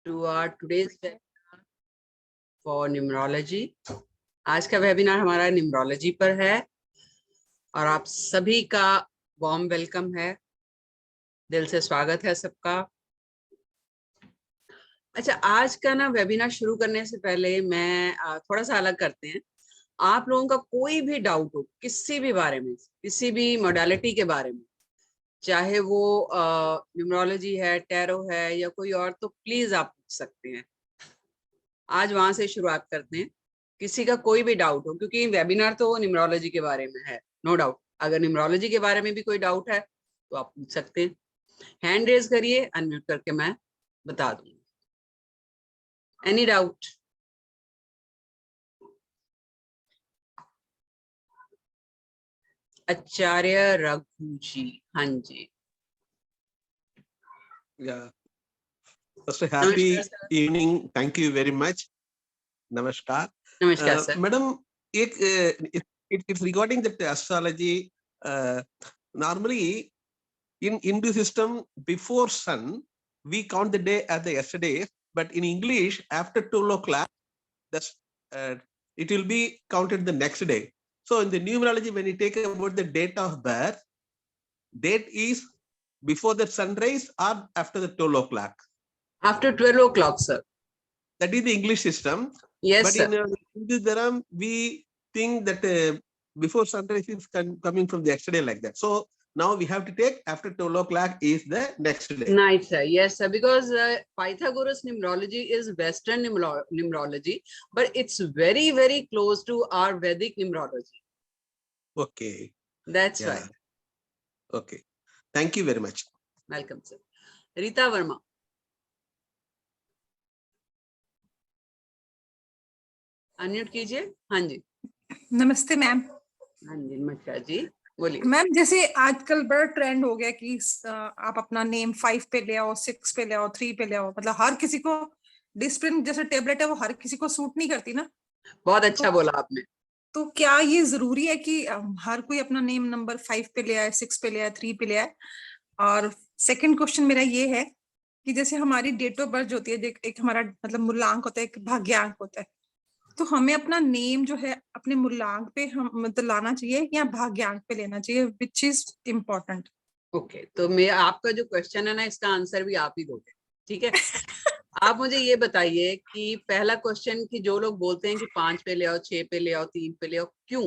to our today's webinar for numerology। आज का webinar हमारा न्यूमरोलॉजी पर है और आप सभी का वार्म वेलकम है, दिल से स्वागत है सबका। अच्छा, आज का ना वेबिनार शुरू करने से पहले मैं थोड़ा सा अलग करते हैं। आप लोगों का कोई भी डाउट हो किसी भी बारे में, किसी भी मोडालिटी के बारे में, चाहे वो न्यूमरोलॉजी है, टैरो है या कोई और, तो प्लीज आप पूछ सकते हैं। आज वहां से शुरुआत करते हैं। किसी का कोई भी डाउट हो, क्योंकि वेबिनार तो न्यूमरोलॉजी के बारे में है, नो डाउट। अगर न्यूमरोलॉजी के बारे में भी कोई डाउट है तो आप पूछ सकते हैं। हैंड रेज करिए, अनम्यूट करके मैं बता दूंगी। Any doubt? आचार्य रघु जी, हाँ जी। Yeah. So happy evening. Thank you very much. Namaskar. नमस्कार sir. Madam, it's regarding the astrology. Normally, in Hindu system, before sun, we count the day as the yesterday. But in English, after 12 o'clock, that's it will be counted the next day. So in the numerology, when you take about the date of birth, date is before the sunrise or after the 12 o'clock. After 12 o'clock, sir. That is the English system. Yes, but sir. in Hindu Dharam, we think that before sunrise is coming from the next day like that. So now we have to take after 12 o'clock is the next day. Night, sir. Yes, sir. Because Pythagoras numerology is Western numerology, but it's very, very close to our Vedic numerology. Okay. That's right. Okay. Thank you very much. Welcome, sir. Rita Verma. Unmute कीजिए। हाँ जी। नमस्ते ma'am. हाँ जी, नमस्कार जी, बोलिए। Ma'am, जैसे आजकल बड़ा trend हो गया कि आप अपना नेम 5 पे ले आओ, 6 पे ले आओ, 3 पे ले आओ। मतलब हर किसी को डिसिप्लिन जैसे टेबलेट है वो हर किसी को सूट नहीं करती ना। बहुत अच्छा बोला आपने। तो क्या ये जरूरी है कि हर कोई अपना नेम नंबर 5 पे ले आए, 6 पे ले आए, 3 पे ले आए? और सेकंड क्वेश्चन मेरा ये है कि जैसे हमारी डेट ऑफ बर्थ होती है, एक हमारा मतलब मूलांक होता है, एक भाग्यांक होता है, तो हमें अपना नेम जो है अपने मूलांक पे हम मतलब लाना चाहिए या भाग्यांक पे लेना चाहिए, विच इज इम्पोर्टेंट? ओके, तो मैं आपका जो क्वेश्चन है ना, इसका आंसर भी आप ही दोगे, ठीक है? आप मुझे ये बताइए कि पहला क्वेश्चन कि जो लोग बोलते हैं कि 5 पे ले आओ, 6 पे ले आओ, 3 पे ले आओ, क्यों?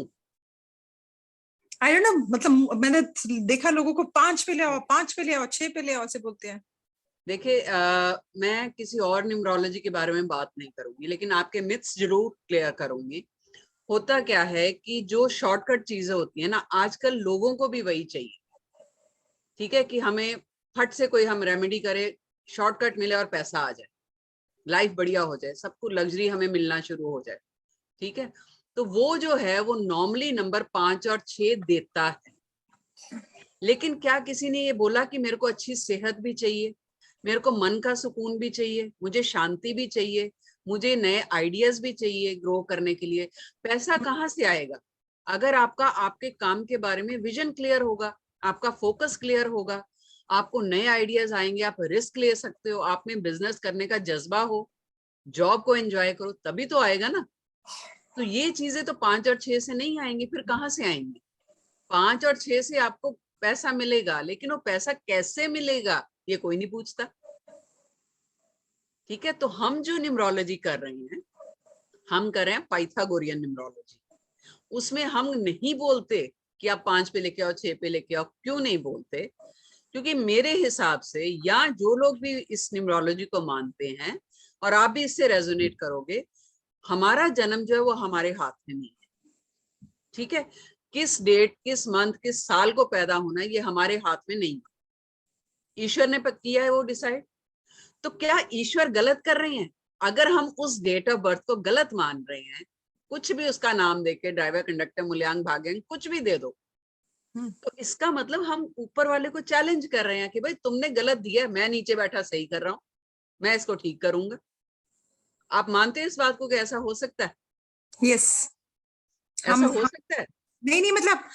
आई डोंट नो, मतलब मैंने देखा लोगों को 5 पे ले आओ, 5 पे ले आओ, 6 पे ले आओ ऐसे बोलते हैं। देखिए, मैं किसी और न्यूमरोलॉजी के बारे में बात नहीं करूंगी, लेकिन आपके मिथ्स जरूर क्लियर करूंगी। होता क्या है कि जो शॉर्टकट चीजें होती है ना, आजकल लोगों को भी वही चाहिए, ठीक है? कि हमें फट से कोई हम रेमेडी करे, शॉर्टकट मिले और पैसा आ जाए, लाइफ बढ़िया हो जाए, सबको लग्जरी हमें मिलना शुरू हो जाए, ठीक है? तो वो जो है वो नॉर्मली नंबर 5 और 6 देता है। लेकिन क्या किसी ने ये बोला कि मेरे को अच्छी सेहत भी चाहिए, मेरे को मन का सुकून भी चाहिए, मुझे शांति भी चाहिए, मुझे नए आइडियाज भी चाहिए ग्रो करने के लिए? पैसा कहाँ से आएगा? अगर आपका आपके काम के बारे में विजन क्लियर होगा, आपका फोकस क्लियर होगा, आपको नए आइडियाज आएंगे, आप रिस्क ले सकते हो, आप में बिजनेस करने का जज्बा हो, जॉब को एंजॉय करो, तभी तो आएगा ना। तो ये चीजें तो 5 और 6 से नहीं आएंगी, फिर कहाँ से आएंगी? 5 और 6 से आपको पैसा मिलेगा, लेकिन वो पैसा कैसे मिलेगा ये कोई नहीं पूछता, ठीक है? तो हम जो न्यूमरोलॉजी कर रहे हैं, हम कर रहे हैं पाइथागोरियन न्यूमरोलॉजी। उसमें हम नहीं बोलते कि आप 5 पे लेके आओ, 6 पे लेके आओ। क्यों नहीं बोलते? क्योंकि मेरे हिसाब से, या जो लोग भी इस न्यूमरोलॉजी को मानते हैं और आप भी इससे रेजोनेट करोगे, हमारा जन्म जो है वो हमारे हाथ में नहीं है, ठीक है? किस डेट, किस मंथ, किस साल को पैदा होना, ये हमारे हाथ में नहीं, ईश्वर ने किया है वो डिसाइड। तो क्या ईश्वर गलत कर रहे हैं? अगर हम उस डेट ऑफ बर्थ को गलत मान रहे हैं, कुछ भी उसका नाम देके, ड्राइवर, कंडक्टर, मूल्यांक, भाग्यांक, कुछ भी दे दो, तो इसका मतलब हम ऊपर वाले को चैलेंज कर रहे हैं कि भाई तुमने गलत दिया, मैं नीचे बैठा सही कर रहा हूं, मैं इसको ठीक करूंगा। आप मानते हैं इस बात को कि ऐसा हो सकता है? यस, ऐसा हो सकता है? नहीं, मतलब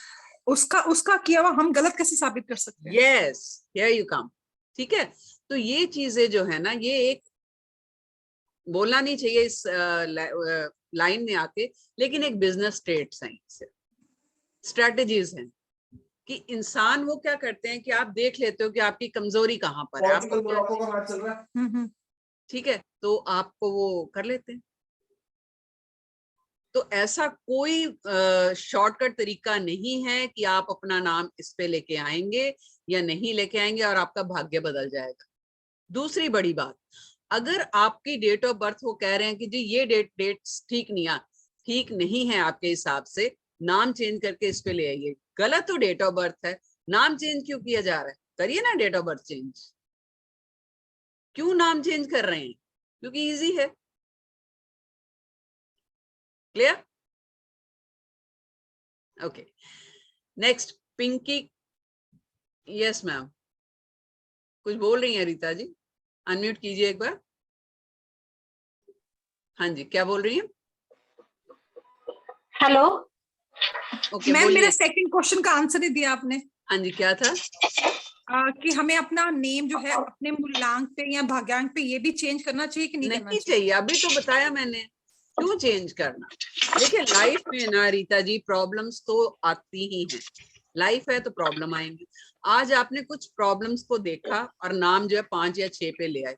उसका किया हुआ हम गलत कैसे साबित कर सकते हैं? यस, हियर यू कम, ठीक है? तो ये चीजें जो है ना, ये एक बोलना नहीं चाहिए इस लाइन में आके, लेकिन एक बिजनेस ट्रेड्स हैं, स्ट्रेटजीज हैं कि इंसान वो क्या करते हैं कि आप देख लेते हो कि आपकी कमजोरी कहाँ पर है, आपको ठीक है, तो आपको वो कर लेते हैं। तो ऐसा कोई शॉर्टकट तरीका नहीं है कि आप अपना नाम इस पे लेके आएंगे या नहीं लेके आएंगे और आपका भाग्य बदल जाएगा। दूसरी बड़ी बात, अगर आपकी डेट ऑफ बर्थ वो कह रहे हैं कि जी ये डेट्स ठीक नहीं है आपके हिसाब से, नाम चेंज करके इस पे ले आइए। गलत तो डेट ऑफ बर्थ है, नाम चेंज क्यों किया जा रहा है? करिए ना डेट ऑफ बर्थ चेंज। क्यों नाम चेंज कर रहे हैं? क्योंकि इजी है। Clear? Okay, next Pinky. Yes ma'am, कुछ बोल रही हैं रीता जी? अनम्यूट कीजिए एक बार। हाँ जी, क्या बोल रही हैं? हेलो। ओके, मैम, मेरा बोलिए। सेकंड क्वेश्चन का आंसर ही दिया आपने। हाँ जी, क्या था? कि हमें अपना नेम जो है अपने मूलांक पे या भाग्यांक पे ये भी चेंज करना चाहिए कि नहीं करना नहीं चाहिए? चाहिए, अभी तो बताया मैंने। क्यों चेंज करना? देखिए लाइफ में ना रीता जी, प्रॉब्लम्स तो आती ही हैं। लाइफ है तो प्रॉब्लम आएंगी। आज आपने कुछ प्रॉब्लम्स को देखा और नाम जो है 5 या 6 पे ले आए।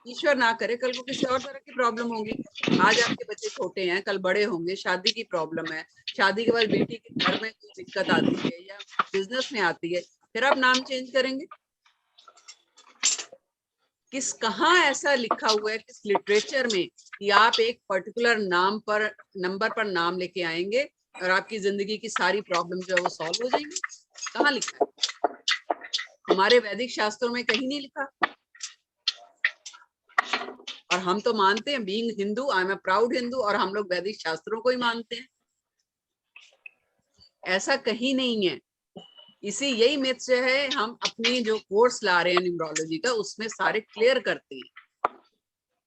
ईश्वर ना करे कल को किसी और तरह की प्रॉब्लम होगी। आज आपके बच्चे छोटे हैं, कल बड़े होंगे, शादी की प्रॉब्लम है, शादी के बाद बेटी के घर में कोई दिक्कत आती है या बिजनेस में आती है, फिर आप नाम चेंज करेंगे? कहाँ ऐसा लिखा हुआ है किस लिटरेचर में कि आप एक पर्टिकुलर नंबर पर नाम लेके आएंगे और आपकी जिंदगी की सारी प्रॉब्लम जो है वो सॉल्व हो जाएंगी? कहाँ लिखा है? हमारे वैदिक शास्त्रों में कहीं नहीं लिखा। और हम तो मानते हैं, being Hindu, I am a proud Hindu, और हम लोग वैदिक शास्त्रों को ही मानते हैं। ऐसा कहीं नहीं है। यही मिथ जो है हम अपनी जो कोर्स ला रहे हैं न्यूमरोलॉजी का, उसमें सारे क्लियर करते हैं।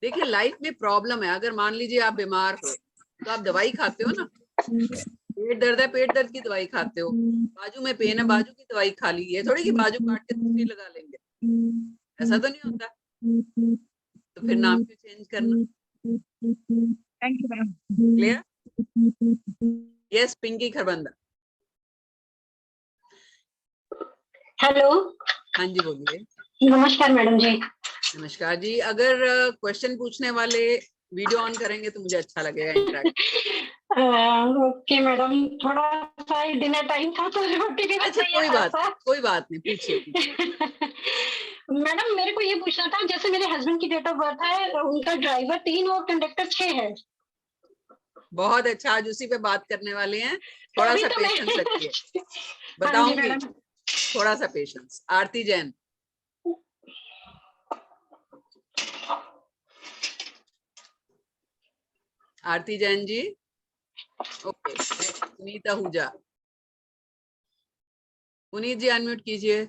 देखिए लाइफ में प्रॉब्लम है। अगर मान लीजिए आप बीमार हो तो आप दवाई खाते हो ना। पेट दर्द है, पेट दर्द की दवाई खाते हो। बाजू में पेन है, बाजू की दवाई खा ली। ये थोड़ी कि बाजू काट के दूसरी लगा लेंगे, ऐसा तो नहीं होता। तो फिर नाम क्यों चेंज करना? Thank you ma'am. Clear? Yes, Pinky Kharbanda. Hello. हाँ जी, बोलिए। नमस्कार मैडम जी। नमस्कार जी। अगर क्वेश्चन पूछने वाले वीडियो ऑन करेंगे तो मुझे अच्छा लगेगा इंटरेक्ट। ओके मैडम, थोड़ा सा डिनर टाइम था तो रोटी भी अच्छा, कोई बात नहीं, पूछिए। मैडम मेरे को ये पूछना था, जैसे मेरे हस्बैंड की डेट ऑफ बर्थ है, उनका ड्राइवर 3 और कंडक्टर 6 है। बहुत अच्छा, आज उसी पे बात करने वाले हैं। थोड़ा सा पेशेंस रखिए, बताऊंगी। थोड़ा सा पेशेंस। आरती जैन। आरती जैन जी। ओके, सुनीता हुजा। पुनीत जी अनम्यूट कीजिए।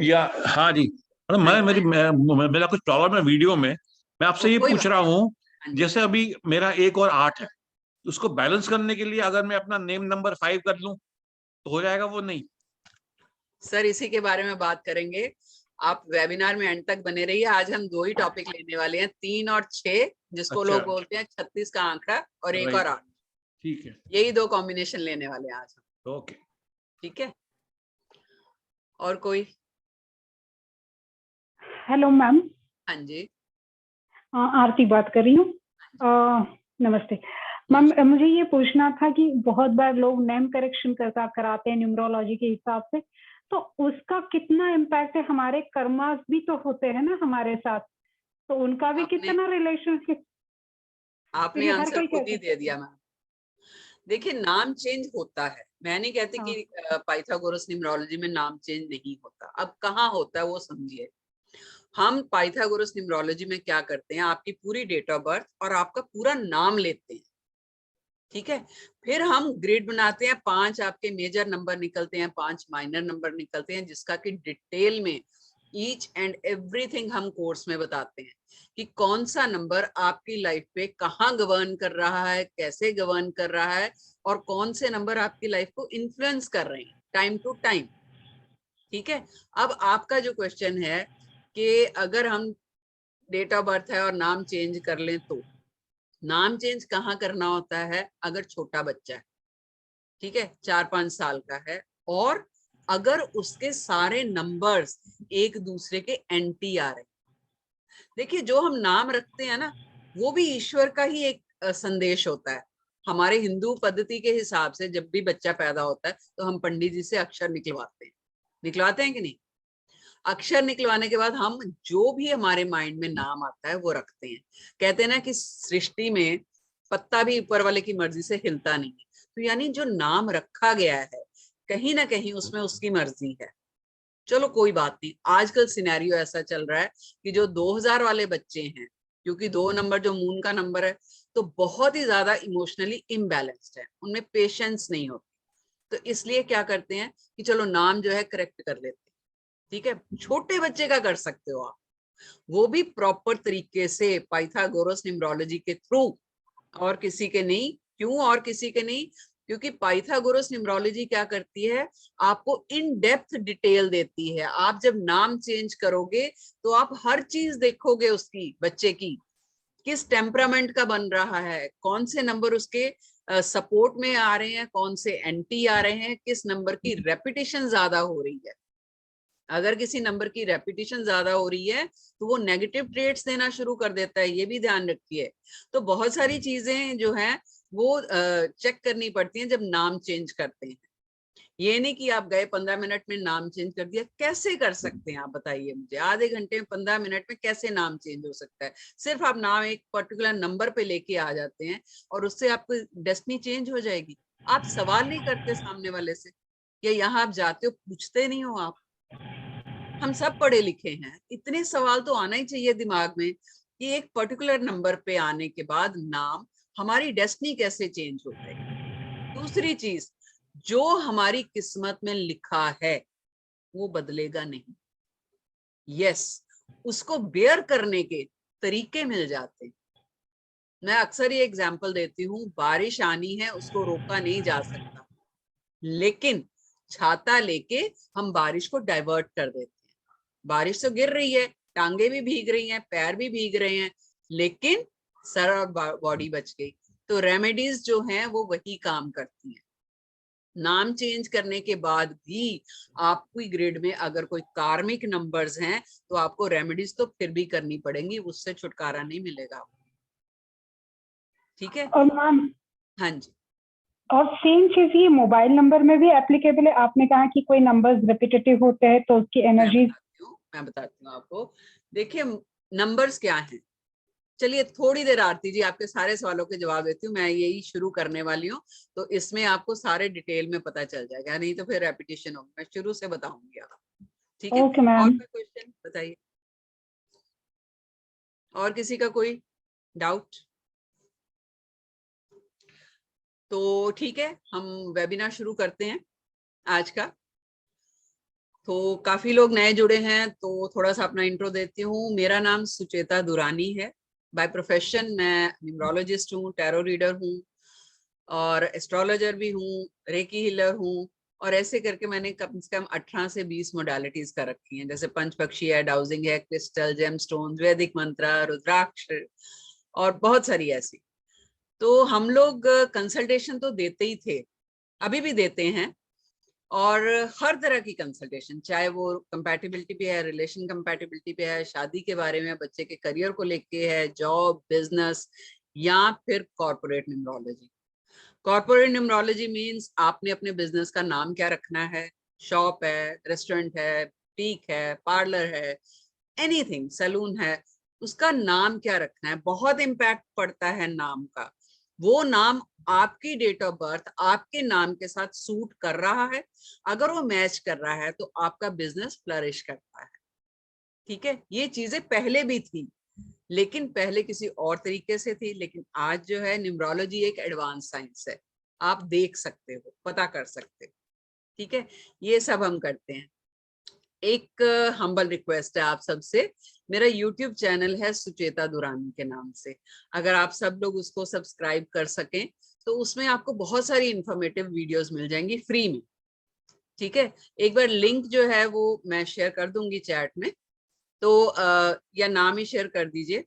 या हाँ जी, मेरा कुछ प्रॉब्लम है वीडियो में। मैं आपसे ये पूछ रहा हूँ, जैसे अभी मेरा 1 और 8 है, उसको बैलेंस करने के लिए अगर मैं अपना नेम नंबर 5 कर लूं तो हो जाएगा वो? नहीं सर, इसी के बारे में बात करेंगे। आप वेबिनार में एंड तक बने रहिए। आज हम 2 ही टॉपिक लेने वाले हैं, 3 और 6, जिसको लोग बोलते हैं 36 का आंकड़ा, और 1 और 8। ठीक है, यही 2 कॉम्बिनेशन लेने वाले हैं आज हम। ओके, ठीक है। और कोई? Hello ma'am. हाँ जी, आरती बात कर रही हूँ। नमस्ते मैम, मुझे ये पूछना था कि बहुत बार लोग नेम करेक्शन कराते हैं न्यूमरोलॉजी के हिसाब से, तो उसका कितना इम्पैक्ट है? हमारे कर्मास भी तो होते हैं ना हमारे साथ, तो उनका भी कितना रिलेशनशिप? आपने आंसर खुद ही दे दिया मैम। देखिए, नाम चेंज होता है। मैं नहीं कहती कि पाइथागोरस न्यूमरोलॉजी में नाम चेंज नहीं होता। अब कहाँ होता है वो समझिए। हम पाइथागोरस न्यूमरोलॉजी में क्या करते हैं, आपकी पूरी डेट ऑफ बर्थ और आपका पूरा नाम लेते हैं। ठीक है, फिर हम ग्रिड बनाते हैं। 5 आपके मेजर नंबर निकलते हैं, 5 माइनर नंबर निकलते हैं, जिसका कि डिटेल में ईच एंड एवरीथिंग हम कोर्स में बताते हैं कि कौन सा नंबर आपकी लाइफ पे कहाँ गवर्न कर रहा है, कैसे गवर्न कर रहा है, और कौन से नंबर आपकी लाइफ को इन्फ्लुएंस कर रहे हैं। Time to time. ठीक है, अब आपका जो क्वेश्चन है कि अगर हम डेट ऑफ बर्थ है और नाम चेंज कर लें, तो नाम चेंज कहाँ करना होता है? अगर छोटा बच्चा है, ठीक है, 4-5 साल का है, और अगर उसके सारे नंबर्स एक दूसरे के एंटी आ रहे। देखिए, जो हम नाम रखते हैं ना, वो भी ईश्वर का ही एक संदेश होता है। हमारे हिंदू पद्धति के हिसाब से जब भी बच्चा पैदा होता है तो हम पंडित जी से अक्षर निकलवाते हैं कि नहीं? अक्षर निकलवाने के बाद हम जो भी हमारे माइंड में नाम आता है वो रखते हैं। कहते हैं ना कि सृष्टि में पत्ता भी ऊपर वाले की मर्जी से हिलता नहीं है, तो यानी जो नाम रखा गया है कहीं ना कहीं उसमें उसकी मर्जी है। चलो कोई बात नहीं, आजकल सिनेरियो ऐसा चल रहा है कि जो 2000 वाले बच्चे हैं, क्योंकि 2 नंबर जो मून का नंबर है, तो बहुत ही ज्यादा इमोशनली इम्बैलेंस्ड है, उनमें पेशेंस नहीं होती, तो इसलिए क्या करते हैं कि चलो नाम जो है करेक्ट कर लेते हैं। ठीक है, छोटे बच्चे का कर सकते हो आप, वो भी प्रॉपर तरीके से पाइथागोरस न्यूमरोलॉजी के थ्रू, और किसी के नहीं। क्यों और किसी के नहीं? क्योंकि पाइथागोरस न्यूमरोलॉजी क्या करती है, आपको इन डेप्थ डिटेल देती है। आप जब नाम चेंज करोगे तो आप हर चीज देखोगे, उसकी बच्चे की किस टेम्परामेंट का बन रहा है, कौन से नंबर उसके सपोर्ट में आ रहे हैं, कौन से एंटी आ रहे हैं, किस नंबर की रेपिटेशन ज्यादा हो रही है। अगर किसी नंबर की रेपिटेशन ज्यादा हो रही है तो वो नेगेटिव ट्रेट्स देना शुरू कर देता है, ये भी ध्यान रखिए। तो बहुत सारी चीजें जो हैं वो चेक करनी पड़ती हैं जब नाम चेंज करते हैं। ये नहीं कि आप गए 15 मिनट में नाम चेंज कर दिया। कैसे कर सकते हैं आप बताइए मुझे? आधे घंटे में 15 मिनट में कैसे नाम चेंज हो सकता है? सिर्फ आप नाम एक पर्टिकुलर नंबर पे लेके आ जाते हैं और उससे आपकी डेस्टिनी चेंज हो जाएगी। आप सवाल नहीं करते सामने वाले से, या यहाँ आप जाते हो पूछते नहीं हो आप? हम सब पढ़े लिखे हैं, इतने सवाल तो आना ही चाहिए दिमाग में कि एक पर्टिकुलर नंबर पे आने के बाद नाम, हमारी डेस्टिनी कैसे चेंज हो जाएगी। दूसरी चीज, जो हमारी किस्मत में लिखा है वो बदलेगा नहीं। यस, उसको बेयर करने के तरीके मिल जाते हैं। मैं अक्सर ये एग्जाम्पल देती हूँ, बारिश आनी है उसको रोका नहीं जा सकता, लेकिन छाता लेके हम बारिश को डाइवर्ट कर देते हैं। बारिश तो गिर रही है, टांगे भी भीग रही हैं, पैर भी भीग रहे हैं, लेकिन सर और बॉडी बच गई। तो रेमेडीज जो हैं वो वही काम करती हैं। नाम चेंज करने के बाद भी आपकी ग्रिड में अगर कोई कार्मिक नंबर्स हैं तो आपको रेमेडीज तो फिर भी करनी पड़ेंगी, उससे छुटकारा नहीं मिलेगा। ठीक है? और मैम, हाँ जी, और सेम चीज ये मोबाइल नंबर में भी एप्लीकेबल है? आपने कहा कि कोई नंबर्स रिपीटेटिव होते हैं तो उसकी एनर्जी। मैं बताती हूँ आपको। देखिए, नंबर्स क्या हैं, चलिए थोड़ी देर आरती जी आपके सारे सवालों के जवाब देती हूँ। मैं यही शुरू करने वाली हूँ, तो इसमें आपको सारे डिटेल में पता चल जाएगा, नहीं तो फिर रेपिटेशन होगी। मैं शुरू से बताऊंगी आपको, ठीक है? Okay ma'am. और कोई क्वेश्चन बताइए, और किसी का कोई डाउट? तो ठीक है, हम वेबिनार शुरू करते हैं आज का। तो काफी लोग नए जुड़े हैं, तो थोड़ा सा अपना इंट्रो देती हूँ। मेरा नाम सुचेता दुरानी है। बाय प्रोफेशन मैं न्यूमरोलॉजिस्ट हूँ, टैरो रीडर हूँ, और एस्ट्रोलॉजर भी हूँ, रेकी हीलर हूँ, और ऐसे करके मैंने कम से कम 18 से 20 मोडालिटीज कर रखी हैं, जैसे पंचपक्षी है, डाउजिंग है, क्रिस्टल, जेमस्टोन्स, वैदिक मंत्र, रुद्राक्ष, और बहुत सारी ऐसी। तो हम लोग कंसल्टेशन तो देते ही थे, अभी भी देते हैं, और हर तरह की कंसल्टेशन, चाहे वो कंपैटिबिलिटी पे है, रिलेशन कंपैटिबिलिटी पे है, शादी के बारे में, बच्चे के करियर को लेके है, जॉब, बिजनेस, या फिर corporate numerology. Corporate numerology means आपने अपने बिजनेस का नाम क्या रखना है, शॉप है, रेस्टोरेंट है, बुटीक है, पार्लर है, एनीथिंग, सैलून है, उसका नाम क्या रखना है। बहुत इम्पैक्ट पड़ता है नाम का। वो नाम आपकी डेट ऑफ बर्थ आपके नाम के साथ सूट कर रहा है, अगर वो मैच कर रहा है तो आपका बिजनेस फ्लरिश करता है। ठीक है, ये चीजें पहले भी थी, लेकिन पहले किसी और तरीके से थी, लेकिन आज जो है न्यूमरोलॉजी एक एडवांस साइंस है, आप देख सकते हो, पता कर सकते हो। ठीक है, ये सब हम करते हैं। एक हम्बल रिक्वेस्ट है आप सबसे, मेरा YouTube चैनल है सुचेता दुरानी के नाम से, अगर आप सब लोग उसको सब्सक्राइब कर सकें तो उसमें आपको बहुत सारी इंफॉर्मेटिव वीडियोस मिल जाएंगी फ्री में। ठीक है, एक बार लिंक जो है वो मैं शेयर कर दूंगी चैट में, तो या नाम ही शेयर कर दीजिए,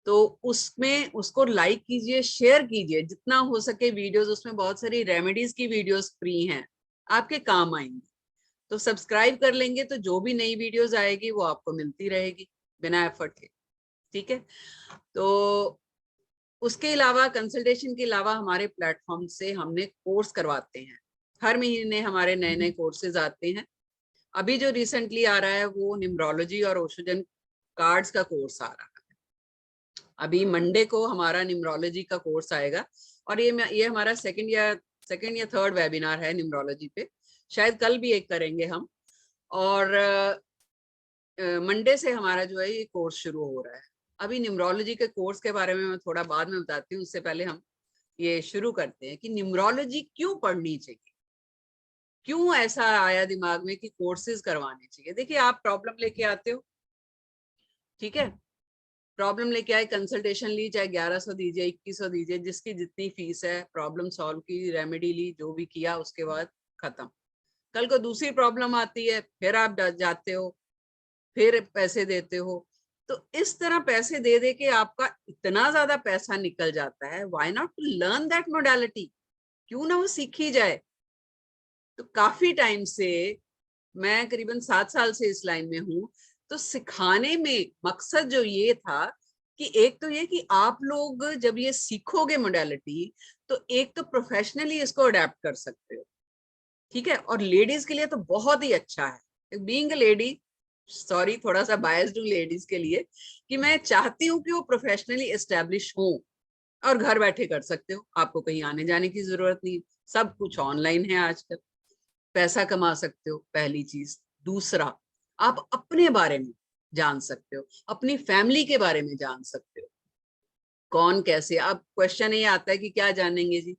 तो उसमें उसको लाइक कीजिए, शेयर कीजिए जितना हो सके वीडियोस। उसमें बहुत सारी रेमेडीज की वीडियोस फ्री हैं, आपके काम आएंगी। तो सब्सक्राइब कर लेंगे तो जो भी नई वीडियोस आएगी वो आपको मिलती रहेगी बिना एफर्ट के। ठीक है, तो उसके अलावा कंसल्टेशन के अलावा हमारे प्लेटफॉर्म से हमने कोर्स करवाते हैं। हर महीने हमारे नए नए कोर्सेज आते हैं। अभी जो रिसेंटली आ रहा है वो न्यूमरोलॉजी और ओशोजन कार्ड्स का कोर्स आ रहा है। अभी मंडे को हमारा न्यूमरोलॉजी का कोर्स आएगा, और ये हमारा सेकंड या थर्ड वेबिनार है न्यूमरोलॉजी पे। शायद कल भी एक करेंगे हम। और मंडे से हमारा जो है ये कोर्स शुरू हो रहा है। अभी न्यूमरोलॉजी के कोर्स के बारे में मैं थोड़ा बाद में बताती हूँ, उससे पहले हम ये शुरू करते हैं कि न्यूमरोलॉजी क्यों पढ़नी चाहिए, क्यों ऐसा आया दिमाग में कि कोर्सेज करवाने चाहिए। देखिए, आप प्रॉब्लम लेके आते हो, ठीक है, प्रॉब्लम लेके आए, कंसल्टेशन ली, चाहे 1100 दीजिए, 2100 दीजिए, जिसकी जितनी फीस है, प्रॉब्लम सॉल्व की, रेमेडी ली, जो भी किया, उसके बाद खत्म। कल को दूसरी प्रॉब्लम आती है, फिर आप जाते हो, फिर पैसे देते हो। तो इस तरह पैसे दे दे के आपका इतना ज्यादा पैसा निकल जाता है। Why not to learn that modality, क्यों ना वो सीखी जाए। तो काफी टाइम से, मैं करीबन 7 साल से इस लाइन में हूँ, तो सिखाने में मकसद जो ये था कि एक तो ये कि आप लोग जब ये सीखोगे मोडालिटी, तो एक तो प्रोफेशनली इसको अडेप्ट कर सकते हो, ठीक है। और लेडीज के लिए तो बहुत ही अच्छा है। बीइंग अ लेडी, सॉरी थोड़ा सा बायस्ड हूँ लेडीज के लिए, कि मैं चाहती हूँ कि वो प्रोफेशनली एस्टेब्लिश हो और घर बैठे कर सकते हो। आपको कहीं आने जाने की जरूरत नहीं, सब कुछ ऑनलाइन है आजकल। पैसा कमा सकते हो, पहली चीज। दूसरा, आप अपने बारे में जान सकते हो, अपनी फैमिली के बारे में जान सकते हो, कौन कैसे। अब क्वेश्चन ये आता है कि क्या जानेंगे जी,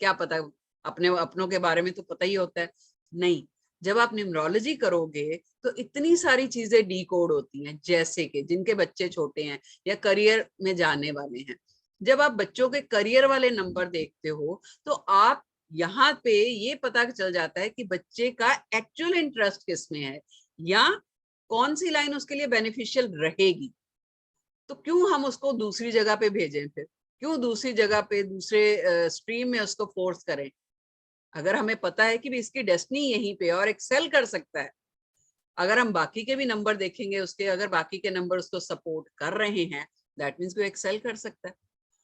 क्या पता, अपनों के बारे में तो पता ही होता है। नहीं, जब आप न्यूमरोलॉजी करोगे तो इतनी सारी चीजें डी कोड होती हैं, जैसे कि जिनके बच्चे छोटे हैं या करियर में जाने वाले हैं, जब आप बच्चों के करियर वाले नंबर देखते हो तो आप यहाँ पे ये पता चल जाता है कि बच्चे का एक्चुअल इंटरेस्ट किसमें है, या कौन सी लाइन उसके लिए बेनिफिशियल रहेगी। तो क्यों हम उसको दूसरी जगह पे भेजें, फिर क्यों दूसरी जगह पे, दूसरे स्ट्रीम में उसको फोर्स करें, अगर हमें पता है कि भी इसकी डेस्टिनी यहीं पे और एक्सेल कर सकता है। अगर हम बाकी के भी नंबर देखेंगे उसके, अगर बाकी के नंबर उसको सपोर्ट कर रहे हैं, दैट मीन्स वो एक्सेल कर सकता है।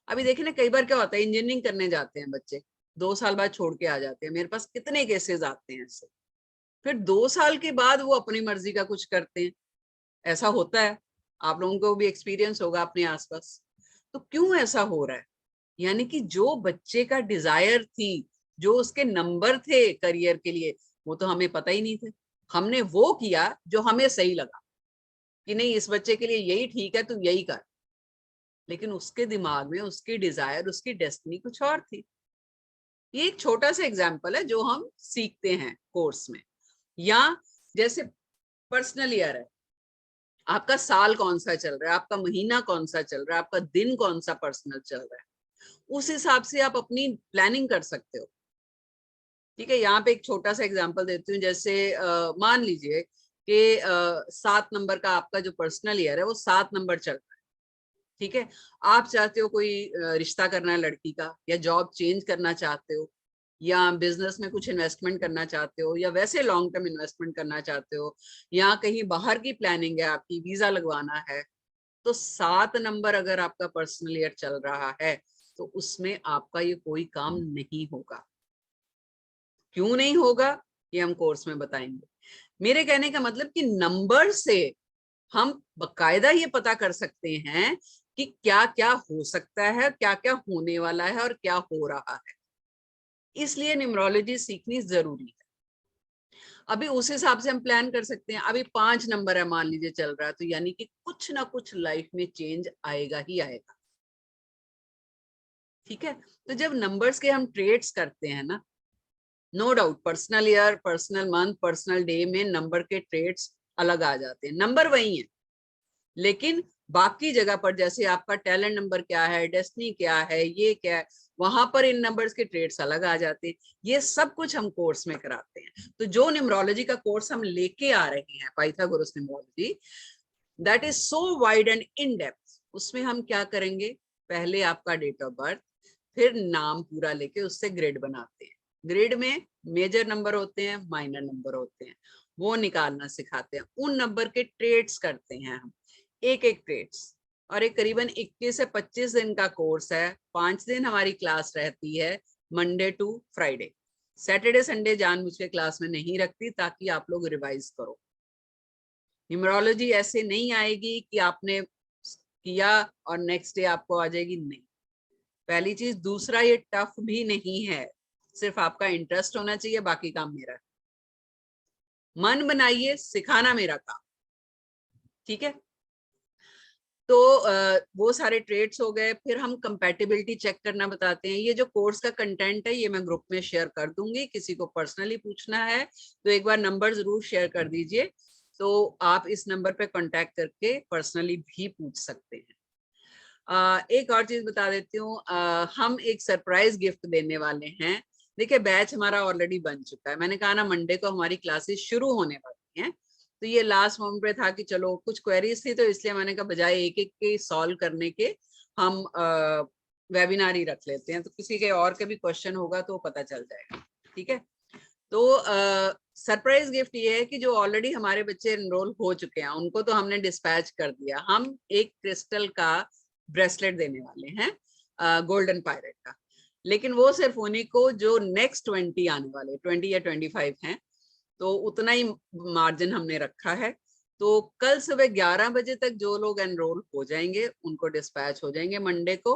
अभी देखिए ना, कई बार क्या होता है, इंजीनियरिंग करने जाते हैं बच्चे, 2 साल बाद छोड़ के आ जाते हैं। मेरे पास कितने केसेस आते हैं इससे। फिर 2 साल के बाद वो अपनी मर्जी का कुछ करते हैं, ऐसा होता है। आप लोगों को भी एक्सपीरियंस होगा अपने आसपास। तो क्यों ऐसा हो रहा है, यानी कि जो बच्चे का डिजायर थी, जो उसके नंबर थे करियर के लिए, वो तो हमें पता ही नहीं थे। हमने वो किया जो हमें सही लगा कि नहीं, इस बच्चे के लिए यही ठीक है, तू यही कर। लेकिन उसके दिमाग में उसकी डिजायर, उसकी डेस्टिनी कुछ और थी। ये एक छोटा सा एग्जाम्पल है जो हम सीखते हैं कोर्स में। या जैसे पर्सनल ईयर है, आपका साल कौन सा चल रहा है, आपका महीना कौन सा चल रहा है, आपका दिन कौन सा पर्सनल चल रहा है, उस हिसाब से आप अपनी प्लानिंग कर सकते हो। ठीक है, यहाँ पे एक छोटा सा एग्जांपल देती हूँ। जैसे मान लीजिए कि 7 नंबर का आपका जो पर्सनल ईयर है वो 7 नंबर चल रहा है। ठीक है, आप चाहते हो कोई रिश्ता करना है लड़की का, या जॉब चेंज करना चाहते हो, या बिजनेस में कुछ इन्वेस्टमेंट करना चाहते हो, या वैसे लॉन्ग टर्म इन्वेस्टमेंट करना चाहते हो, या कहीं बाहर की प्लानिंग है आपकी, वीजा लगवाना है, तो 7 नंबर अगर आपका पर्सनल ईयर चल रहा है तो उसमें आपका ये कोई काम नहीं होगा। क्यों नहीं होगा, ये हम कोर्स में बताएंगे। मेरे कहने का मतलब कि नंबर से हम बकायदा ये पता कर सकते हैं कि क्या क्या हो सकता है, क्या क्या होने वाला है और क्या हो रहा है। इसलिए न्यूमरोलॉजी सीखनी जरूरी है। अभी उस हिसाब से हम प्लान कर सकते हैं। अभी 5 नंबर है मान लीजिए चल रहा है, तो यानी कि कुछ ना कुछ लाइफ में चेंज आएगा ही आएगा। ठीक है, तो जब नंबर्स के हम ट्रेड्स करते हैं ना, no doubt personal year, personal month, personal day में नंबर के ट्रेड्स अलग आ जाते हैं। नंबर वही है, लेकिन बाकी जगह पर जैसे आपका टैलेंट नंबर क्या है, डेस्टिनी क्या है, ये क्या है, वहां पर इन नंबर्स के ट्रेड्स अलग आ जाते हैं। ये सब कुछ हम कोर्स में कराते हैं। तो जो न्यूमरोलॉजी का कोर्स हम लेके आ रहे हैं, Pythagoras numerology, that is so wide and in depth. उसमें हम क्या करेंगे, पहले आपका डेट ऑफ बर्थ, फिर नाम पूरा लेके उससे ग्रेड बनाते हैं। ग्रेड में मेजर नंबर होते हैं, माइनर नंबर होते हैं, वो निकालना सिखाते हैं। उन नंबर के ट्रेड्स करते हैं हम, एक एक ट्रेड्स। और एक करीबन 21 से 25 दिन का कोर्स है। 5 दिन हमारी क्लास रहती है, Monday to Friday. Saturday Sunday जानबूझ के क्लास में नहीं रखती ताकि आप लोग रिवाइज करो। न्यूमरोलॉजी ऐसे नहीं आएगी कि आपने किया और नेक्स्ट डे आपको आ जाएगी, नहीं। पहली चीज। दूसरा, ये टफ भी नहीं है, सिर्फ आपका इंटरेस्ट होना चाहिए, बाकी काम मेरा है। मन बनाइए, सिखाना मेरा काम, ठीक है। तो वो सारे ट्रेड्स हो गए। फिर हम कंपैटिबिलिटी चेक करना बताते हैं। ये जो कोर्स का कंटेंट है ये मैं ग्रुप में शेयर कर दूंगी, किसी को पर्सनली पूछना है तो एक बार नंबर जरूर शेयर कर दीजिए, तो आप इस नंबर पे कांटेक्ट करके पर्सनली भी पूछ सकते हैं। एक और चीज बता देती हूँ, हम एक सरप्राइज गिफ्ट देने वाले हैं। देखिए, बैच हमारा ऑलरेडी बन चुका है। मैंने कहा ना, मंडे को हमारी क्लासेस शुरू होने वाली हैं, तो ये लास्ट मोमेंट पे था कि चलो कुछ क्वेरीज थी, तो इसलिए मैंने कहा बजाय एक एक के सॉल्व करने के हम वेबिनार ही रख लेते हैं, तो किसी के और के भी क्वेश्चन होगा तो पता चल जाएगा, ठीक है। तो सरप्राइज गिफ्ट ये है कि जो ऑलरेडी हमारे बच्चे एनरोल हो चुके हैं उनको तो हमने डिस्पैच कर दिया। हम एक क्रिस्टल का ब्रेसलेट देने वाले हैं, गोल्डन पायरेट का, लेकिन वो सिर्फ उन्हीं को जो नेक्स्ट 20 आने वाले 20 या 25 हैं, तो उतना ही मार्जिन हमने रखा है। तो कल सुबह 11 बजे तक जो लोग एनरोल हो जाएंगे उनको डिस्पैच हो जाएंगे मंडे को।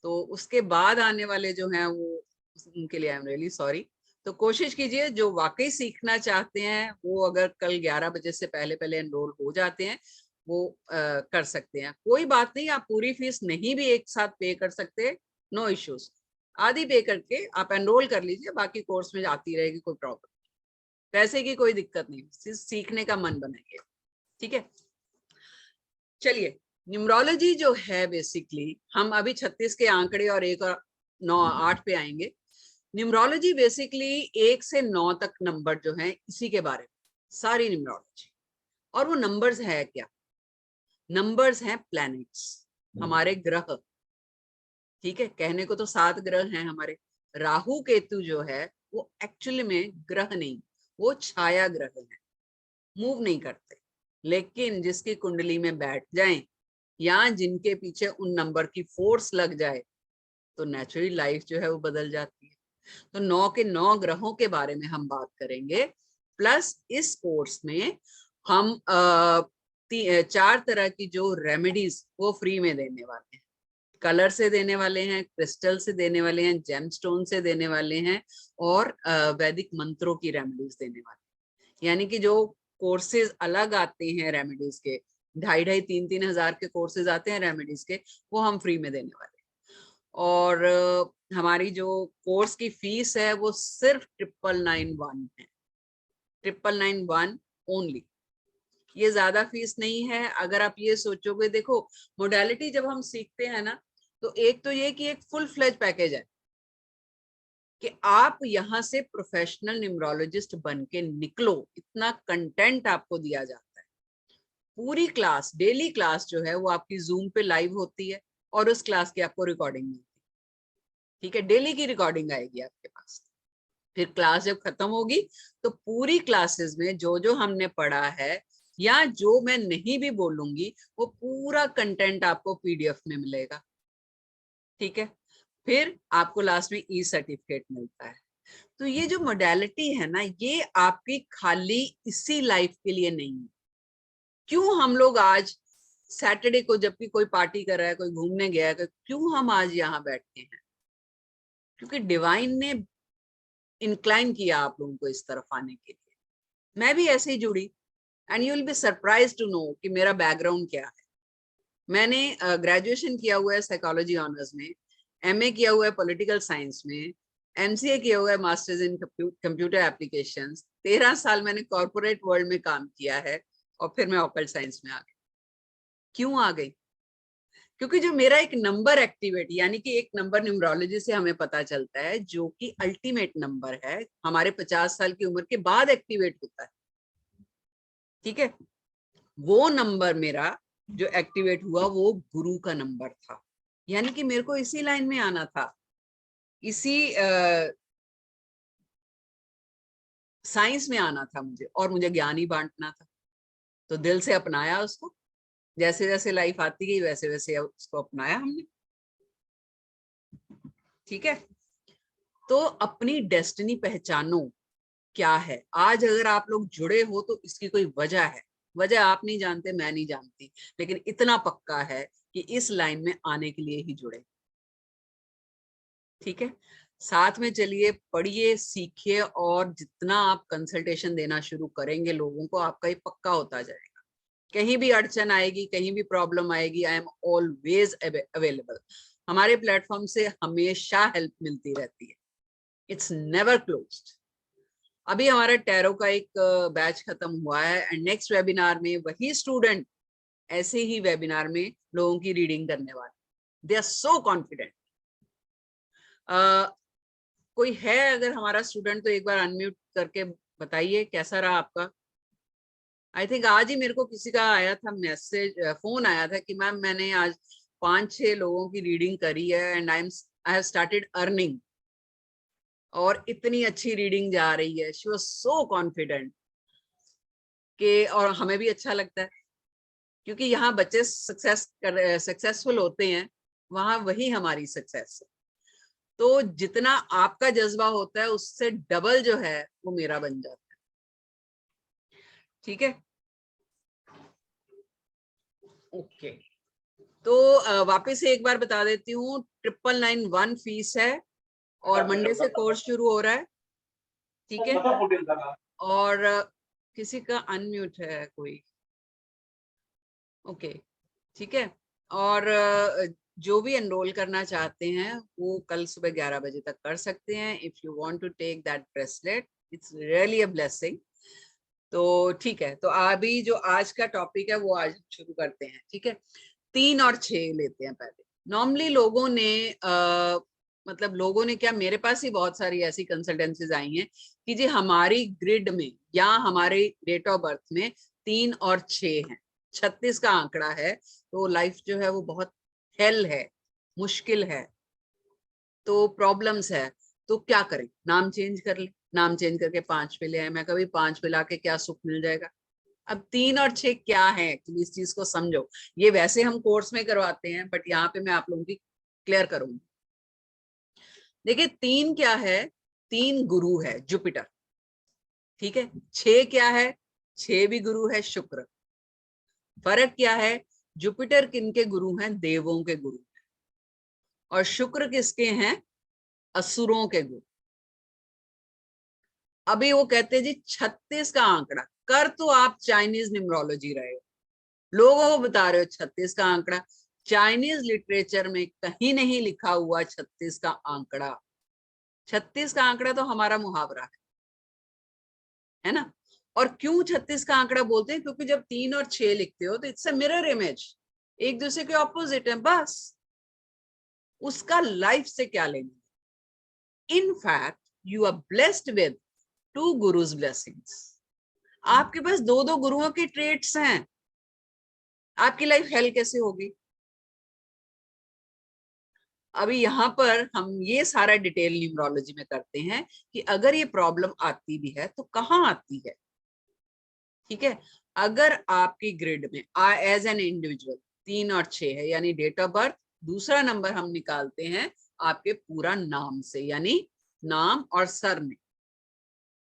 तो उसके बाद आने वाले जो हैं वो, उनके लिए आई एम रियली सॉरी। तो कोशिश कीजिए, जो वाकई सीखना चाहते हैं वो अगर कल 11 बजे से पहले पहले एनरोल हो जाते हैं वो कर सकते हैं। कोई बात नहीं, आप पूरी फीस नहीं भी एक साथ पे कर सकते, नो इश्यूज। आधी पे करके आप एनरोल कर लीजिए, बाकी कोर्स में आती रहेगी, कोई प्रॉब्लम। पैसे की कोई दिक्कत नहीं, सिर्फ सीखने का मन बनाइए, ठीक है। चलिए, न्यूमरोलॉजी जो है बेसिकली, हम अभी 36 के आंकड़े और 1 और 9 8 पे आएंगे। न्यूमरोलॉजी बेसिकली 1 से 9 तक नंबर जो है इसी के बारे में सारी न्यूमरोलॉजी। और वो नंबर्स है क्या? नंबर्स हैं प्लैनेट्स, हमारे ग्रह, ठीक है। कहने को तो 7 ग्रह हैं हमारे। राहु केतु जो है वो एक्चुअली में ग्रह नहीं, वो छाया ग्रह है, मूव नहीं करते। लेकिन जिसकी कुंडली में बैठ जाएं या जिनके पीछे उन नंबर की फोर्स लग जाए तो नेचुरली लाइफ जो है वो बदल जाती है। तो 9 के 9 ग्रहों के बारे में हम बात करेंगे। प्लस इस कोर्स में हम 4 तरह की जो रेमेडीज वो फ्री में देने वाले हैं। कलर से देने वाले हैं, क्रिस्टल से देने वाले हैं, जेमस्टोन से देने वाले हैं, और वैदिक मंत्रों की रेमेडीज देने वाले हैं। यानी कि जो कोर्सेज अलग आते हैं रेमेडीज के, 2,500 3-3 हजार के कोर्सेज आते हैं रेमेडीज के, वो हम फ्री में देने वाले हैं। और हमारी जो कोर्स की फीस है वो सिर्फ 991 है, 991 ओनली। ये ज्यादा फीस नहीं है। अगर आप ये सोचोगे, देखो मोडालिटी जब हम सीखते हैं ना, तो एक तो ये कि एक फुल फ्लेज पैकेज है कि आप यहाँ से प्रोफेशनल न्यूमरोलॉजिस्ट बन के निकलो, इतना कंटेंट आपको दिया जाता है। पूरी क्लास, डेली क्लास जो है वो आपकी जूम पे लाइव होती है और उस क्लास की आपको रिकॉर्डिंग मिलती है, ठीक है। डेली की रिकॉर्डिंग आएगी आपके पास। फिर क्लास जब खत्म होगी तो पूरी क्लासेस में जो जो हमने पढ़ा है या जो मैं नहीं भी बोलूंगी वो पूरा कंटेंट आपको पीडीएफ में मिलेगा, ठीक है। फिर आपको लास्ट में ई सर्टिफिकेट मिलता है। तो ये जो मोडालिटी है ना, ये आपकी खाली इसी लाइफ के लिए नहीं है। क्यों हम लोग आज सैटरडे को, जबकि कोई पार्टी कर रहा है, कोई घूमने गया है, क्यों हम आज यहाँ बैठे हैं? क्योंकि डिवाइन ने इंक्लाइन किया आप लोगों को इस तरफ आने के लिए। मैं भी ऐसे ही जुड़ी, and you will be surprise to know कि मेरा बैकग्राउंड क्या है। मैंने ग्रेजुएशन किया हुआ है साइकोलॉजी ऑनर्स में, एमए किया हुआ है पॉलिटिकल साइंस में, एमसीए किया हुआ है मास्टर्स इन कंप्यूटर एप्लीकेशंस। 13 साल मैंने कॉर्पोरेट वर्ल्ड में काम किया है और फिर मैं ऑकल्ट साइंस में आ गई। क्यों आ गई? क्योंकि जो मेरा एक नंबर एक्टिवेट, यानी कि एक नंबर न्यूमरोलॉजी से हमें पता चलता है जो कि अल्टीमेट नंबर है, हमारे 50 साल की उम्र के बाद एक्टिवेट होता है, ठीक है। वो नंबर मेरा जो एक्टिवेट हुआ वो गुरु का नंबर था, यानी कि मेरे को इसी लाइन में आना था, इसी साइंस में आना था मुझे, और मुझे ज्ञान ही बांटना था। तो दिल से अपनाया उसको, जैसे जैसे लाइफ आती गई वैसे वैसे उसको अपनाया हमने, ठीक है। तो अपनी डेस्टिनी पहचानो क्या है। आज अगर आप लोग जुड़े हो तो इसकी कोई वजह है, वजह आप नहीं जानते, मैं नहीं जानती, लेकिन इतना पक्का है कि इस लाइन में आने के लिए ही जुड़े, ठीक है। साथ में चलिए, पढ़िए, सीखिए, और जितना आप कंसल्टेशन देना शुरू करेंगे लोगों को, आपका ये पक्का होता जाएगा। कहीं भी अड़चन आएगी, कहीं भी प्रॉब्लम आएगी, आई एम ऑलवेज अवेलेबल। हमारे प्लेटफॉर्म से हमेशा हेल्प मिलती रहती है, इट्स नेवर क्लोज्ड। अभी हमारा टैरो का एक बैच खत्म हुआ है, एंड नेक्स्ट वेबिनार में वही स्टूडेंट ऐसे ही वेबिनार में लोगों की रीडिंग करने वाले, दे आर सो कॉन्फिडेंट। कोई है अगर हमारा स्टूडेंट तो एक बार अनम्यूट करके बताइए कैसा रहा आपका। आई थिंक आज ही मेरे को किसी का आया था मैसेज, फोन आया था कि मैम मैंने आज 5-6 लोगों की रीडिंग करी है and I have started earning, और इतनी अच्छी रीडिंग जा रही है। शी वाज सो कॉन्फिडेंट कि, और हमें भी अच्छा लगता है क्योंकि यहाँ बच्चे सक्सेसफुल होते हैं, वहां वही हमारी सक्सेस है। तो जितना आपका जज्बा होता है उससे डबल जो है वो मेरा बन जाता है, ठीक है। ओके, तो वापस से एक बार बता देती हूँ, 9991 फीस है, और मंडे से कोर्स शुरू हो रहा है, ठीक है। और किसी का अनम्यूट है कोई, ओके, ठीक है। और जो भी एनरोल करना चाहते हैं वो कल सुबह 11 बजे तक कर सकते हैं। If you want to take that bracelet, it's really a blessing. तो ठीक है, तो अभी जो आज का टॉपिक है वो आज शुरू करते हैं, ठीक है। 3 और 6 लेते हैं पहले। नॉर्मली लोगों ने मतलब लोगों ने क्या, मेरे पास ही बहुत सारी ऐसी कंसल्टेंसीज आई हैं कि जी हमारी ग्रिड में या हमारे डेट ऑफ बर्थ में 3 और 6 हैं, 36 का आंकड़ा है, तो लाइफ जो है वो बहुत हेल है, मुश्किल है, तो प्रॉब्लम्स है। तो क्या करें, नाम चेंज कर ले, नाम चेंज करके 5 पे ले आए। मैं कभी 5 पे लाके क्या सुख मिल जाएगा। अब 3 और 6 क्या है, तो इस चीज को समझो। ये वैसे हम कोर्स में करवाते हैं, बट यहाँ पे मैं आप लोगों की क्लियर करूंगी। देखिए 3 क्या है, 3 गुरु है जुपिटर, ठीक है। 6 क्या है, 6 भी गुरु है शुक्र। फर्क क्या है, जुपिटर किनके गुरु हैं, देवों के गुरु, और शुक्र किसके हैं, असुरों के गुरु। अभी वो कहते हैं जी 36 का आंकड़ा, कर तो आप चाइनीज न्यूमरोलॉजी रहे हो, लोगों को बता रहे हो 36 का आंकड़ा। चाइनीज लिटरेचर में कहीं नहीं लिखा हुआ 36 का आंकड़ा। 36 का आंकड़ा तो हमारा मुहावरा है ना। और क्यों 36 का आंकड़ा बोलते हैं, क्योंकि जब 3 और 6 लिखते हो तो इट्स अ मिरर इमेज, एक दूसरे के ऑपोजिट है, बस उसका लाइफ से क्या लेना। In fact you are blessed with 2 gurus blessings. आपके पास 2 गुरुओं के ट्रेट्स हैं, आपकी लाइफ हेल कैसे होगी। अभी यहाँ पर हम ये सारा डिटेल न्यूमरोलॉजी में करते हैं कि अगर ये प्रॉब्लम आती भी है तो कहाँ आती है, ठीक है। अगर आपकी ग्रिड में एज एन इंडिविजुअल 3 और 6 है, यानी डेट ऑफ बर्थ, दूसरा नंबर हम निकालते हैं आपके पूरा नाम से, यानी नाम और सरनेम।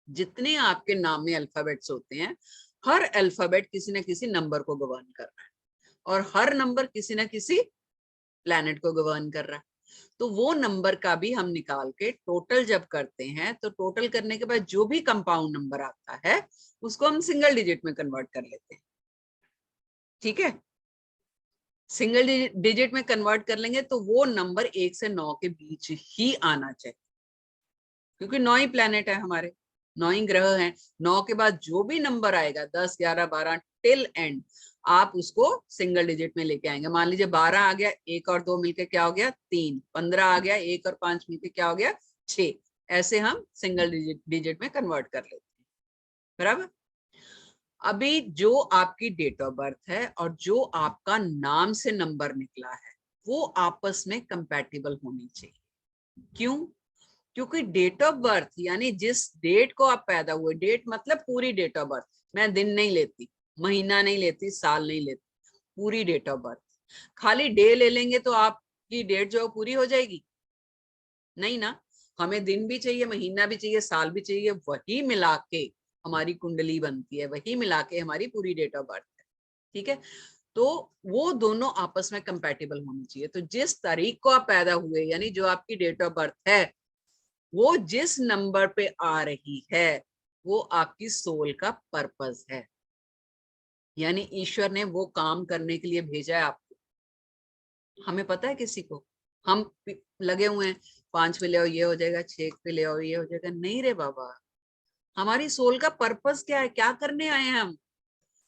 जितने आपके नाम में अल्फाबेट्स होते हैं, हर अल्फाबेट किसी न किसी नंबर को गवर्न कर रहा है, और हर नंबर किसी न किसी प्लैनेट को गवर्न कर रहा है। तो वो नंबर का भी हम निकाल के टोटल जब करते हैं, तो टोटल करने के बाद जो भी कंपाउंड नंबर आता है उसको हम सिंगल डिजिट में कन्वर्ट कर लेते हैं, ठीक है। सिंगल डिजिट में कन्वर्ट कर लेंगे तो वो नंबर 1 से 9 के बीच ही आना चाहिए, क्योंकि 9 ही प्लैनेट है हमारे, 9 ही ग्रह हैं। 9 के बाद जो भी नंबर आएगा 10, 11, 12 टिल एंड आप उसको सिंगल डिजिट में लेके आएंगे। मान लीजिए 12 आ गया, 1 और 2 मिलके क्या हो गया 3, 15 आ गया, 1 और 5 मिलके क्या हो गया 6। ऐसे हम सिंगल डिजिट में कन्वर्ट कर लेते हैं, बराबर। अभी जो आपकी डेट ऑफ बर्थ है और जो आपका नाम से नंबर निकला है वो आपस में कंपैटिबल होनी चाहिए। क्यों? क्योंकि डेट ऑफ बर्थ यानी जिस डेट को आप पैदा हुए, डेट मतलब पूरी डेट ऑफ बर्थ, मैं दिन नहीं लेती, महीना नहीं लेती, साल नहीं लेती, पूरी डेट ऑफ बर्थ। खाली डे ले लेंगे तो आपकी डेट जो पूरी हो जाएगी? नहीं ना, हमें दिन भी चाहिए, महीना भी चाहिए, साल भी चाहिए, वही मिला के हमारी कुंडली बनती है, वही मिला के हमारी पूरी डेट ऑफ बर्थ है। ठीक है, तो वो दोनों आपस में कंपैटिबल होनी चाहिए। तो जिस तारीख को आप पैदा हुए यानी जो आपकी डेट ऑफ बर्थ है वो जिस नंबर पे आ रही है वो आपकी सोल का पर्पस है, यानी ईश्वर ने वो काम करने के लिए भेजा है आपको। हमें पता है किसी को, हम लगे हुए हैं 5 पे ले आओ ये हो जाएगा, 6 पे ले आओ ये हो जाएगा, नहीं रे बाबा। हमारी सोल का पर्पस क्या है, क्या करने आए हैं हम?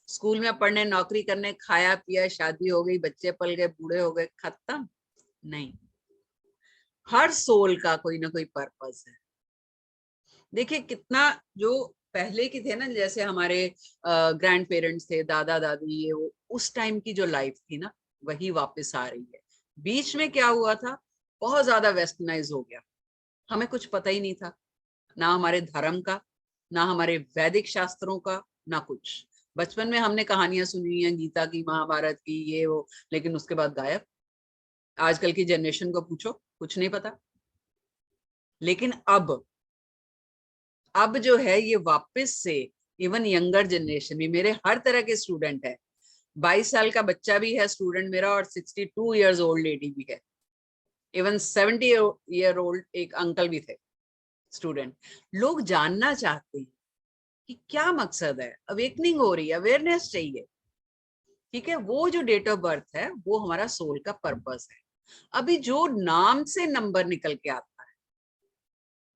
स्कूल में पढ़ने, नौकरी करने, खाया पिया, शादी हो गई, बच्चे पल गए, बूढ़े हो गए, खत्म? नहीं, हर सोल का कोई ना कोई पर्पस है। देखिए कितना जो पहले के थे ना, जैसे हमारे ग्रैंड पेरेंट्स थे, दादा दादी, ये वो, उस टाइम की जो लाइफ थी ना वही वापस आ रही है। बीच में क्या हुआ था, बहुत ज्यादा वेस्टर्नाइज हो गया, हमें कुछ पता ही नहीं था, ना हमारे धर्म का, ना हमारे वैदिक शास्त्रों का, ना कुछ। बचपन में हमने कहानियां सुनी हैं गीता की, महाभारत की, ये वो, लेकिन उसके बाद गायब। आजकल की जनरेशन को पूछो, कुछ नहीं पता। लेकिन अब जो है ये वापस से, इवन यंगर जनरेशन भी, मेरे हर तरह के स्टूडेंट है, 22 साल का बच्चा भी है स्टूडेंट मेरा, और 62 इयर्स ओल्ड लेडी भी है, इवन 70 ईयर ओल्ड एक अंकल भी थे स्टूडेंट। लोग जानना चाहते हैं कि क्या मकसद है, अवेकनिंग हो रही है, अवेयरनेस चाहिए। ठीक है, वो जो डेट ऑफ बर्थ है वो हमारा सोल का पर्पस है। अभी जो नाम से नंबर निकल के आता है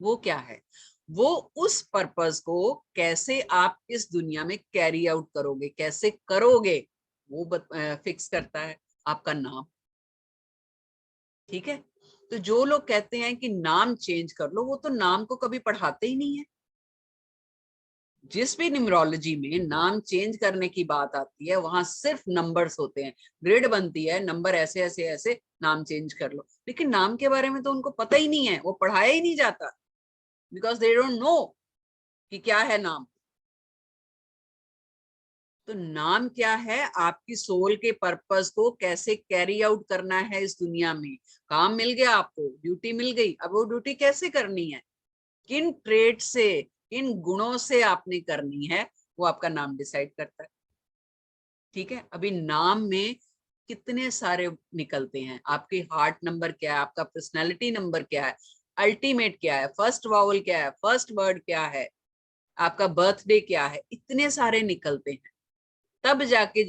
वो क्या है, वो उस पर्पस को कैसे आप इस दुनिया में कैरी आउट करोगे, कैसे करोगे, वो फिक्स करता है आपका नाम। ठीक है, तो जो लोग कहते हैं कि नाम चेंज कर लो, वो तो नाम को कभी पढ़ाते ही नहीं है। जिस भी न्यूमरोलॉजी में नाम चेंज करने की बात आती है वहां सिर्फ नंबर्स होते हैं, ग्रिड बनती है, नंबर ऐसे ऐसे ऐसे, नाम चेंज कर लो। लेकिन नाम के बारे में तो उनको पता ही नहीं है, वो पढ़ाया ही नहीं जाता, बिकॉज दे डोंट नो कि क्या है नाम। तो नाम क्या है, आपकी सोल के पर्पस को कैसे कैरी आउट करना है इस दुनिया में। काम मिल गया आपको, ड्यूटी मिल गई, अब वो ड्यूटी कैसे करनी है, किन ट्रेड से, किन गुणों से आपने करनी है, वो आपका नाम डिसाइड करता है। ठीक है, अभी नाम में कितने सारे निकलते हैं, आपके हार्ट नंबर क्या है, आपका पर्सनालिटी नंबर क्या है, अल्टीमेट क्या है, फर्स्ट वावल क्या है, फर्स्ट वर्ड क्या है, आपका बर्थडे क्या है, इतने सारे निकलते हैं। तब जाके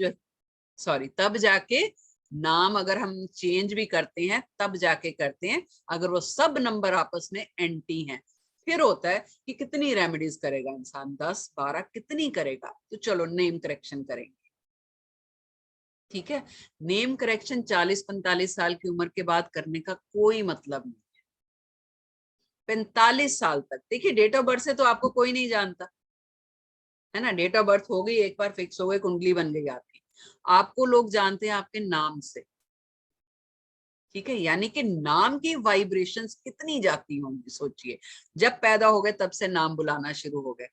तब जाके नाम अगर हम चेंज भी करते हैं तब जाके करते हैं, अगर वो सब नंबर आपस में एंटी हैं। फिर होता है कि कितनी रेमेडीज करेगा इंसान, 10 12 कितनी करेगा, तो चलो नेम करेक्शन करेंगे। ठीक है, नेम करेक्शन 40-45 साल की उम्र के बाद करने का कोई मतलब नहीं है। 45 साल तक, देखिए डेट ऑफ बर्थ से तो आपको कोई नहीं जानता है ना, डेट ऑफ बर्थ हो गई, एक बार फिक्स हो गई, कुंडली बन गई आपकी, आपको लोग जानते हैं आपके नाम से। ठीक है, यानी कि नाम की वाइब्रेशंस कितनी जाती होंगी, सोचिए, जब पैदा हो गए तब से नाम बुलाना शुरू हो गए।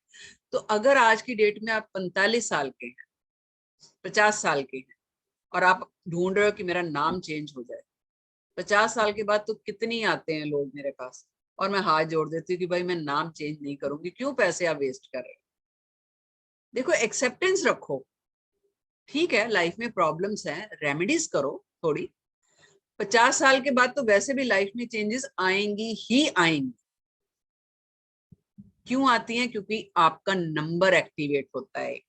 तो अगर आज की डेट में आप 45 साल के हैं, 50 साल के हैं, और आप ढूंढ रहे हो कि मेरा नाम चेंज हो जाए, 50 साल के बाद तो कितनी आते हैं लोग मेरे पास, और मैं हाथ जोड़ देती हूँ कि भाई मैं नाम चेंज नहीं करूंगी, क्यों पैसे आप वेस्ट कर रहे हो। देखो, एक्सेप्टेंस रखो, ठीक है लाइफ में प्रॉब्लम्स हैं, रेमेडीज करो थोड़ी। 50 साल के बाद तो वैसे भी लाइफ में चेंजेस आएंगी ही आएंगी। क्यों आती हैं? क्योंकि आपका नंबर एक्टिवेट होता है।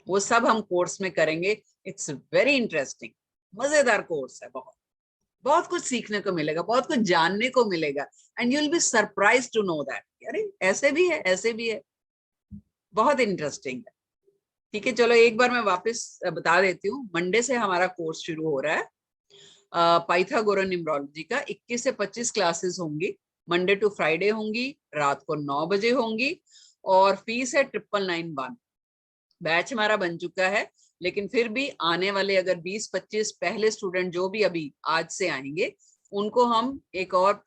वो सब हम कोर्स में करेंगे, इट्स वेरी इंटरेस्टिंग, मजेदार कोर्स है, बहुत बहुत कुछ सीखने को मिलेगा, बहुत कुछ जानने को मिलेगा, and you will be surprise to know that अरे ऐसे भी है, ऐसे भी है, बहुत इंटरेस्टिंग है। ठीक है, चलो एक बार मैं वापस बता देती हूँ। मंडे से हमारा कोर्स शुरू हो रहा है पाइथागोरन न्यूमरोलॉजी का। 21 से 25 क्लासेस होंगी, मंडे टू फ्राइडे होंगी, रात को 9 बजे होंगी, और फीस है 9991। बैच हमारा बन चुका है, लेकिन फिर भी आने वाले अगर 20-25 पहले स्टूडेंट जो भी अभी आज से आएंगे, उनको हम एक और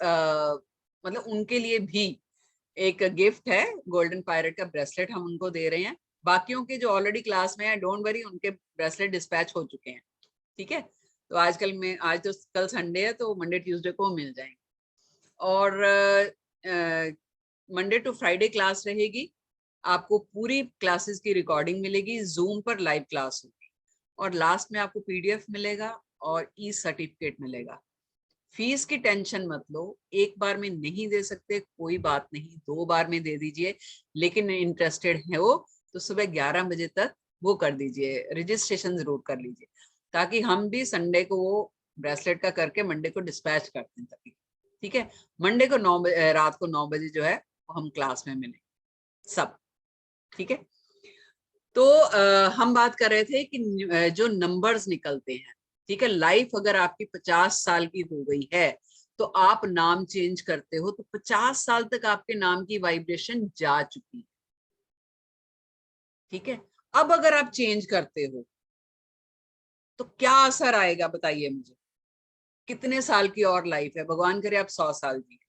मतलब उनके लिए भी एक गिफ्ट है, गोल्डन पायरेट का ब्रेसलेट हम उनको दे रहे हैं। बाकियों के जो ऑलरेडी क्लास में है, डोंट वरी, उनके ब्रेसलेट डिस्पैच हो चुके हैं। ठीक है, तो आजकल में, आज तो कल संडे है तो मंडे ट्यूसडे को मिल जाएंगे। और मंडे टू फ्राइडे क्लास रहेगी, आपको पूरी क्लासेस की रिकॉर्डिंग मिलेगी, जूम पर लाइव क्लास होगी, और लास्ट में आपको पीडीएफ मिलेगा और ई सर्टिफिकेट मिलेगा। फीस की टेंशन मत लो, एक बार में नहीं दे सकते कोई बात नहीं, 2 बार में दे दीजिए, लेकिन इंटरेस्टेड है वो तो सुबह 11 बजे तक वो कर दीजिए, रजिस्ट्रेशन जरूर कर लीजिए, ताकि हम भी संडे को वो ब्रेसलेट का करके मंडे को डिस्पैच करते हैं तभी। ठीक है, मंडे को रात को 9 बजे जो है हम क्लास में मिलेंगे सब। ठीक है, तो हम बात कर रहे थे कि जो नंबर्स निकलते हैं, ठीक है, लाइफ अगर आपकी 50 साल की हो गई है तो आप नाम चेंज करते हो तो 50 साल तक आपके नाम की वाइब्रेशन जा चुकी है। ठीक है, अब अगर आप चेंज करते हो तो क्या असर आएगा बताइए मुझे। कितने साल की और लाइफ है, भगवान करे आप 100 साल की,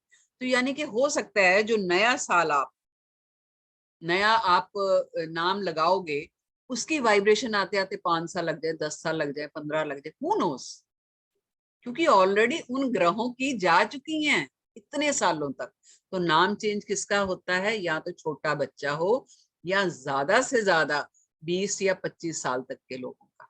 तो यानी कि हो सकता है जो नया साल आप नाम लगाओगे, उसकी वाइब्रेशन आते आते 5 साल लग जाए, 10 साल लग जाए, 15 लग जाए, हू नोस, क्योंकि ऑलरेडी उन ग्रहों की जा चुकी हैं इतने सालों तक। तो नाम चेंज किसका होता है, या तो छोटा बच्चा हो या ज्यादा से ज्यादा 20 या 25 साल तक के लोगों का।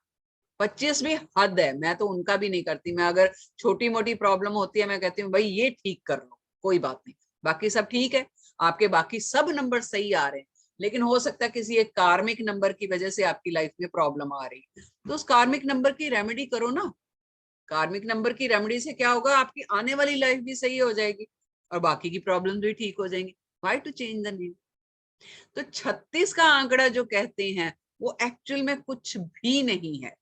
25 भी हद है, मैं तो उनका भी नहीं करती। मैं अगर छोटी मोटी प्रॉब्लम होती है, मैं कहती हूँ भाई ये ठीक कर लो, कोई बात नहीं, बाकी सब ठीक है, आपके बाकी सब नंबर सही आ रहे हैं, लेकिन हो सकता है किसी एक कार्मिक नंबर की वजह से आपकी लाइफ में प्रॉब्लम आ रही है, तो उस कार्मिक नंबर की रेमेडी करो ना। कार्मिक नंबर की रेमेडी से क्या होगा, आपकी आने वाली लाइफ भी सही हो जाएगी और बाकी की प्रॉब्लम भी ठीक हो जाएंगी। Why to change the name. तो 36 का आंकड़ा जो कहते हैं वो एक्चुअल में कुछ भी नहीं है।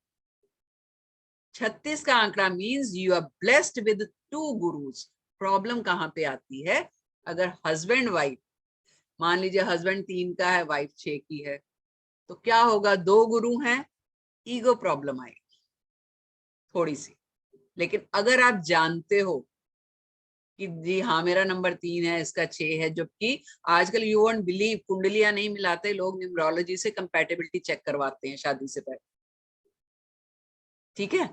36 का आंकड़ा means you are blessed with 2 gurus. Problem कहाँ पे आती है, अगर हस्बैंड वाइफ, मान लीजिए हस्बैंड 3 का है, वाइफ 6 की है, तो क्या होगा, 2 गुरु हैं, ईगो प्रॉब्लम आएगी थोड़ी सी। लेकिन अगर आप जानते हो कि जी हाँ मेरा नंबर 3 है, इसका 6 है, जबकि आजकल यू वोंट बिलीव, कुंडलियां नहीं मिलाते लोग, न्यूमरोलॉजी से कंपैटिबिलिटी चेक करवाते हैं शादी से पहले। ठीक है,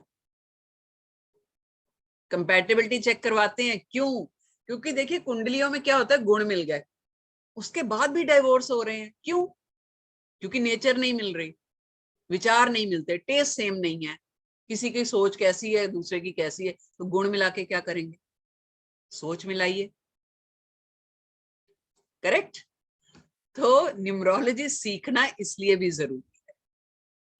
कंपैटिबिलिटी चेक करवाते हैं, क्यों? क्योंकि देखिए कुंडलियों में क्या होता है, गुण मिल गए, उसके बाद भी डाइवोर्स हो रहे हैं, क्यों? क्योंकि नेचर नहीं मिल रही, विचार नहीं मिलते, टेस्ट सेम नहीं है, किसी की सोच कैसी है दूसरे की कैसी है, तो गुण मिला के क्या करेंगे, सोच मिलाइए। करेक्ट। तो न्यूमरोलॉजी सीखना इसलिए भी जरूरी है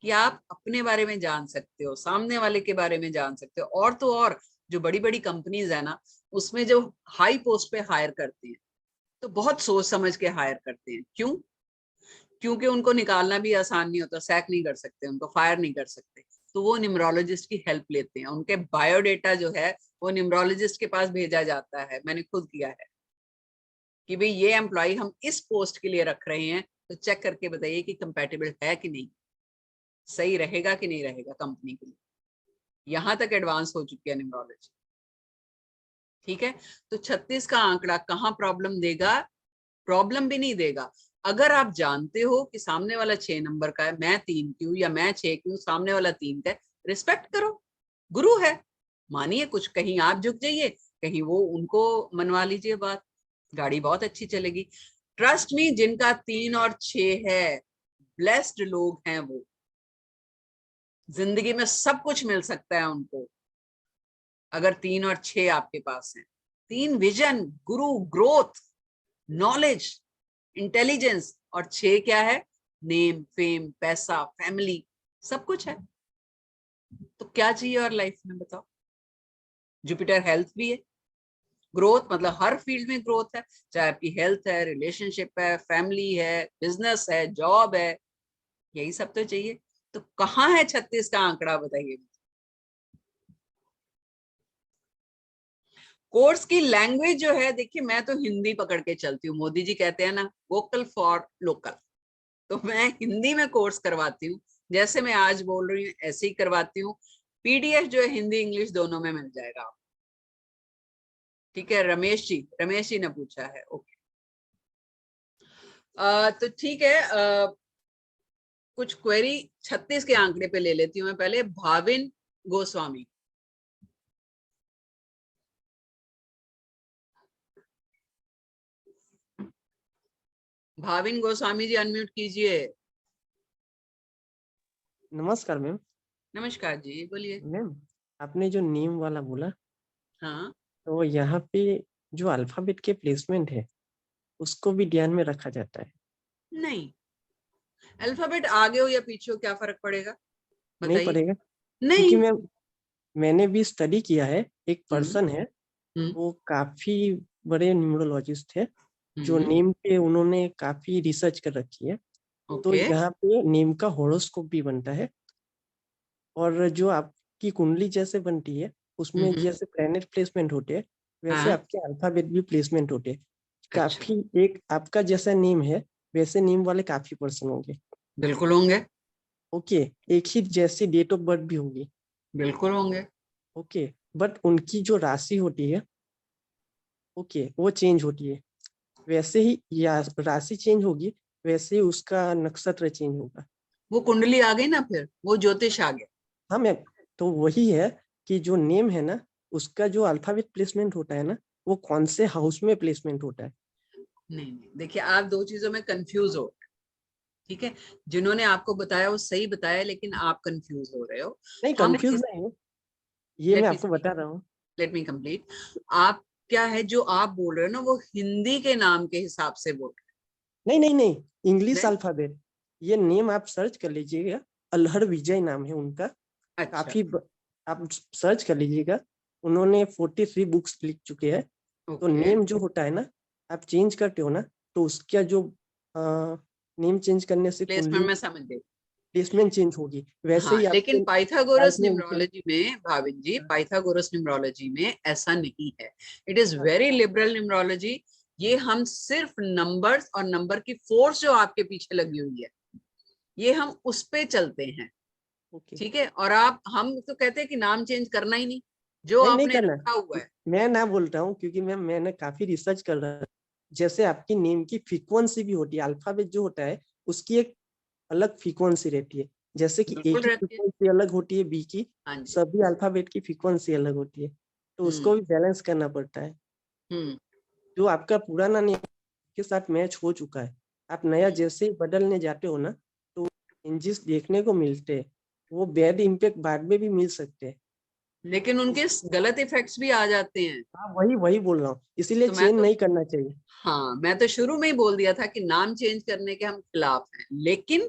कि आप अपने बारे में जान सकते हो, सामने वाले के बारे में जान सकते हो, और तो और जो बड़ी बड़ी कंपनीज है ना, उसमें जो हाई पोस्ट पे हायर करते हैं तो बहुत सोच समझ के हायर करते हैं। क्यों? क्योंकि उनको निकालना भी आसान नहीं होता, सैक नहीं कर सकते, उनको फायर नहीं कर सकते, तो वो न्यूमरोलॉजिस्ट की हेल्प लेते हैं। उनके बायोडेटा जो है वो न्यूमरोलॉजिस्ट के पास भेजा जाता है, मैंने खुद किया है, कि भाई ये एम्प्लॉय हम इस पोस्ट के लिए रख रहे हैं, तो चेक करके बताइए कि कंपैटिबल है कि नहीं, सही रहेगा कि नहीं रहेगा कंपनी के लिए। यहां तक एडवांस हो चुकी है न्यूमरोलॉजी। ठीक है, तो 36 का आंकड़ा कहाँ प्रॉब्लम देगा, प्रॉब्लम भी नहीं देगा। अगर आप जानते हो कि सामने वाला 6 नंबर का है, मैं 3 की हूँ या मैं 6 की हूँ, सामने वाला 3 का है, रिस्पेक्ट करो, गुरु है, मानिए, कुछ कहीं आप झुक जाइए, कहीं वो उनको मनवा लीजिए बात, गाड़ी बहुत अच्छी चलेगी। ट्रस्ट मी, जिनका 3 और 6 है, ब्लेस्ड लोग हैं वो, जिंदगी में सब कुछ मिल सकता है उनको अगर 3 और 6 आपके पास है। 3 विजन, गुरु, ग्रोथ, नॉलेज, इंटेलिजेंस, और 6 क्या है, नेम, फेम, पैसा, फैमिली, सब कुछ है। तो क्या चाहिए और लाइफ में बताओ। जुपिटर हेल्थ भी है, ग्रोथ मतलब हर फील्ड में ग्रोथ है, चाहे आपकी हेल्थ है, रिलेशनशिप है, फैमिली है, बिजनेस है, जॉब है, यही सब तो चाहिए। तो कहाँ है 36 का आंकड़ा, बताइए। कोर्स की लैंग्वेज जो है, देखिए मैं तो हिंदी पकड़ के चलती हूँ। मोदी जी कहते हैं ना, वोकल फॉर लोकल। तो मैं हिंदी में कोर्स करवाती हूँ, जैसे मैं आज बोल रही हूँ ऐसे ही करवाती हूँ। पीडीएफ जो है हिंदी इंग्लिश दोनों में मिल जाएगा। ठीक है, रमेश जी ने पूछा है। ओके, तो ठीक है, कुछ क्वेरी 36 के आंकड़े पे ले लेती हूँ मैं पहले। भाविन गोस्वामी, भाविन गोस्वामी जी अनम्यूट कीजिए। नमस्कार मैम। नमस्कार जी, बोलिए। मैम, आपने जो नेम वाला बोला, हाँ, तो यहाँ पे जो अल्फाबेट के प्लेसमेंट है उसको भी ध्यान में रखा जाता है? नहीं, अल्फाबेट आगे हो या पीछे हो क्या फर्क पड़ेगा, नहीं बताइए। पड़ेगा, क्योंकि नहीं। मैंने भी स्टडी किया है। एक पर्सन है, हम्म, वो काफी बड़े न्यूमरोलॉजिस्ट है, जो हम्म, नेम पे उन्होंने काफी रिसर्च कर रखी है। तो ओके। यहाँ पे नेम का होरोस्कोप भी बनता है, और जो आपकी कुंडली जैसे बनती है उसमें हम्म, जैसे प्लेनेट प्लेसमेंट होते हैं, वैसे हाँ, आपके अल्फाबेट भी प्लेसमेंट होते हैं। अच्छा, काफी, एक आपका जैसा नेम है वैसे नेम वाले काफी पर्सन होंगे। बिल्कुल होंगे, ओके, एक ही जैसी डेट ऑफ बर्थ भी होगी। बिल्कुल होंगे। ओके, बट उनकी जो राशि होती है, ओके, वो चेंज होती है। वैसे ही या राशि चेंज होगी, वैसे ही उसका नक्षत्र चेंज होगा। वो कुंडली आ गई ना, फिर वो ज्योतिष आ गया। हाँ मैम, तो वही है कि जो नेम है ना, उसका जो अल्फाबेट प्लेसमेंट होता है ना, वो कौन से हाउस में प्लेसमेंट होता है। नहीं नहीं, देखिए आप दो चीजों में कंफ्यूज हो। ठीक है, जिन्होंने आपको बताया वो सही बताया, लेकिन आप कंफ्यूज हो रहे हो। नहीं, हम कंफ्यूज नहीं हूँ, ये मैं लेट मी आपको बता रहा हूँ। Let me complete. आप क्या है जो आप बोल रहे हो ना, वो हिंदी के नाम के हिसाब से बोल रहे नहीं नहीं नहीं, इंग्लिश हैं। अल्फाबेट। ये नेम आप सर्च कर लीजिएगा, अल्हर विजय नाम है उनका। अच्छा, काफी आप सर्च कर लीजिएगा, उन्होंने 43 बुक्स लिख चुके हैं। तो ओके। नेम जो होता है ना, आप चेंज करते हो ना, तो उसका जो नेम चेंज करने से प्लेसमेंट कुंडली में समझ गई। प्लेसमेंट चेंज होगी, वैसे हाँ, ही लेकिन आपके पाइथागोरस लाइफ में उनके। न्यूमरोलॉजी में, भाविन जी, पाइथागोरस न्यूमरोलॉजी में ऐसा नहीं है। It is very liberal numerology. ये हम सिर्फ नंबर्स और नंबर की फोर्स जो आपके पीछे लगी हुई है, ये हम उस पे चलते हैं। ओके, ठीक है, और आप, हम तो कहते हैं कि नाम चेंज करना ही नहीं, जो नहीं नहीं आपने करना। रखा हुआ है। मैं ना बोल रहा हूँ, क्योंकि मैंने काफी रिसर्च कर रहा है। जैसे आपकी नेम की फ्रीक्वेंसी भी होती है, अल्फाबेट जो होता है उसकी एक अलग फ्रीक्वेंसी रहती है। जैसे कि ए बिल्कुल की रहती है। फ्रीक्वेंसी अलग होती है, बी की, हाँ जी। सभी अल्फाबेट की फ्रीक्वेंसी अलग होती है। तो उसको भी बैलेंस करना पड़ता है। हम्म। जो आपका पुराना नेम के साथ मैच हो चुका है, आप नया जैसे ही बदलने जाते हो ना, तो चेंजेस देखने को मिलते हैं। वो बैड इम्पैक्ट बाद में भी मिल सकते हैं। लेकिन उनके गलत इफेक्ट्स भी आ जाते हैं। हाँ, वही वही बोल रहा हूँ, इसीलिए तो मैं चेंज तो, नहीं करना चाहिए। हाँ, मैं तो शुरू में ही बोल दिया था कि नाम चेंज करने के हम खिलाफ हैं, लेकिन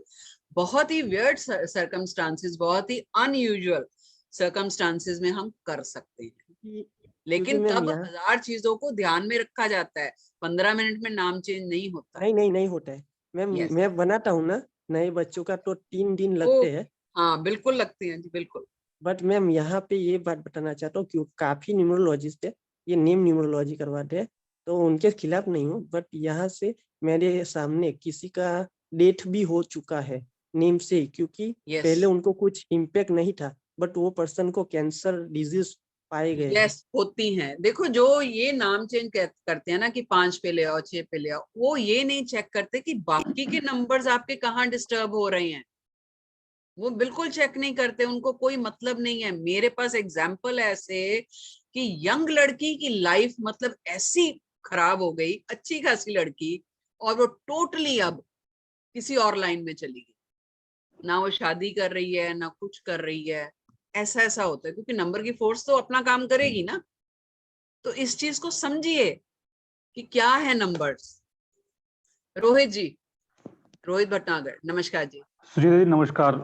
बहुत ही वियर्ड सर्कमस्टांसेस, बहुत ही अनयूजुअल सर्कमस्टांसेस में हम कर सकते हैं। क्योंकि क्योंकि लेकिन मैम तब यहाँ, 1000 चीजों को ध्यान में रखा जाता है। 15 मिनट में नाम चेंज नहीं होता। नहीं नहीं नहीं होता है मैम। यस। मैं बनाता हूँ ना नए बच्चों का, तो 3 दिन ओ, लगते हैं। हाँ, बिल्कुल लगती हैं जी, बिल्कुल। बट मैम यहाँ पे ये बात बताना चाहता हूँ कि काफी न्यूमरोलॉजिस्ट है, ये नेम न्यूमरोलॉजी करवाते हैं, तो उनके खिलाफ नहीं हूँ। बट यहाँ से मेरे सामने किसी का डेथ भी हो चुका है नेम से ही, क्योंकि यस, पहले उनको कुछ इम्पैक्ट नहीं था, बट वो पर्सन को कैंसर डिजीज पाए गए हैं। यस होती हैं। देखो, जो ये नाम चेंज करते हैं ना कि 5 पे ले आओ, 6 पे ले आओ, वो ये नहीं चेक करते कि बाकी के नंबर्स आपके कहाँ डिस्टर्ब हो रहे हैं। वो बिल्कुल चेक नहीं करते, उनको कोई मतलब नहीं है। मेरे पास एग्जाम्पल है ऐसे कि यंग लड़की की लाइफ मतलब ऐसी खराब हो गई, अच्छी खासी लड़की, और वो टोटली अब किसी और लाइन में चली गई। ना वो शादी कर रही है, ना कुछ कर रही है। ऐसा ऐसा होता है, क्योंकि नंबर की फोर्स तो अपना काम करेगी ना। तो इस चीज को समझिए कि क्या है नंबर्स। रोहित जी, रोहित भटनागर, नमस्कार जी। सुजीत जी नमस्कार।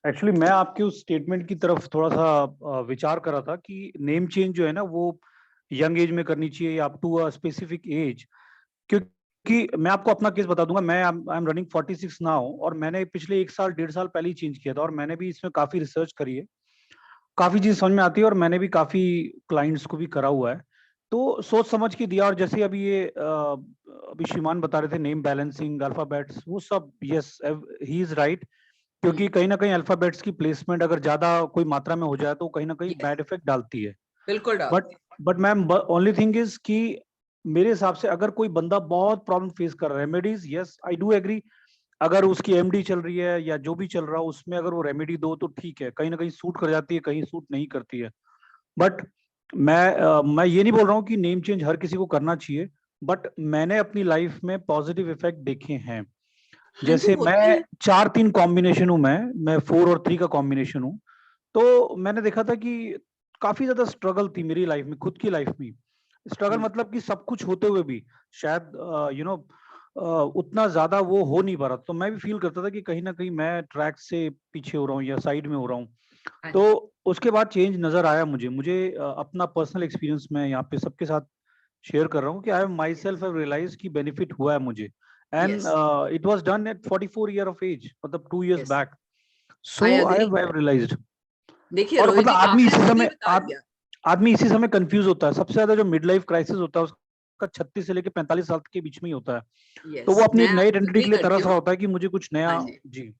एक्चुअली मैं आपके उस स्टेटमेंट की तरफ थोड़ा सा विचार कर रहा था कि नेम चेंज जो है ना वो यंग एज में करनी चाहिए, up to a specific age. क्योंकि कि मैं आपको अपना केस बता दूंगा। मैं आई एम रनिंग 46 नाउ, और मैंने पिछले 1 साल 1.5 साल पहले ही चेंज किया था, और मैंने भी इसमें काफी रिसर्च करी है, काफी चीज समझ में आती है, और मैंने भी काफी क्लाइंट्स को भी करा हुआ है, तो सोच समझ के दिया। और जैसे अभी ये अभी श्रीमान बता रहे थे नेम बैलेंसिंग, अल्फाबेट्स, वो सब, यस ही इज राइट, क्योंकि कहीं ना कहीं अल्फाबेट्स की प्लेसमेंट अगर ज्यादा कोई मात्रा में हो जाए तो कहीं ना कहीं बैड इफेक्ट डालती है। बिल्कुल but ma'am, only thing is कि मेरे हिसाब से अगर कोई बंदा बहुत प्रॉब्लम फेस कर रहा है, remedies, yes I do agree, अगर उसकी एमडी चल रही है या जो भी चल रहा है उसमें अगर वो रेमेडी दो तो ठीक है, कहीं ना कहीं सूट कर जाती है, कहीं सूट नहीं करती है। बट मैं ये नहीं बोल रहा हूँ कि नेम चेंज हर किसी को करना चाहिए, बट मैंने अपनी लाइफ में पॉजिटिव इफेक्ट देखे हैं। जैसे मैं 4-3 कॉम्बिनेशन हूँ, मैं 4 और 3 का कॉम्बिनेशन हूँ, तो मैंने देखा था कि काफी ज्यादा स्ट्रगल थी मेरी लाइफ में, खुद की लाइफ में। स्ट्रगल मतलब कि सब कुछ होते हुए भी शायद उतना ज्यादा वो हो नहीं पा रहा, तो मैं भी फील करता था कि कहीं ना कहीं मैं ट्रैक से पीछे हो रहा हूँ या साइड में हो रहा हूँ। तो उसके बाद चेंज नजर आया मुझे अपना पर्सनल एक्सपीरियंस मैं यहाँ पे सबके साथ शेयर कर रहा हूँ कि I myself have realise की बेनिफिट हुआ है मुझे, and it was done at 44 year of age, मतलब 2 years back, so I have realised. देखिए और रोहित मतलब जी, आदमी आपने इसी खुद ही समय बता दिया। आदमी इसी समय कंफ्यूज होता है। सबसे ज्यादा जो मिड लाइफ क्राइसिस होता है उसका 36 से लेकर 45 साल के बीच में ही होता है, तो वो अपनी एक नई आइडेंटिटी के लिए तरस रहा होता है कि मुझे कुछ नया। जी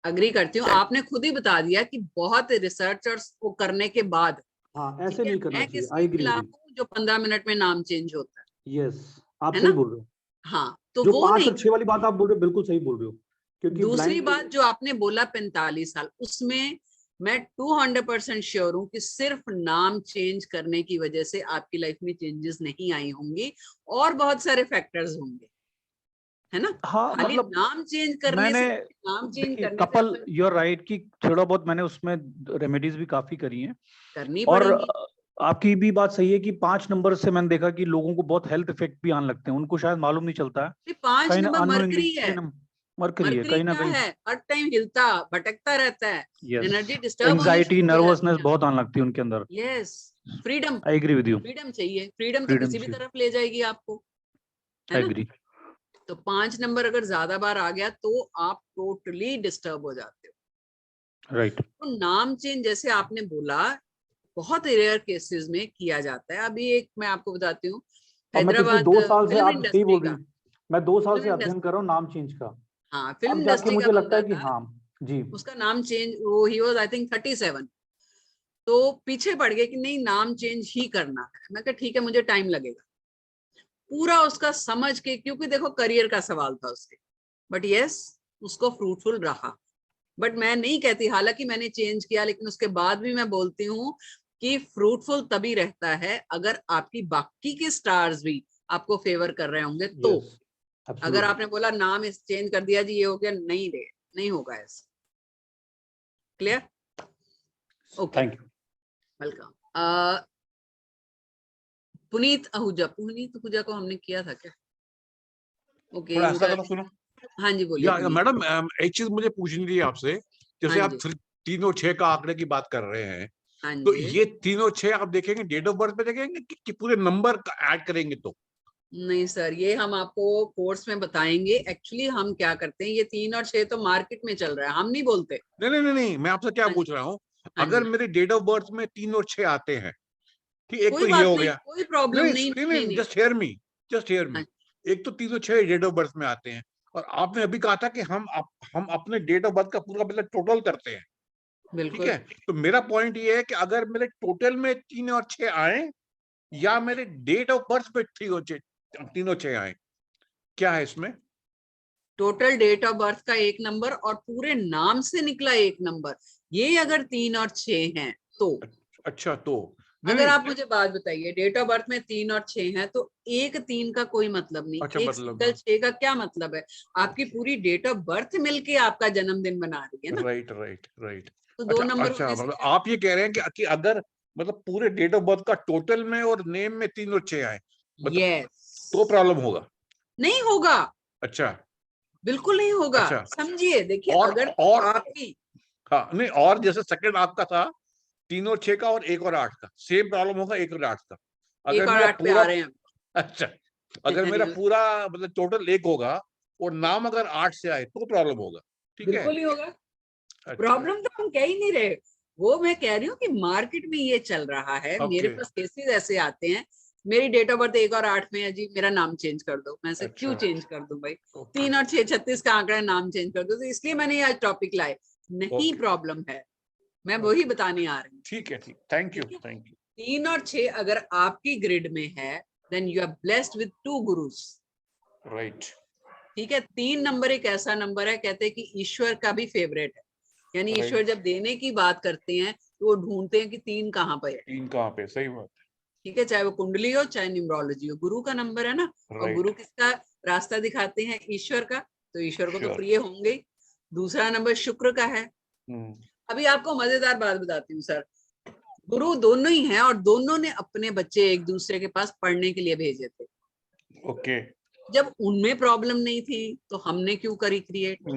अग्री करती हूँ, आपने खुद ही बता दिया कि बहुत रिसर्चर्स को करने के बाद, हाँ, ऐसे नहीं करना मैं चाहिए। किसके आई एग्री विद खिलाफ यू। हूँ जो 15 मिनट में नाम चेंज होता है? यस, आप है सही ना? बोल रहे हो। हाँ, तो जो वो 5 नहीं। और 6 वाली बात आप बोल रहे हो बिल्कुल सही बोल रहे हो, क्योंकि दूसरी ब्लाइंड बात जो आपने बोला 45 साल, उसमें मैं 200% श्योर हूँ कि सिर्फ नाम चेंज करने की वजह से आपकी लाइफ में चेंजेस नहीं आई होंगी, और बहुत सारे फैक्टर्स होंगे, है ना? हाँ, खाली मतलब नाम चेंज करने मैंने से, नाम चेंज देखिए करने से कपल, आपका यू आर राइट कि थोड़ा बहुत मैंने उसमें रेमेडीज भी काफी करी हैं, करनी और पड़ेगी। आपकी भी बात सही है कि 5 नंबर से मैंने देखा कि लोगों को बहुत हेल्थ इफेक्ट भी आने लगते हैं, उनको शायद मालूम नहीं चलता है, 5 कहीं ना नंबर अननोइंगली मरकरी है। मरकरी है मरकरी कहीं ना क्या कहीं। है? हर टाइम हिलता भटकता रहता है, यस, एनर्जी डिस्टर्ब होनी एंजाइटी, शुरू हो नर्वसनेस जाती है। बहुत आने लगती है उनके अंदर। Yes, freedom, I agree with you. Freedom चाहिए। फ्रीडम तो फ्रीडम किसी भी चाहिए, तरफ ले जाएगी आपको, है आई ना? एग्री। तो 5 नंबर अगर ज्यादा बार आ गया तो आप टोटली डिस्टर्ब हो जाते हो। राइट। तो नाम चेंज जैसे आपने बोला बहुत रेयर केसेस में किया जाता है। अभी एक मैं आपको बताती हूँ, और मैं पिछले हैदराबाद 2 साल से, फिल्म आप सही इंडस्ट्री बोल रही का, हैं, मैं 2 साल फिल्म से अध्ययन इंडस्ट्री, कर रहा हूँ नाम चेंज का। हाँ, फिल्म अब जाके इंडस्ट्री का मुझे लगता है बंदा कि था, हाँ जी, उसका नाम चेंज, वो ही वाज आई थिंक 37, तो पीछे पड़ गए कि नहीं नाम चेंज ही करना है। मैं कहा ठीक है, मुझे टाइम लगेगा पूरा उसका समझ के, क्योंकि देखो करियर का सवाल था उसके, बट यस उसको फ्रूटफुल रहा। बट मैं नहीं कहती, हालांकि मैंने चेंज किया, लेकिन उसके बाद भी मैं बोलती हूँ कि फ्रूटफुल तभी रहता है अगर आपकी बाकी के स्टार्स भी आपको फेवर कर रहे होंगे तो। यस, अगर आपने बोला नाम इस चेंज कर दिया जी ये हो गया, नहीं रे, नहीं होगा ऐसा। Clear? Okay, thank you. Welcome. Puneet Ahuja, Puneet Ahuja को हमने किया था क्या? ओके, थोड़ा ऐसा इनका, करो, सुनो। हाँ जी बोलिए पुनीत। मैडम, एक चीज मुझे पूछनी थी आपसे, हाँ जैसे आप जी, 3 और 6 का आंकड़े की बात कर रहे हैं, हाँ तो जी। ये 3 और 6 आप देखेंगे डेट ऑफ बर्थ पे देखेंगे कि पूरे नंबर का ऐड करेंगे तो? नहीं सर, ये हम आपको कोर्स में बताएंगे। एक्चुअली हम क्या करते हैं, ये 3 और 6 तो मार्केट में चल रहा है, हम नहीं बोलते। नहीं नहीं नहीं नहीं, मैं आपसे क्या हाँ जी, पूछ रहा हूँ, हाँ अगर जी, मेरे डेट ऑफ बर्थ में 3 और 6 आते हैं, ठीक, एक कोई तो ये बात हो नहीं, गया। कोई प्रॉब्लम नहीं नहीं, नहीं नहीं, नहीं, नहीं। Just hear me. हाँ, एक तो 3 और 6 डेट ऑफ बर्थ में आते हैं, और आपने अभी कहा था कि हम अपने डेट ऑफ बर्थ का पूरा मतलब टोटल करते हैं, ठीक बिल्कुल। है? तो मेरा पॉइंट ये है कि अगर मेरे टोटल में 3 और 6 आए, या मेरे डेट ऑफ बर्थ पे 3 और 6 आए, क्या है इसमें? टोटल डेट ऑफ बर्थ का एक नंबर और पूरे नाम से निकला एक नंबर, ये अगर 3 और 6 हैं तो। अच्छा, तो नहीं अगर नहीं, आप मुझे बात बताइए, डेट ऑफ बर्थ में 3 और 6 हैं तो एक 3 का कोई मतलब नहीं, अच्छा, एक मतलब सिंगल 6 का क्या मतलब है? आपकी पूरी डेट ऑफ बर्थ मिलके आपका जन्मदिन बना रही है ना, राइट राइट राइट। तो 2 अच्छा नंबर अच्छा, होने से मतलब क्या? आप ये कह रहे हैं कि अगर मतलब पूरे डेट ऑफ बर्थ का टोटल में और नेम में 3 और 6 आए, मतलब यस, तो प्रॉब्लम होगा? नहीं होगा, अच्छा बिल्कुल नहीं होगा। अच्छा। समझिए, देखिए अगर और आपकी, हाँ, नहीं, और जैसे सेकंड आपका था 3 और 6 का और 1 और 8 का, सेम प्रॉब्लम होगा 1 और 8 का, 1 अगर और मेरा 8 पे पूरा। आ रहे हैं। अच्छा, अगर मेरा नहीं, पूरा मतलब टोटल 1 होगा और नाम अगर 8 से आए तो प्रॉब्लम होगा, ठीक है? बिल्कुल ही होगा। अच्छा, प्रॉब्लम तो हम कह ही नहीं रहे, वो मैं कह रही हूँ कि मार्केट में ये चल रहा है। मेरे ओके, पास केसेस ऐसे आते हैं, मेरी डेट ऑफ बर्थ 1 और 8 में है जी, मेरा नाम चेंज कर दो। मैं से क्यों अच्छा, चेंज कर दूं भाई, ओके, 3 और 6 36 का आंकड़ा है, नाम चेंज कर दो। तो इसलिए मैंने ये आज टॉपिक लाए, नहीं ओके, प्रॉब्लम है, मैं वही बताने आ रही हूँ। ठीक है, ठीक, थैंक यू, ठीक है, थैंक यू। 3 और 6 अगर आपकी ग्रिड में है, then you are blessed with 2 gurus. Right, ठीक है, 3 नंबर एक ऐसा नंबर है, कहते हैं कि ईश्वर का भी फेवरेट है। यानी ईश्वर राइट, जब देने की बात करते हैं तो वो ढूंढते हैं कि 3 कहाँ पे है। 3 कहाँ पे, सही बात ठीक है, चाहे वो कुंडली हो चाहे न्यूमरोलॉजी हो, गुरु का नंबर है ना। है, और गुरु राइट, किसका रास्ता दिखाते हैं, ईश्वर का, तो ईश्वर को तो श्योर, प्रिय होंगे ही। दूसरा नंबर शुक्र का है। अभी आपको मजेदार बात बताती हूँ सर, गुरु दोनों ही हैं और दोनों ने अपने बच्चे एक दूसरे के पास पढ़ने के लिए भेजे थे। ओके, जब उनमें प्रॉब्लम नहीं थी तो हमने क्यों करी क्रिएट,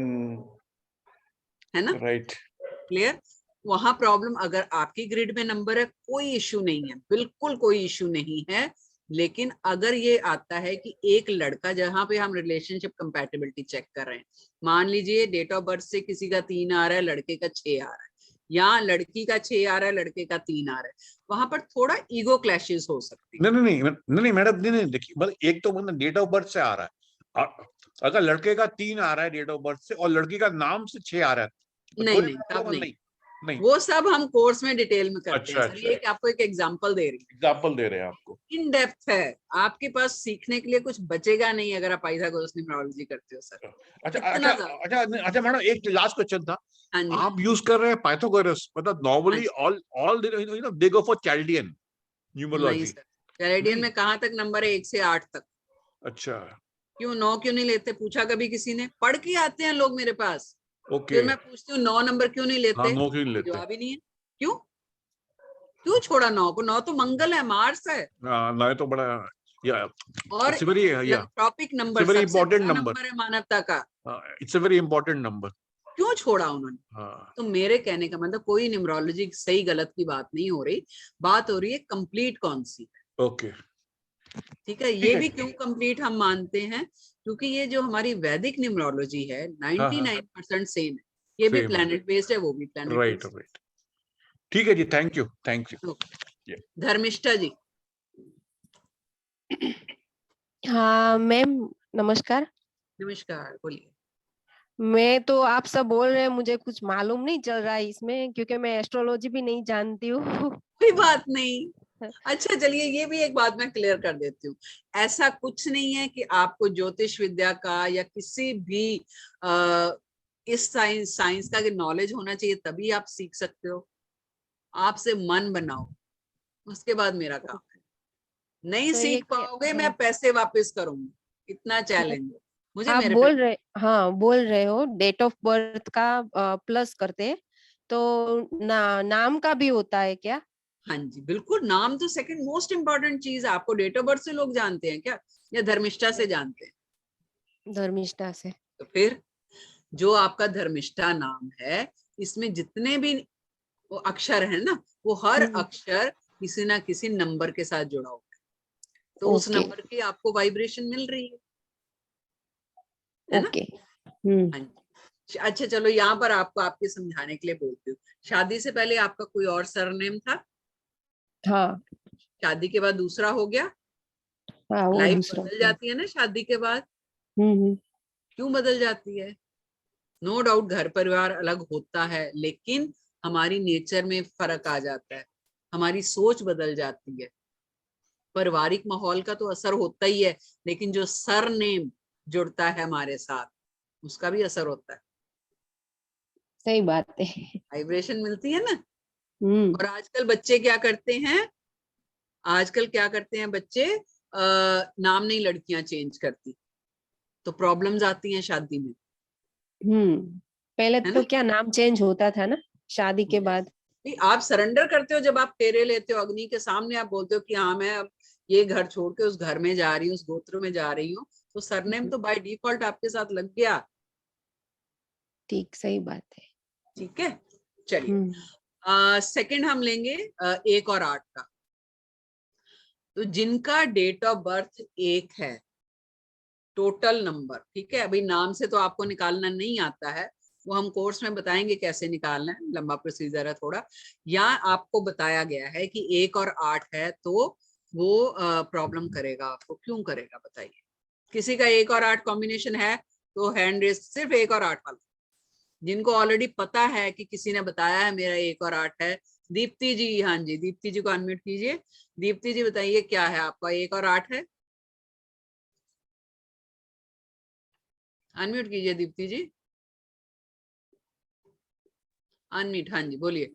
है ना? Right, clear? वहां प्रॉब्लम, अगर आपकी ग्रिड में नंबर है कोई इश्यू नहीं है, बिल्कुल कोई इश्यू नहीं है। लेकिन अगर ये आता है कि एक लड़का, जहां पे हम रिलेशनशिप कंपैटिबिलिटी चेक कर रहे हैं, मान लीजिए डेट ऑफ बर्थ से किसी का 3 आ रहा है, लड़के का 6 आ रहा है, या लड़की का 6 आ रहा है, लड़के का 3 आ रहा है, वहां पर थोड़ा ईगो क्लैशेस हो सकती है। नहीं मैडम, नहीं देखिए, मतलब एक तो मतलब डेट ऑफ बर्थ से आ रहा है, अगर लड़के का 3 आ रहा है डेट ऑफ बर्थ से और लड़की का नाम से 6 आ रहा है तो नहीं कोई नहीं, तब प्रॉब्लम नहीं, नहीं, नहीं, वो सब हम कोर्स में डिटेल में करते हैं अच्छा, सर। ये आपको एक एग्जांपल दे रही हूँ, एग्जाम्पल दे रहे हैं आपको, इन डेप्थ है, आपके पास सीखने के लिए कुछ बचेगा नहीं अगर आप पाइथागोरस न्यूमरोलॉजी करते हो सर। अच्छा, इतना अच्छा, ज्यादा। अच्छा, अच्छा मैडम, एक लास्ट क्वेश्चन था, हाँ जी, आप यूज कर रहे हैं पाइथागोरस, मतलब हाँ नॉर्मली जी। All they go for Chaldean नहीं न्यूमरोलॉजी, सर, कैलेडियन नहीं, में कहाँ तक नंबर है, 1 से 8 तक। अच्छा, क्यों 9 क्यों नहीं लेते, पूछा कभी किसी ने? पढ़ के आते हैं लोग मेरे पास, ओके, फिर मैं पूछती हूँ 9 नंबर क्यों नहीं हाँ, लेते, 9 क्यों नहीं कोई लेते, जवाब ही नहीं है। क्यों क्यों छोड़ा 9 को? 9 तो मंगल है, मार्स है। ना तो बड़ा, या और इट्स वेरी, या फिलंथ्रोपिक इट्स अ नंबर, वेरी सबसे इंपॉर्टेंट बड़ा नंबर, नंबर है मानवता का, it's a very important number, क्यों छोड़ा उन्होंने? हाँ, तो मेरे कहने का मतलब कोई न्यूमरोलॉजी सही गलत की बात नहीं हो रही, बात हो रही है कंप्लीट कौन सी है। ओके, ठीक है, ठीक ये है भी जी, क्यों कंप्लीट हम मानते हैं, क्योंकि ये जो हमारी वैदिक न्यूमरोलॉजी है हाँ, हाँ, 99% सेम है। ये भी सेम है, प्लेनेट बेस्ड है, वो भी प्लेनेट राइट, बेस्ड राइट, ठीक है जी, थैंक यू, है। धर्मिष्ठा जी, हाँ मैम, नमस्कार। नमस्कार, बोलिए। मैं तो आप सब बोल रहे हैं, मुझे कुछ मालूम नहीं चल रहा है इसमें, क्योंकि मैं एस्ट्रोलॉजी भी नहीं जानती हूँ। कोई बात नहीं। अच्छा चलिए, ये भी एक बात मैं क्लियर कर देती हूँ, ऐसा कुछ नहीं है कि आपको ज्योतिष विद्या का या किसी भी इस साइंस का नॉलेज होना चाहिए तभी आप सीख सकते हो। आपसे मन बनाओ, उसके बाद मेरा काम है। नहीं तो ये सीख क्या, पाओगे, मैं हाँ, पैसे वापस करूंगी, इतना चैलेंज है मुझे आप मेरे पे। बोल रहे, हाँ बोल रहे हो डेट ऑफ बर्थ का प्लस करते हैं, तो नाम का भी होता है क्या? हाँ जी बिल्कुल, नाम तो सेकंड मोस्ट इम्पोर्टेंट चीज है। आपको डेट ऑफ बर्थ से लोग जानते हैं क्या, या धर्मिष्ठा से जानते हैं? धर्मिष्ठा से। तो फिर जो आपका धर्मिष्ठा नाम है, इसमें जितने भी वो अक्षर है ना, वो हर अक्षर किसी ना किसी नंबर के साथ जुड़ा हुआ है, तो उस ओके, नंबर की आपको वाइब्रेशन मिल रही है ना? ओके, हाँ जी। अच्छा चलो, यहाँ पर आपको आपके समझाने के लिए बोलती हूँ, शादी से पहले आपका कोई और सरनेम था, हाँ, शादी के बाद दूसरा हो गया। हाँ वो लाइफ दूसरा। बदल जाती है ना शादी के बाद, हम्म। क्यों बदल जाती है? नो डाउट घर परिवार अलग होता है, लेकिन हमारी नेचर में फर्क आ जाता है, हमारी सोच बदल जाती है। पारिवारिक माहौल का तो असर होता ही है, लेकिन जो सरनेम जुड़ता है हमारे साथ, उसका भी असर होता है, सही बात है। वाइब्रेशन मिलती है ना। हम्म। और आजकल बच्चे क्या करते हैं, आजकल क्या करते हैं बच्चे, नाम नहीं लड़कियां चेंज करती, तो प्रॉब्लम्स आती हैं शादी में, पहले है तो ना? क्या नाम चेंज होता था ना शादी के बाद। नहीं, आप सरेंडर करते हो जब आप फेरे लेते हो अग्नि के सामने, आप बोलते हो कि हाँ मैं अब ये घर छोड़ के उस घर में जा रही हूँ, उस गोत्र में जा रही हूँ, तो सरनेम तो बाय डिफॉल्ट आपके साथ लग गया। ठीक, सही बात है। ठीक है, चलिए सेकंड हम लेंगे 1 और 8 का। तो जिनका डेट ऑफ बर्थ 1 है, टोटल नंबर, ठीक है। अभी नाम से तो आपको निकालना नहीं आता है, वो हम कोर्स में बताएंगे कैसे निकालना है, लंबा प्रोसीजर है थोड़ा। यहाँ आपको बताया गया है कि 1 और 8 है तो वो प्रॉब्लम करेगा आपको। क्यों करेगा बताइए? किसी का 1 और 8 कॉम्बिनेशन है तो हैंड रेस, सिर्फ 1 और 8 वाला। जिनको ऑलरेडी पता है कि किसी ने बताया है मेरा 1 और 8 है, दीप्ति जी, हाँ जी दीप्ति जी को अनम्यूट कीजिए। दीप्ति जी बताइए क्या है आपका, 1 और 8 है? अनम्यूट कीजिए दीप्ति जी, अनम्यूट। हाँ जी बोलिए।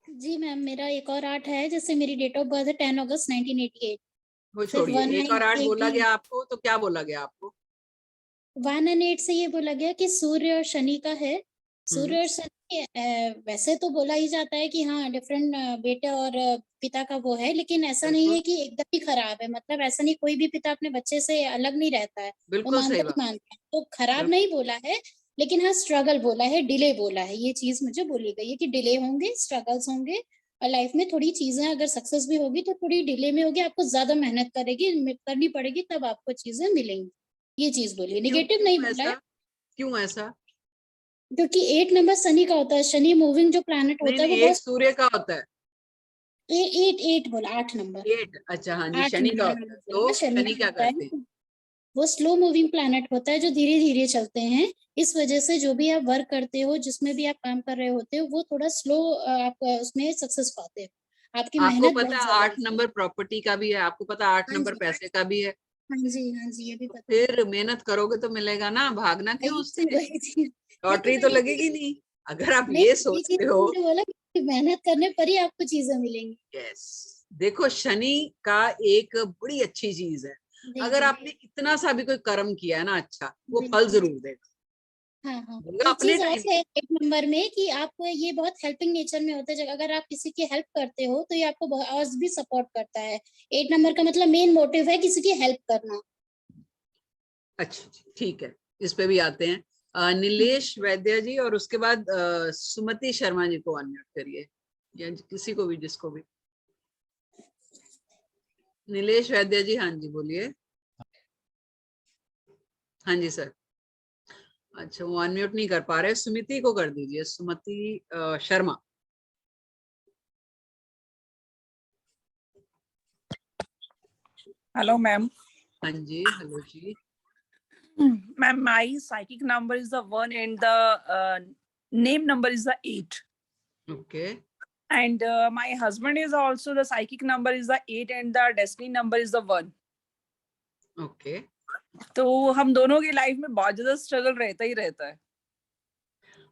जी मैम, मेरा 1 और 8 है, जैसे मेरी डेट ऑफ बर्थ है 10 अगस्त 1988। वो छोड़िए, 1 और 8 बोला गया आपको तो क्या बोला गया आपको? 1 और 8 से ये बोला गया कि सूर्य और शनि का है। सूर्य और शनि वैसे तो बोला ही जाता है कि हाँ डिफरेंट बेटे और पिता का वो है, लेकिन ऐसा नहीं है कि एकदम ही खराब है। मतलब ऐसा नहीं, कोई भी पिता अपने बच्चे से अलग नहीं रहता है, वो बिल्कुल सही मानता बात। ही मानता है। तो खराब नहीं बोला है, लेकिन हाँ स्ट्रगल बोला है, डिले बोला है। ये चीज मुझे बोली गई है कि डिले होंगे, स्ट्रगल्स होंगे, और लाइफ में थोड़ी चीजें अगर सक्सेस भी होगी तो थोड़ी डिले में होगी, आपको ज्यादा मेहनत करनी पड़ेगी, तब आपको चीजें मिलेंगी। ये चीज बोली है, नेगेटिव नहीं बोला है। क्यों ऐसा? क्योंकि 8 नंबर शनि का होता है, शनि मूविंग जो प्लैनेट होता है वो एक सूर्य का होता है। 8 बोला, 8 नंबर। 8, अच्छा हाँ जी, शनि का होता है। तो शनि क्या करते हैं? वो स्लो मूविंग प्लैनेट होता है जो धीरे धीरे चलते हैं। इस वजह से जो भी आप वर्क करते हो, जिसमें भी आप काम कर रहे होते हो, वो थोड़ा स्लो आप उसमें सक्सेस पाते हो। आपकी आपको मेहनत पता बहुत है ज्यादा 8 नंबर प्रॉपर्टी का भी है, आपको पता है 8 हाँ नंबर जी। पैसे का भी है। हाँ जी, ये भी पता फिर मेहनत करोगे तो मिलेगा ना, भागना क्यों उससे? वही चीज लॉटरी तो लगेगी नहीं। अगर आप नहीं, ये ये चीज सोचते हो। मैंने बोला कि मेहनत करने पर ही आपको चीजें मिलेंगी। यस, देखो शनि का एक बड़ी अच्छी चीज है, अगर आपने इतना सा भी कोई कर्म किया है ना अच्छा, वो फल जरूर देगा। हाँ, देगा एक अपने चीज और टाइम है 1 नंबर में कि आपको ये बहुत हेल्पिंग नेचर में होता है। अगर आप किसी की हेल्प करते हो तो ये आपको और भी सपोर्ट करता है। 8 नंबर का मतलब मेन मोटिव है किसी की हेल्प करना। अच्छा ठीक है, इस पे भी आते हैं। नीलेश वैद्य जी और उसके बाद सुमति शर्मा जी को अनम्यूट करिए, या किसी को भी, जिसको भी। नीलेश वैद्य जी, हाँ जी बोलिए। हाँ जी सर। अच्छा वो अनम्यूट नहीं कर पा रहे, सुमिति को कर दीजिए, सुमति शर्मा। Hello, ma'am. हाँ जी, हेलो जी। Ma'am, my psychic number is the 1 and the name number is the 8. Okay. And my husband is also, the psychic number is the 8 and the destiny number is the 1. Okay. तो हम दोनों की life में बहुत ज्यादा struggle रहता ही रहता है।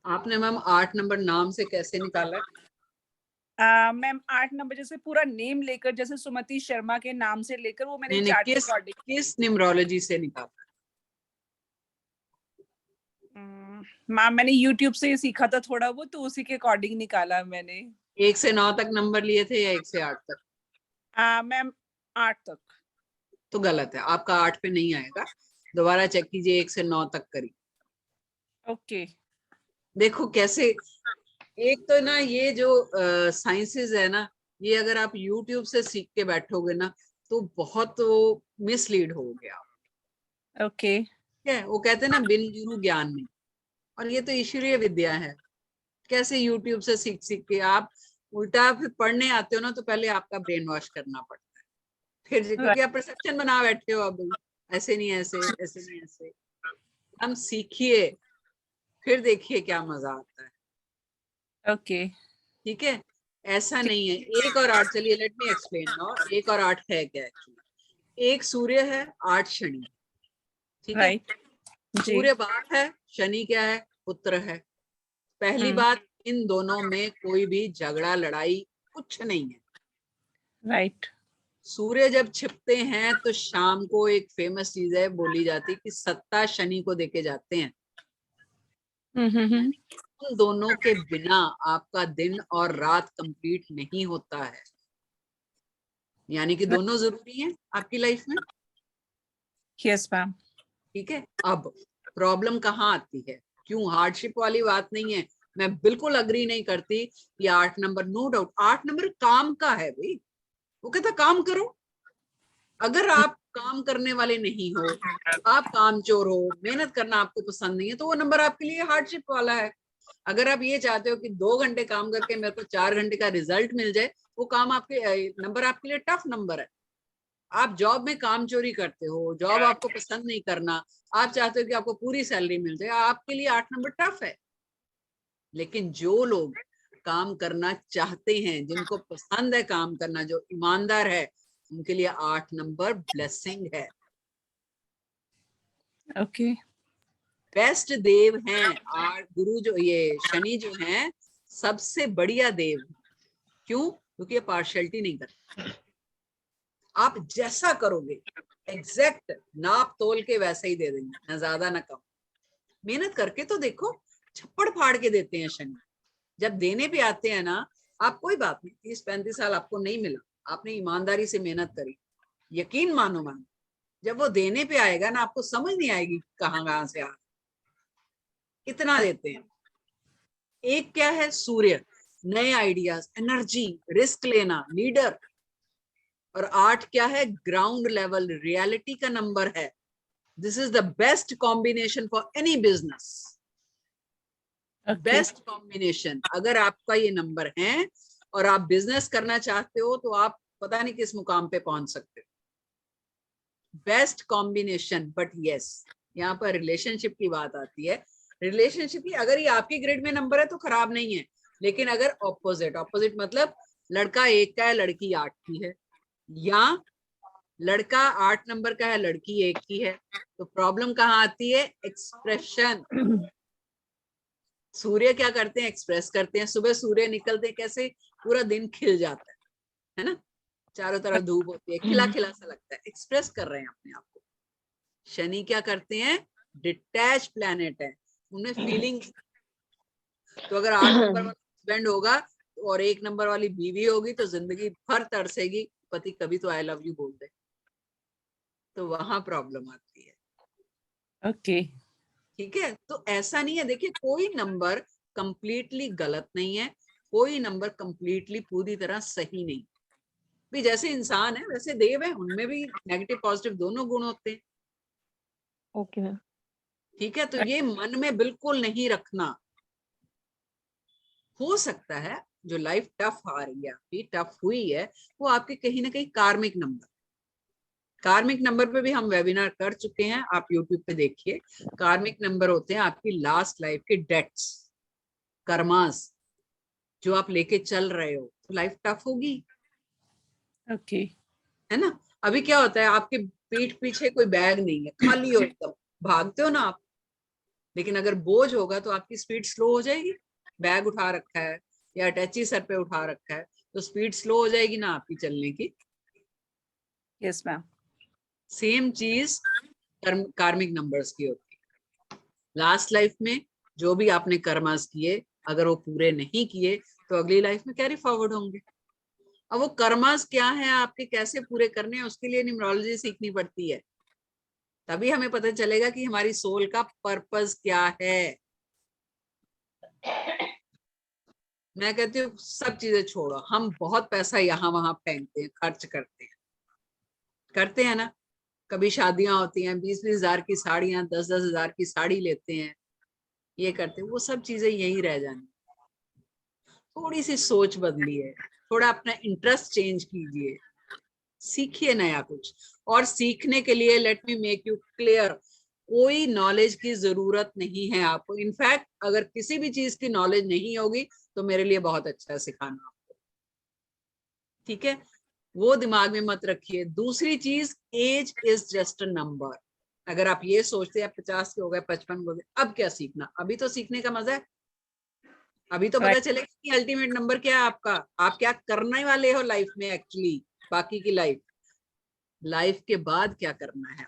आपने मैम 8 नंबर नाम से कैसे निकाला? मैम 8 नंबर जैसे पूरा नेम लेकर, जैसे सुमति शर्मा के नाम से लेकर, वो मैंने नहीं, चार्ट के अकॉर्डिंग। किस न्यूमरोलॉजी से निकाला? मैम मैंने YouTube से सीखा था थोड़ा वो, तो उसी के अकॉर्डिंग निकाला मैंने। 1 से 9 तक नंबर लिए थे या 1 से 8 तक? मैम 8 तक। तो गलत है, आपका 8 पे नहीं आएगा, दोबारा चेक कीजिए, 1 से 9 तक करिए। ओके। देखो कैसे, एक तो ना ये जो साइंसेस है ना, ये अगर आप YouTube से सीख के बैठोगे ना तो बहुत वो मिसलीड हो गया। ओके। क्या वो कहते हैं ना, बिन गुरु ज्ञान नहीं, और ये तो ईश्वरीय विद्या है। कैसे YouTube से सीख सीख के आप उल्टा फिर पढ़ने आते हो ना, तो पहले आपका ब्रेन वॉश करना पड़ता है, फिर क्योंकि आप परसेप्शन बना बैठे हो, अब ऐसे नहीं ऐसे, ऐसे नहीं ऐसे। हम सीखिए, फिर देखिए क्या मजा आता है। ओके। ठीक है, ऐसा नहीं है 1 और 8। चलिए लेट मी एक्सप्लेन नाउ, 1 और 8 है क्या एक्चुअली। 1 सूर्य है, 8 शनि। ठीक है, सूर्य बाप है, शनि क्या है, पुत्र है। पहली बात, इन दोनों में कोई भी झगड़ा लड़ाई कुछ नहीं है। राइट। सूर्य जब छिपते हैं तो शाम को एक फेमस चीज है बोली जाती कि सत्ता शनि को देके जाते हैं। उन दोनों के बिना आपका दिन और रात कंप्लीट नहीं होता है, यानी कि दोनों जरूरी हैं आपकी लाइफ में। Yes ma'am. ठीक है, अब प्रॉब्लम कहाँ आती है, क्यों? हार्डशिप वाली बात नहीं है, मैं बिल्कुल अग्री नहीं करती कि 8 नंबर, नो डाउट 8 नंबर काम का है भाई, वो कहता काम करो। अगर आप काम करने वाले नहीं हो, आप कामचोर हो, मेहनत करना आपको पसंद नहीं है, तो वो नंबर आपके लिए हार्डशिप वाला है। अगर आप ये चाहते हो कि 2 घंटे काम करके मेरे को 4 घंटे का रिजल्ट मिल जाए, वो काम आपके नंबर आपके लिए टफ नंबर है। आप जॉब में काम चोरी करते हो, जॉब आपको पसंद नहीं करना, आप चाहते हो कि आपको पूरी सैलरी मिल जाए, आपके लिए 8 नंबर टफ है। लेकिन जो लोग काम करना चाहते हैं, जिनको पसंद है काम करना, जो ईमानदार है, उनके लिए 8 नंबर ब्लेसिंग है। ओके। बेस्ट देव हैं और गुरु जो ये शनि जो हैं, सबसे बढ़िया देव। क्यों? क्योंकि ये पार्शियलिटी नहीं करते। आप जैसा करोगे एग्जैक्ट नाप तोल के वैसे ही दे देंगे, ना ज्यादा ना कम। मेहनत करके तो देखो, छप्पड़ फाड़ के देते हैं शनि। जब देने पे आते हैं ना, आप कोई बात नहीं, 30-35 साल आपको नहीं मिला, आपने ईमानदारी से मेहनत करी, यकीन मानो, जब वो देने पे आएगा ना, आपको समझ नहीं आएगी कहाँ से आ, इतना देते हैं। एक क्या है? सूर्य, नए आइडियाज, एनर्जी, रिस्क लेना, लीडर। और 8 क्या है? ग्राउंड लेवल, रियलिटी का नंबर है। This is the best combination for any business. Best combination. अगर आपका ये नंबर है और आप बिजनेस करना चाहते हो, तो आप पता नहीं किस मुकाम पे पहुंच सकते हो। Best combination. बट यस, यहाँ पर रिलेशनशिप की बात आती है। रिलेशनशिप की अगर ये आपके ग्रेड में नंबर है तो खराब नहीं है, लेकिन अगर ऑपोजिट मतलब लड़का 1 का है, लड़की 8 की है, या लड़का 8 नंबर का है, लड़की 1 की है, तो प्रॉब्लम कहाँ आती है? एक्सप्रेशन। सूर्य क्या करते हैं? एक्सप्रेस करते हैं। सुबह सूर्य निकलते हैं, कैसे पूरा दिन खिल जाता है ना, चारों तरफ धूप होती है, खिला खिला सा लगता है, एक्सप्रेस कर रहे हैं अपने आप को। शनि क्या करते हैं? डिटैच प्लैनेट है, उन्हें फीलिंग। तो अगर 8 नंबर वाला हस्बैंड होगा और 1 नंबर वाली बीवी होगी, तो जिंदगी भर तरसेगी, पति कभी तो आई लव यू बोल दे, तो वहां प्रॉब्लम आती है। ओके। ठीक है, तो ऐसा नहीं है। देखिए, कोई नंबर कंप्लीटली गलत नहीं है, कोई नंबर कंप्लीटली पूरी तरह सही नहीं। भी जैसे इंसान है वैसे देव है, उनमें भी नेगेटिव पॉजिटिव दोनों गुण होते हैं। Okay ma'am. ठीक है, तो ये मन में बिल्कुल नहीं रखना। हो सकता है जो लाइफ टफ आ रही है, आपकी टफ हुई है, वो आपके कहीं ना कहीं कार्मिक नंबर पे भी हम वेबिनार कर चुके हैं, आप यूट्यूब पे देखिए। कार्मिक नंबर होते हैं आपकी लास्ट लाइफ के डेट्स, कर्मास, जो आप लेके चल रहे हो, तो लाइफ टफ होगी। ओके। है ना? अभी क्या होता है, आपके पीठ पीछे कोई बैग नहीं है, खाली हो एकदम, भागते हो ना आप, लेकिन अगर बोझ होगा तो आपकी स्पीड स्लो हो जाएगी। बैग उठा रखा है या अटैची सर पे उठा रखा है, तो स्पीड स्लो हो जाएगी ना आपकी चलने की। Yes ma'am. सेम चीज कार्मिक नंबर्स की होती है। लास्ट लाइफ में जो भी आपने कर्मास किए, अगर वो पूरे नहीं किए, तो अगली लाइफ में कैरी फॉरवर्ड होंगे। अब वो कर्मास क्या है आपके, कैसे पूरे करने हैं, उसके लिए न्यूमरोलॉजी सीखनी पड़ती है। तभी हमें पता चलेगा कि हमारी सोल का पर्पस क्या है। मैं कहती हूँ सब चीजें छोड़ो, हम बहुत पैसा यहाँ वहां फेंकते हैं, खर्च करते हैं ना। कभी शादियां होती हैं, 20-20 हजार की साड़ियां, 10-10 हजार की साड़ी लेते हैं, ये करते हैं, वो सब चीजें यही रह जानी। थोड़ी सी सोच बदलिए, थोड़ा अपना इंटरेस्ट चेंज कीजिए, सीखिए नया कुछ। और सीखने के लिए let me make you clear, कोई नॉलेज की जरूरत नहीं है आपको। इनफैक्ट अगर किसी भी चीज की नॉलेज नहीं होगी तो मेरे लिए बहुत अच्छा है सिखाना आपको। ठीक है, वो दिमाग में मत रखिए। दूसरी चीज, age is just a number. अगर आप ये सोचते हैं 50 के हो गए, 55 हो गए, अब क्या सीखना? अभी तो सीखने का मजा है, अभी तो पता चलेगा कि अल्टीमेट नंबर क्या है आपका, आप क्या करने वाले हो लाइफ में एक्चुअली, बाकी की लाइफ के बाद क्या करना है।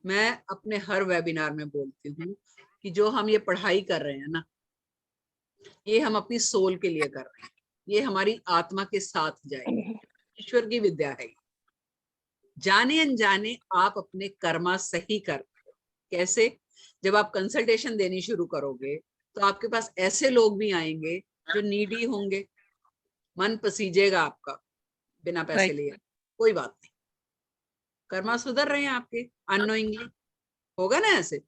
मैं अपने हर वेबिनार में बोलती हूँ कि जो हम ये पढ़ाई कर रहे हैं ना, ये हम अपनी सोल के लिए कर रहे हैं, ये हमारी आत्मा के साथ जाएगी, ईश्वर की विद्या है। जाने अनजाने आप अपने कर्मा सही कर, कैसे? जब आप कंसल्टेशन देनी शुरू करोगे तो आपके पास ऐसे लोग भी आएंगे जो नीडी होंगे, मन पसीजेगा आपका बिना पैसे लिए, कोई बात नहीं, कर्मा सुधर रहे हैं आपके अननोइंगली, होगा ना ऐसे?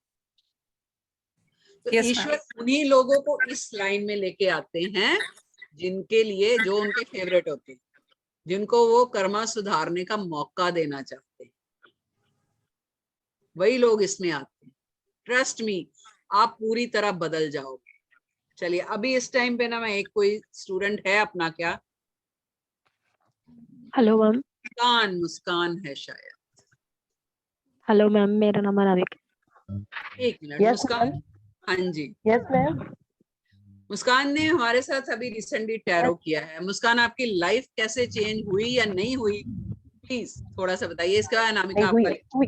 तो Yes, ma'am. ईश्वर उन्हीं लोगों को इस लाइन में लेके आते हैं जिनके लिए, जो उनके फेवरेट होते हैं, जिनको वो कर्मा सुधारने का मौका देना चाहते हैं, वही लोग इसमें आते हैं। ट्रस्ट मी, आप पूरी तरह बदल जाओगे। चलिए, अभी इस टाइम पे ना मैं एक कोई स्टूडेंट है अपना, क्या हेलो मैम। मुस्कान है शायद। हेलो मैम, मेरा नाम अनामिका। एक मिनट। Yes, मुस्कान, ma'am. हाँ जी। Yes ma'am. मुस्कान ने हमारे साथ अभी रिसेंटली टैरो किया है। मुस्कान, आपकी लाइफ कैसे चेंज हुई या नहीं हुई, प्लीज थोड़ा सा बताइए। इसके बाद अनामिका हुई आपका। हुई।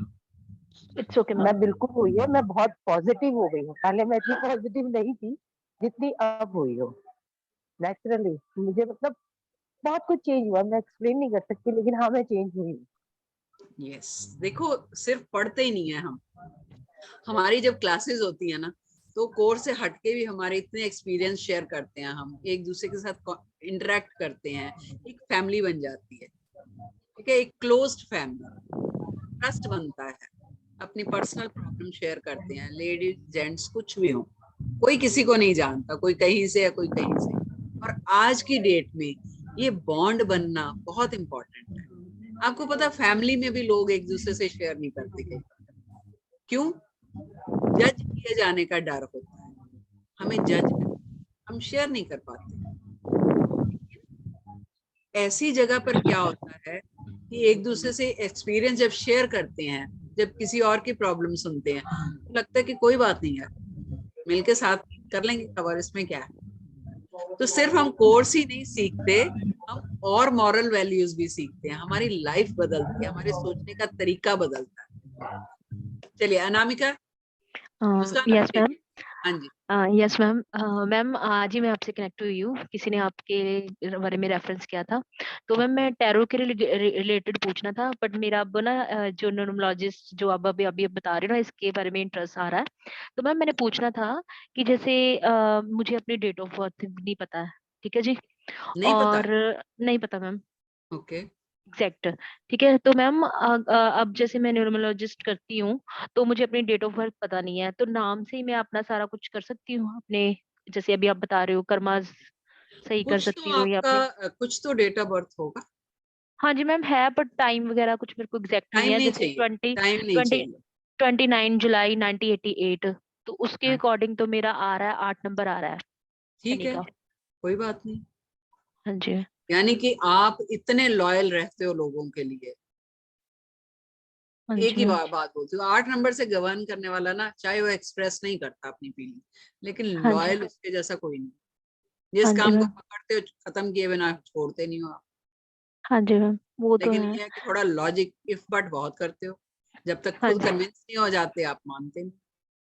इट्स ओके मैं बिल्कुल हुई है। मैं बहुत पॉजिटिव हो गई हूँ। पहले मैं इतनी पॉजिटिव नहीं थी जितनी अब हुई हो। नेचुरली मुझे मतलब बहुत कुछ चेंज हुआ। मैं एक्सप्लेन नहीं कर सकती, लेकिन हाँ मैं चेंज हुई हूँ। यस, देखो सिर्फ पढ़ते ही नहीं है हम, हमारी जब क्लासेस होती है ना, तो कोर्स से हटके भी हमारे इतने एक्सपीरियंस शेयर करते हैं, हम एक दूसरे के साथ इंटरेक्ट करते हैं, एक फैमिली बन जाती है। ठीक है, एक क्लोज्ड फैमिली, ट्रस्ट बनता है, अपनी पर्सनल प्रॉब्लम शेयर करते हैं, लेडीज जेंट्स कुछ भी हो, कोई किसी को नहीं जानता, कोई कहीं से या कोई कहीं से। और आज की डेट में ये बॉन्ड बनना बहुत इंपॉर्टेंट है। आपको पता, फैमिली में भी लोग एक दूसरे से शेयर नहीं करते कई बार। क्यों? जज किए जाने का डर होता है, हमें जज, हम शेयर नहीं कर पाते। ऐसी जगह पर क्या होता है कि एक दूसरे से एक्सपीरियंस जब शेयर करते हैं, जब किसी और की प्रॉब्लम सुनते हैं, तो लगता है कि कोई बात नहीं यार, मिलके साथ कर लेंगे कवर, इसमें क्या है। तो सिर्फ हम कोर्स ही नहीं सीखते, हम और मॉरल वैल्यूज भी सीखते हैं, हमारी लाइफ बदलती है, हमारे सोचने का तरीका बदलता है। चलिए अनामिका। Yes ma'am. हाँ जी। Yes ma'am. मैम आज ही मैं आपसे कनेक्ट हुई हूँ। किसी ने आपके बारे में रेफरेंस किया था, तो मैम मैं टैरो के रिलेटेड पूछना था। बट मेरा अब ना जो न्यूमरोलॉजिस्ट जो अब अभी अभी बता रहे हो ना, इसके बारे में इंटरेस्ट आ रहा है। तो मैम मैंने पूछना था कि जैसे मुझे अपनी डेट ऑफ बर्थ नहीं पता है, ठीक है जी, नहीं पता? और नहीं पता मैम ओके। एग्जैक्ट। ठीक है, तो मैम अब जैसे मैं न्यूरोलॉजिस्ट करती हूँ, तो मुझे अपनी डेट ऑफ बर्थ पता नहीं है, तो नाम से ही मैं अपना सारा कुछ कर सकती हूँ अपने, जैसे अभी आप बता रहे हो कर्मा सही कर कुछ सकती तो हूँ या अपने। आपका, कुछ तो डेट ऑफ बर्थ होगा। हाँ जी मैम है, बट टाइम वगैरह कुछ मेरे को एग्जैक्ट नहीं टाइम है। नहीं जैसे चाहिए, टाइम नहीं 20 चाहिए। 29 जुलाई 1988, तो उसके हाँ, अकॉर्डिंग तो मेरा आ रहा है 8 नंबर आ रहा है ठीक शनि है, का। कोई बात नहीं। हाँ जी। यानी कि आप इतने लॉयल रहते हो लोगों के लिए। हाँ एक जी ही मैम। बात बोलती हूँ, 8 नंबर से गवर्न करने वाला ना, चाहे वो एक्सप्रेस नहीं करता अपनी फीलिंग, लेकिन हाँ जी। लॉयल उसके जैसा कोई नहीं। जिस हाँ जी काम को मैम। पकड़ते हो, खत्म किए बिना छोड़ते नहीं हो आप। हाँ जी मैम, वो तो लेकिन है। ये है कि थोड़ा लॉजिक इफ बट बहुत करते हो, जब तक हाँ खुद जी। कन्विंस नहीं हो जाते आप मानते नहीं।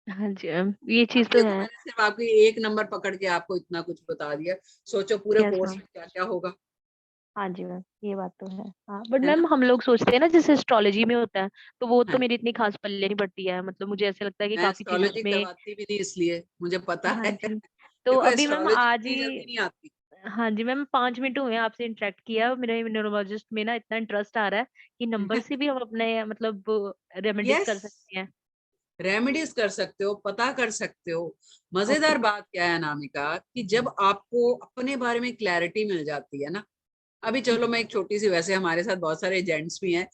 हाँ जी मैम, ये चीज अब तो देखो, है। मैंने सिर्फ आपकी एक नंबर पकड़ के आपको इतना कुछ बता दिया, सोचो पूरे यस कोर्स मैम। में क्या क्या होगा, हाँ जी मैम, ये बात तो है। हाँ बट है मैम ना? हम लोग सोचते हैं ना जैसे एस्ट्रोलॉजी में होता है, तो वो तो हाँ, मेरी इतनी खास पल्ले नहीं पड़ती है। मतलब मुझे ऐसे लगता है कि मैं काफी चीजें एस्ट्रोलॉजी उसमें। करवाती भी नहीं, इसलिए मुझे पता हाँ है। जी। तो देखो, अभी मैम एस्ट्रोलॉजी आज इतनी जल्दी ही। नहीं आती। हाँ जी मैम, 5 मिनट हुए हैं आपसे इंटरेक्ट किया, मेरे न्यूरोलॉजिस्ट में ना इतना इंटरेस्ट आ रहा है कि नंबर से भी हम अपने मतलब रेमेडीज यस, कर सकते हैं। रेमेडीज कर सकते हो, पता कर सकते हो। ओके। मजेदार बात क्या है अनामिका, कि जब आपको अपने बारे में क्लैरिटी मिल जाती है ना, अभी चलो मैं एक छोटी सी, वैसे हमारे साथ बहुत सारे जेंट्स भी हैं,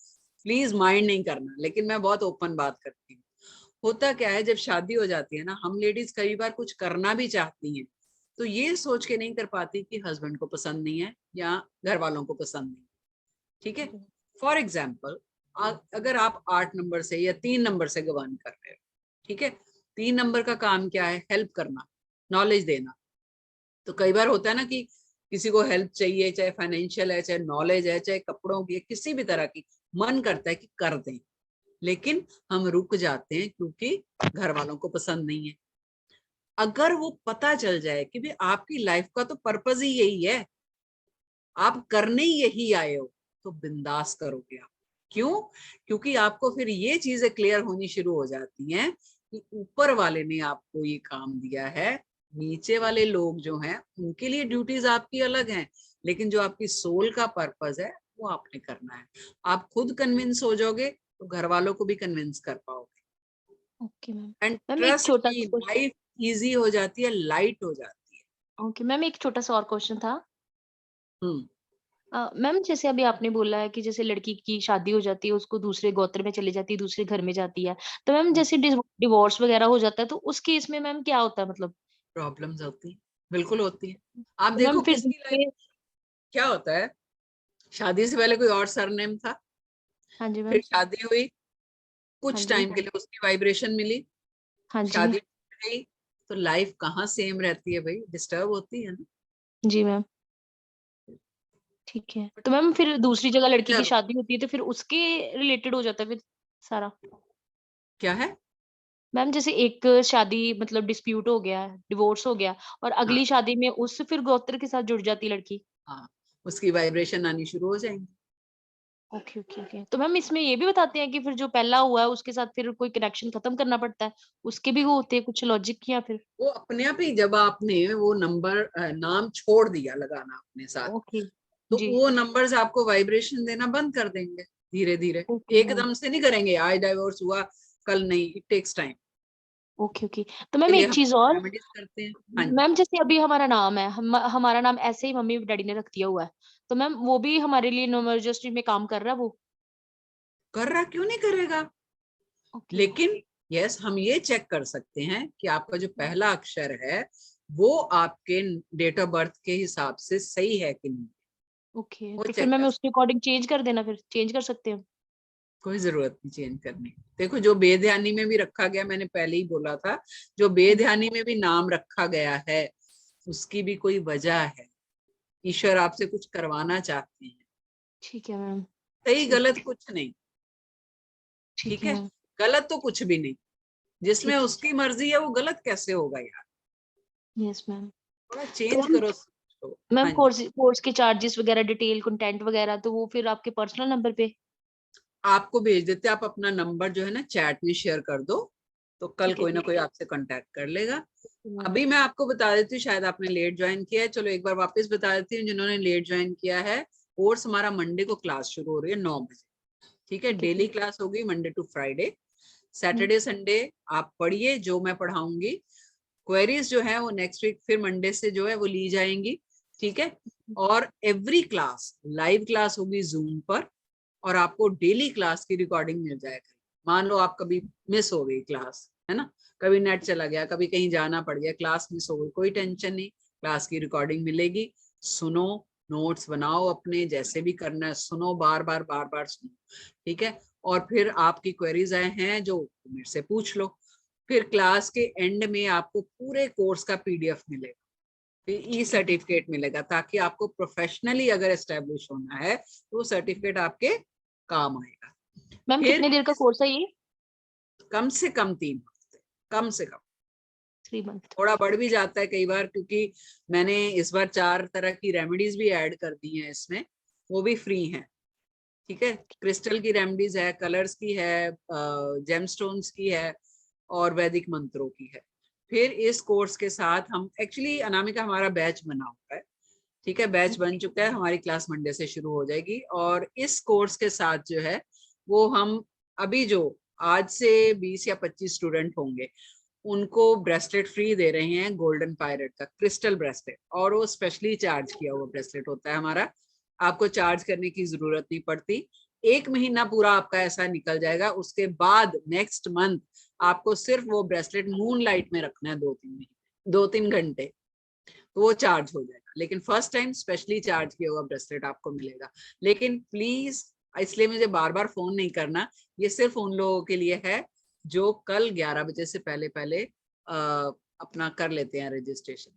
प्लीज माइंड नहीं करना, लेकिन मैं बहुत ओपन बात करती हूँ। होता क्या है, जब शादी हो जाती है ना, हम लेडीज कई बार कुछ करना भी चाहती हैं, तो ये सोच के नहीं कर पाती कि हस्बैंड को पसंद नहीं है या घर वालों को पसंद नहीं। ठीक है, फॉर एग्जाम्पल, अगर आप 8 नंबर से या 3 नंबर से गवान कर रहे हो, ठीक है, 3 नंबर का काम क्या है? हेल्प करना, नॉलेज देना। तो कई बार होता है ना कि किसी को हेल्प चाहिए, चाहे फाइनेंशियल है, चाहे नॉलेज है, चाहे कपड़ों की, किसी भी तरह की, मन करता है कि कर दें, लेकिन हम रुक जाते हैं क्योंकि घर वालों को पसंद नहीं है। अगर वो पता चल जाए कि भी आपकी लाइफ का तो पर्पज ही यही है, आप करने ही यही आए हो, तो बिंदास करोगे आप। क्यों? क्योंकि आपको फिर ये चीजें क्लियर होनी शुरू हो जाती हैं कि ऊपर वाले ने आपको ये काम दिया है, नीचे वाले लोग जो हैं उनके लिए ड्यूटीज आपकी अलग हैं, लेकिन जो आपकी सोल का पर्पज है वो आपने करना है। आप खुद कन्विंस हो जाओगे, तो घर वालों को भी कन्विंस कर पाओगे। Okay ma'am. एंड मैम एक ट्रस्ट छोटा की सा क्वेश्चन। लाइफ इजी हो जाती है, लाइट हो जाती है। ओके मैम, एक छोटा सा और क्वेश्चन था। हम्म। मैम जैसे अभी आपने बोला है कि जैसे लड़की की शादी हो जाती है, उसको दूसरे गोत्र में चली जाती है, दूसरे घर में जाती है, तो मैम जैसे डिवोर्स वगैरह हो जाता है, तो उस केस में मैम क्या होता है, मतलब प्रॉब्लम्स होती है, बिल्कुल होती है। आप तो देखो मैम फिर किसकी लाइफ क्या होता है, शादी से पहले कोई और सरनेम था, हाँ जी फिर मैम। शादी हुई, हाँ कुछ जी। टाइम के लिए उसकी वाइब्रेशन मिली, हाँ जी। शादी गई, तो लाइफ कहाँ सेम रहती है भाई, डिस्टर्ब होती है ना। जी मैम। ठीक है, तो मैम फिर दूसरी जगह लड़की की चलो, शादी होती है, तो फिर उसके रिलेटेड हो जाता है फिर सारा। क्या है? मैम जैसे एक शादी मतलब डिस्प्यूट हो गया, डिवोर्स हो गया, और हाँ अगली शादी में उस फिर गोत्र के साथ जुड़ जाती है लड़की। हाँ, उसकी वाइब्रेशन आनी शुरू हो जाएंगी। ओके ओके ओके, तो मैम इसमें ये भी बताते हैं कि फिर जो पहला हुआ है उसके साथ फिर कोई कनेक्शन खत्म करना पड़ता है, उसके भी वो होते हैं कुछ लॉजिक, या फिर? वो अपने आप ही, जब आपने वो नंबर नाम छोड़ दिया लगाना अपने साथ, ओके तो जी। वो नंबर्स आपको वाइब्रेशन देना बंद कर देंगे धीरे धीरे। Okay ma'am. एकदम से नहीं करेंगे, आज डाइवोर्स हुआ कल नहीं, it takes time. Okay okay, तो के मैम लिए एक हम चीज और। रेमेडीज करते हैं। हाँ जी। मैम जैसे अभी हमारा नाम है, हमारा नाम ऐसे ही मम्मी डैडी ने रख दिया हुआ है, तो मैम वो भी हमारे लिए न्यूमरोलॉजी में काम कर रहा है वो? कर रहा, क्यों नहीं करेगा? ओके। लेकिन यस, हम ये चेक कर सकते हैं कि आपका जो पहला अक्षर है वो आपके डेट ऑफ बर्थ के हिसाब से सही है कि नहीं, ओके, वो तो फिर चेक मैम कर सकते उसके अकॉर्डिंग चेंज कर देना, फिर चेंज कर सकते हैं? कोई जरूरत नहीं चेंज करने की। देखो, जो बेध्यानी में भी रखा गया, मैंने पहले ही बोला था, जो बेध्यानी में भी नाम रखा गया है उसकी भी कोई वजह है। ईश्वर आपसे कुछ करवाना चाहते हैं। ठीक है मैम। सही ठीक गलत कुछ नहीं, ठीक ठीक है है? मैम। गलत तो कुछ भी नहीं, जिसमें ठीक उसकी मर्जी है वो गलत कैसे होगा यार? है, यस मैम। थोड़ा तो चेंज करो सोच को। मैम हाँ जी। कोर्स के चार्जेस वगैरह, डिटेल कंटेंट वगैरह, तो वो फिर आपके पर्सनल नंबर पे? आपको भेज देते, आप अपना नंबर जो है ना चैट में शेयर कर दो, तो कल ठीक है कोई ना ठीक कोई आपसे कांटेक्ट कर लेगा। है मैम। अभी मैं आपको बता देती हूँ, शायद आपने लेट ज्वाइन किया है, चलो एक बार वापस बता देती हूँ जिन्होंने लेट ज्वाइन किया है। कोर्स हमारा मंडे को क्लास शुरू हो रही है 9 बजे, ठीक है? ठीक है डेली ठीक क्लास होगी मंडे टू फ्राइडे। है। सैटरडे संडे आप पढ़िए जो मैं पढ़ाऊंगी, क्वेरीज जो है वो नेक्स्ट वीक फिर मंडे से जो है वो ली जाएंगी, ठीक है? और एवरी क्लास लाइव क्लास होगी जूम पर, और आपको डेली क्लास की रिकॉर्डिंग मिल जाएगी। मान लो आप कभी मिस हो गई क्लास, है ना, कभी नेट चला गया, कभी कहीं जाना पड़ गया, क्लास मिस हो गई, कोई टेंशन नहीं, क्लास की रिकॉर्डिंग मिलेगी। सुनो, नोट्स बनाओ अपने, जैसे भी करना है सुनो, बार बार सुनो, ठीक है? और फिर आपकी क्वेरीज आए हैं जो मेरे से पूछ लो। फिर क्लास के एंड में आपको पूरे कोर्स का पीडीएफ मिलेगा, फिर ई सर्टिफिकेट मिलेगा, ताकि आपको प्रोफेशनली अगर एस्टेब्लिश होना है तो वो सर्टिफिकेट आपके काम आएगा। मैम फिर कितने देर का कोर्स है ये? कम से कम 3 हफ्ते, कम से कम। 3 मंथ। थोड़ा बढ़ भी जाता है कई बार, क्योंकि मैंने इस बार 4 तरह की रेमेडीज भी ऐड कर दी हैं इसमें, वो भी फ्री हैं, ठीक है? क्रिस्टल की रेमेडीज है, कलर्स की है, जेमस्टोन्स की है, और वैदिक मंत्रों की है। फिर इस कोर्स के साथ हम एक्चुअली, अनामिका हमारा बैच बना हुआ है, ठीक है? बैच बन चुका है, हमारी क्लास मंडे से शुरू हो जाएगी। और इस कोर्स के साथ जो है वो हम अभी जो आज से 20 या 25 स्टूडेंट होंगे उनको ब्रेसलेट फ्री दे रहे हैं, गोल्डन पायरेट का क्रिस्टल ब्रेसलेट, और वो स्पेशली चार्ज किया हुआ ब्रेसलेट होता है हमारा, आपको चार्ज करने की जरूरत नहीं पड़ती। 1 महीना पूरा आपका ऐसा निकल जाएगा, उसके बाद नेक्स्ट मंथ आपको सिर्फ वो ब्रेसलेट मून लाइट में रखना है 2-3 घंटे, तो वो चार्ज हो जाएगा। लेकिन फर्स्ट टाइम स्पेशली चार्ज किया हुआ ब्रेसलेट आपको मिलेगा। लेकिन प्लीज, इसलिए मुझे बार बार फोन नहीं करना, ये सिर्फ उन लोगों के लिए है जो कल 11 बजे से पहले पहले अपना कर लेते हैं रजिस्ट्रेशन।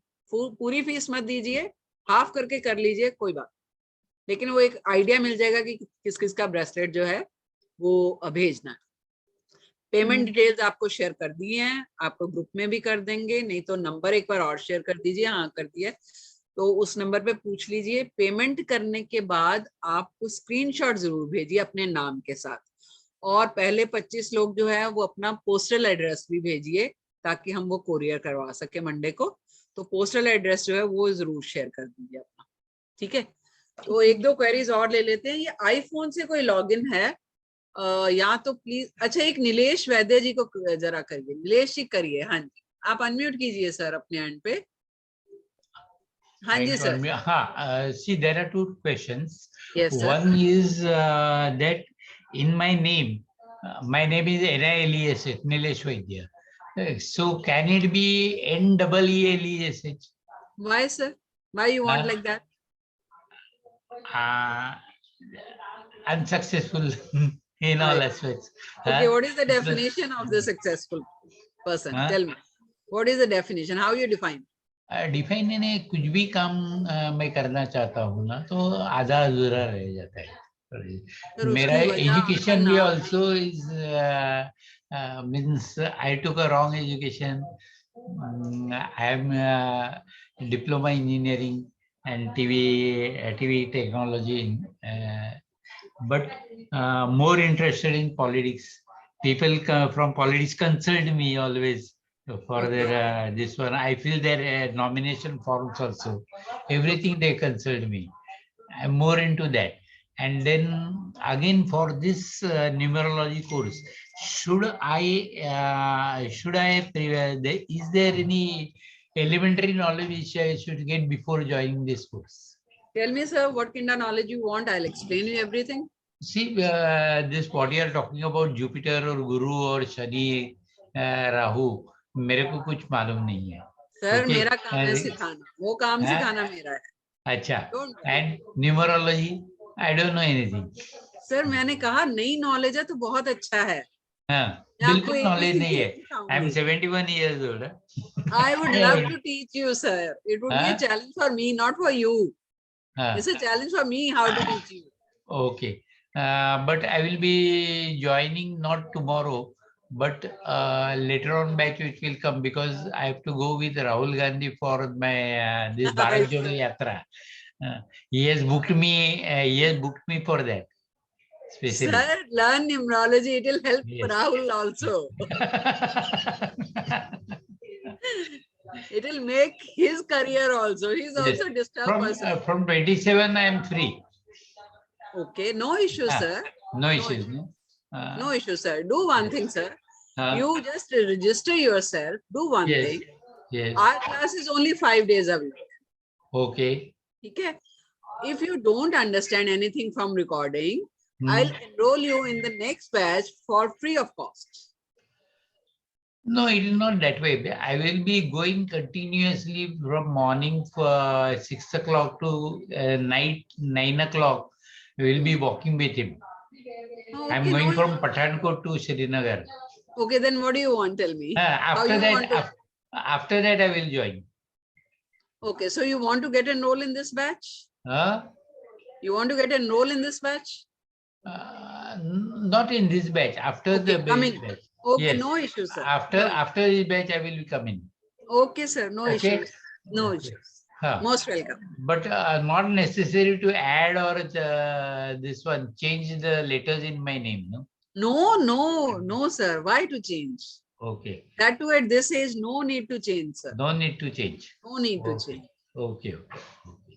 पूरी फीस मत दीजिए, हाफ करके कर लीजिए, कोई बात, लेकिन वो एक आइडिया मिल जाएगा कि किस किस का ब्रेसलेट जो है वो भेजना है। पेमेंट डिटेल्स आपको शेयर कर दिए हैं, आपको ग्रुप में भी कर देंगे, नहीं तो नंबर एक बार और शेयर कर दीजिए। हाँ कर दिया, तो उस नंबर पे पूछ लीजिए। पेमेंट करने के बाद आपको स्क्रीनशॉट जरूर भेजिए अपने नाम के साथ, और पहले 25 लोग जो है वो अपना पोस्टल एड्रेस भी भेजिए, ताकि हम वो कोरियर करवा सके मंडे को। तो पोस्टल एड्रेस जो है वो जरूर शेयर कर दीजिए अपना, ठीक है? तो 1-2 क्वेरीज और ले लेते हैं। ये आईफोन से कोई लॉगिन है या तो प्लीज, अच्छा एक नीलेश वैद्य जी को जरा करिए, नीलेश जी करिए। हाँ जी, आप अनम्यूट कीजिए सर अपने एंड पे। हाँ जी sir. See, there are two questions. Yes, sir. One is that in my name is N-I-L-E-S-H, Nilesh Vaidya. So can it be N-E-E-L-E-S-H? Why, sir? Why you want like that? Unsuccessful in all aspects. Okay, what is the definition of the successful person? Tell me. What is the definition? How you define? Define ने कुछ भी काम मैं करना चाहता हूँ ना तो आधा अधूरा रह जाता है। मेरा एजुकेशन भी also is means I took a wrong education. I am diploma engineering and TV technology, but more interested in politics. People from politics consult me always for their this one. I fill their nomination forms also. Everything they consult me. I'm more into that. And then again for this numerology course, should I is there any elementary knowledge which I should get before joining this course? Tell me, sir, what kind of knowledge you want? I'll explain you everything. See, this what you are talking about Jupiter or Guru or Shani, Rahu, मेरे को कुछ मालूम नहीं है. Sir, मेरा काम है सिखाना. वो काम सिखाना मेरा है. अच्छा. And numerology, I don't know anything. Sir, मैंने कहा नई knowledge है तो बहुत अच्छा है. हाँ. बिल्कुल नॉलेज नहीं है. I am 71 years old. I would love to teach you, sir. It would be a challenge for me, not for you. It's a challenge for me how to teach you. Okay, but I will be joining not tomorrow, but later on batch which will come because I have to go with Rahul Gandhi for my this Bharat Jodo Yatra. He has booked me. He has booked me for that. Specially. Sir, learn numerology. It will help Rahul also. It will make his career also. He's also disturbed person. From 27, I am free. Okay, no issue, sir. No issues. No issue, sir. Do one thing, sir. You just register yourself. Do one thing. Yes. Our class is only 5 days a week. Okay. Okay. If you don't understand anything from recording, I'll enroll you in the next batch for free of cost. No, it is not that way. I will be going continuously from morning for 6 o'clock to night 9 o'clock. I will be walking with him. Okay, I'm going from Pathankot to Srinagar. Okay, then what do you want? Tell me. After that, I will join. Okay, so you want to get enrolled in this batch? You want to get enrolled in this batch? Not in this batch. After the batch. Okay, yes. No issues, sir. After this batch, I will be coming. Okay, sir. No issues. No issues. Most welcome. But not necessary to add or this one change the letters in my name, no? No, sir. Why to change? Okay. That too at this age, no need to change, sir. No need to change. No need to change. Okay.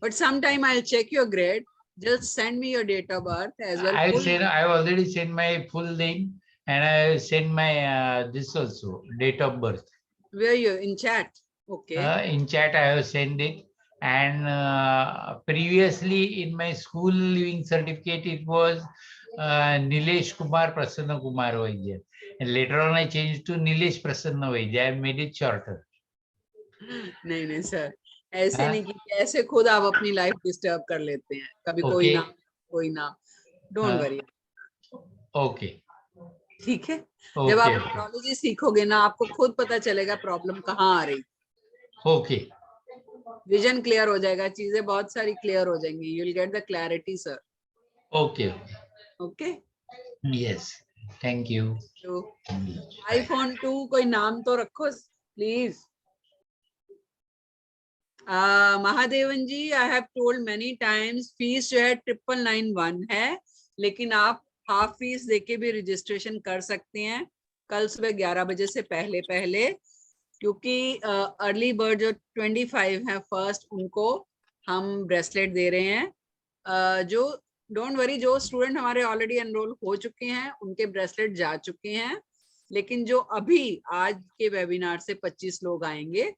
But sometime I'll check your grade. Just send me your date of birth as well. I've already sent my full name and I send my this also date of birth. Where you in chat? Okay. In chat I have sent it, and previously in my school leaving certificate it was Nilesh Kumar Prasanna Kumar Vaidya, and later on I changed to Nilesh Prasanna Vaidya. I made it shorter. नहीं sir. ऐसे नहीं कि ऐसे खुद आप अपनी life disturb कर लेते हैं कभी कोई ना डोंट वरी ओके ठीक है जब आप न्यूमरोलॉजी सीखोगे ना आपको खुद पता चलेगा प्रॉब्लम कहाँ आ रही ओके विजन क्लियर हो जाएगा चीजें बहुत सारी क्लियर हो जाएंगी you will get the clarity sir okay okay yes thank you iPhone 2 कोई नाम तो रखो please Mahadevan ji I have told many times fees जो है 9991 है लेकिन आप हाफ फीस देके भी रजिस्ट्रेशन कर सकते हैं कल सुबह 11 बजे से पहले क्योंकि अर्ली बर्ड जो 25 है फर्स्ट उनको हम ब्रेसलेट दे रहे हैं जो डोंट वरी, जो स्टूडेंट हमारे ऑलरेडी एनरोल हो चुके हैं उनके ब्रेसलेट जा चुके हैं, लेकिन जो अभी आज के वेबिनार से 25 लोग आएंगे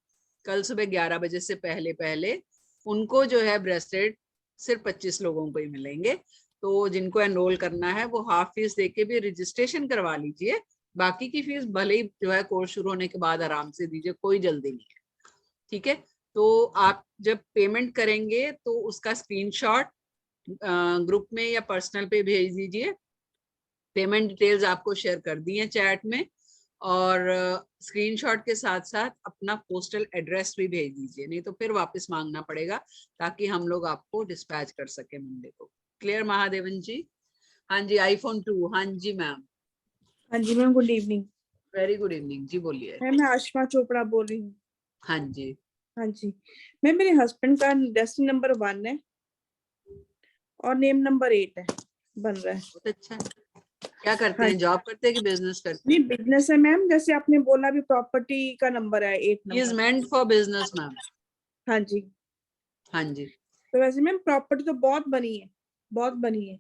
कल सुबह 11 बजे से पहले पहले, उनको जो है ब्रेसलेट सिर्फ 25 लोगों को ही मिलेंगे। तो जिनको एनरोल करना है वो हाफ फीस देके भी रजिस्ट्रेशन करवा लीजिए, बाकी की फीस भले ही जो है कोर्स शुरू होने के बाद आराम से दीजिए, कोई जल्दी नहीं है, ठीक है। तो आप जब पेमेंट करेंगे तो उसका स्क्रीनशॉट ग्रुप में या पर्सनल पे भेज दीजिए। पेमेंट डिटेल्स आपको शेयर कर दी हैं चैट में, और स्क्रीनशॉट के साथ साथ अपना पोस्टल एड्रेस भी भेज दीजिए, नहीं तो फिर वापस मांगना पड़ेगा, ताकि हम लोग आपको डिस्पैच कर सके मंडे को। क्लियर महादेवन जी? हाँ जी, iPhone 2। हाँ जी मैम। हाँ जी ma'am, good evening. Very good evening जी, बोलिए। मैं आशमा चोपड़ा बोल रही हूँ। हाँ जी। हाँ जी मैम, मेरे हस्बैंड का डेस्टिनी नंबर 1 है और नेम नंबर 8 है, बन रहा है। बहुत अच्छा। क्या करते हैं, जॉब करते हैं कि बिजनेस करते हैं? नहीं, बिजनेस है मैम, जैसे आपने बोला भी प्रॉपर्टी का नंबर है 8 number. Is meant for business ma'am. हाँ जी। हाँ जी। तो वैसे मैम प्रॉपर्टी तो बहुत बनी है, बहुत बनी है,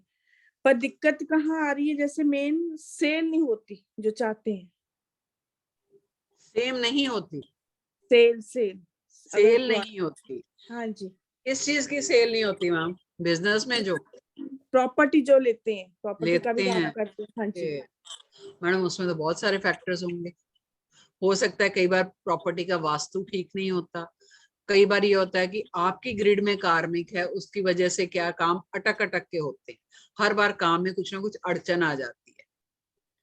पर दिक्कत कहाँ आ रही है, जैसे मेन सेल नहीं होती जो चाहते हैं। सेम नहीं होती? सेल नहीं होती। हाँ जी। किस चीज की सेल नहीं होती मैम? बिजनेस में जो प्रॉपर्टी जो लेते हैं, प्रॉपर्टी का भी लेते दावा हैं। करते हैं। हाँ जी मैडम, उसमें तो बहुत सारे फैक्टर्स होंगे। हो सकता है कई बार प्रॉपर्टी का वास्तु ठीक नहीं होता, कई बार ये होता है कि आपकी ग्रिड में कार्मिक है, उसकी वजह से क्या काम अटक के होते हैं। हर बार काम में कुछ ना कुछ अड़चन आ जाती है।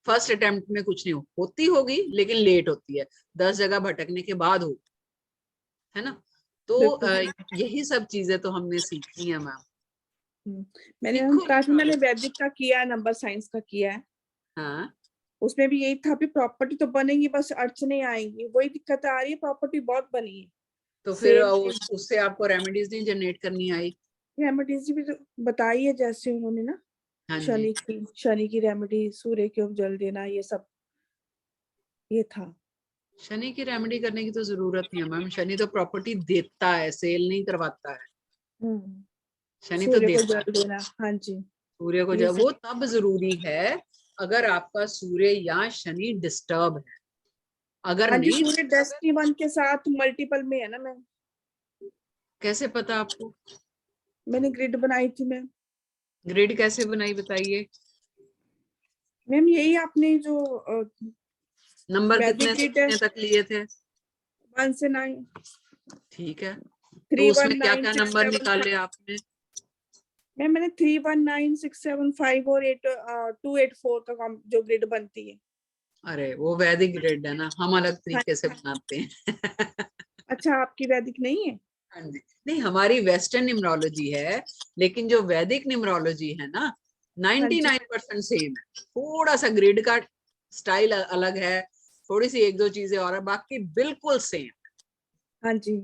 फर्स्ट अटेम्प्ट में कुछ नहीं होती होगी, लेकिन लेट होती है, 10 जगह भटकने के बाद हो, है ना। तो यही सब चीजें तो हमने सीखी है मैम। मैंने काफी मैंने वैदिक का किया है, नंबर साइंस का किया है। हाँ, उसमें भी यही था, प्रॉपर्टी तो बनेगी, बस अड़चने आएंगी, वही दिक्कत आ रही है। प्रॉपर्टी बहुत बनी है, तो फिर उससे आपको रेमेडीज नहीं जनरेट करनी आई? रेमेडीज भी तो बताई है जैसे उन्होंने ना, हाँ शनि की रेमेडी, सूर्य के जल देना, ये सब ये था। शनि की रेमेडी करने की तो जरूरत नहीं है मैम, शनि तो प्रॉपर्टी देता है, सेल नहीं करवाता है। शनि तो देता है। देना। हाँ जी, सूर्य को जब वो तब जरूरी है अगर आपका सूर्य या शनि डिस्टर्ब है। अगर हाँ जी, नहीं, सूर्य डेस्टिनी 1 के साथ मल्टीपल में है ना मैम। कैसे पता आपको? मैंने ग्रिड बनाई थी मैम। ग्रिड कैसे बनाई बताइए? मैम यही आपने जो नंबर कितने तक लिए थे? 1 से 9। ठीक है, तो उसमें क्या क्या नंबर निकाले आपने? मैम मैंने 319, 675 और 284 का जो ग्रिड बनती है। अरे वो वैदिक ग्रिड है ना, हम अलग तरीके से बनाते हैं। अच्छा, आपकी वैदिक नहीं है? हाँ जी, नहीं हमारी वेस्टर्न न्यूमरोलॉजी है, लेकिन जो वैदिक न्यूमरोलॉजी है ना 99% सेम है। थोड़ा सा ग्रिड का स्टाइल अलग है, थोड़ी सी एक दो चीजें और है, बाकी बिल्कुल सेम। हाँ जी।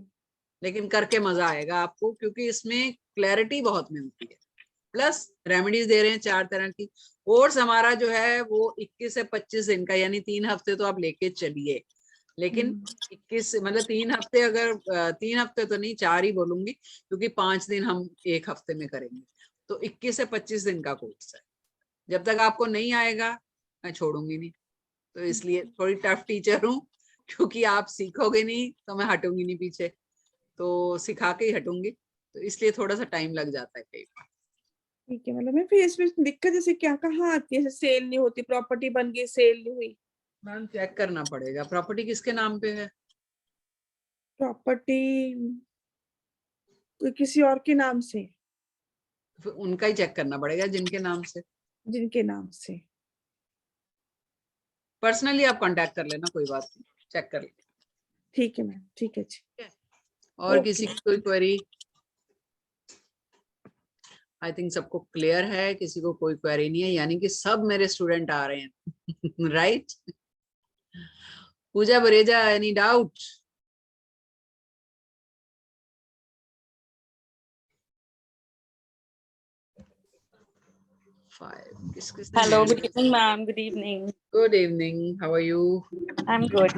लेकिन करके मजा आएगा आपको, क्योंकि इसमें क्लैरिटी बहुत मिलती है, प्लस रेमेडीज दे रहे हैं 4 तरह की। कोर्स हमारा जो है वो 21 से 25 दिन का, यानी 3 हफ्ते तो आप लेके चलिए, लेकिन 21 मतलब 3 हफ्ते, अगर 3 हफ्ते तो नहीं 4 ही बोलूंगी, क्योंकि 5 दिन हम 1 हफ्ते में करेंगे। तो 21 से 25 दिन का कोर्स है। जब तक आपको नहीं आएगा मैं छोड़ूंगी नहीं, तो इसलिए थोड़ी टफ टीचर हूँ, क्योंकि आप सीखोगे नहीं तो मैं हटूंगी नहीं पीछे, तो सिखा के ही हटूंगी, तो इसलिए थोड़ा सा टाइम लग जाता है कई बार। ठीक है, मतलब मैं फिर इसमें दिक्कत जैसे क्या कहाँ आती है, सेल नहीं होती, प्रॉपर्टी बन गई सेल नहीं हुई। मैम चेक करना पड़ेगा, प्रॉपर्टी किसके नाम पे है? प्रॉपर्टी किसी और के नाम से। उनका ही चेक करना पड़ेगा, जिनके नाम से। जिनके नाम से पर्सनली आप कांटेक्ट कर लेना, कोई बात नहीं, चेक कर लेना। ठीक है मैम, ठीक है जी। और किसी की कोई क्वेरी? आई थिंक सबको क्लियर है, किसी को कोई क्वेरी नहीं है, यानी कि सब मेरे स्टूडेंट आ रहे हैं। Right? Pooja Bareja, any doubt? Hello, good evening, ma'am. Good evening. Good evening. How are you? I'm good.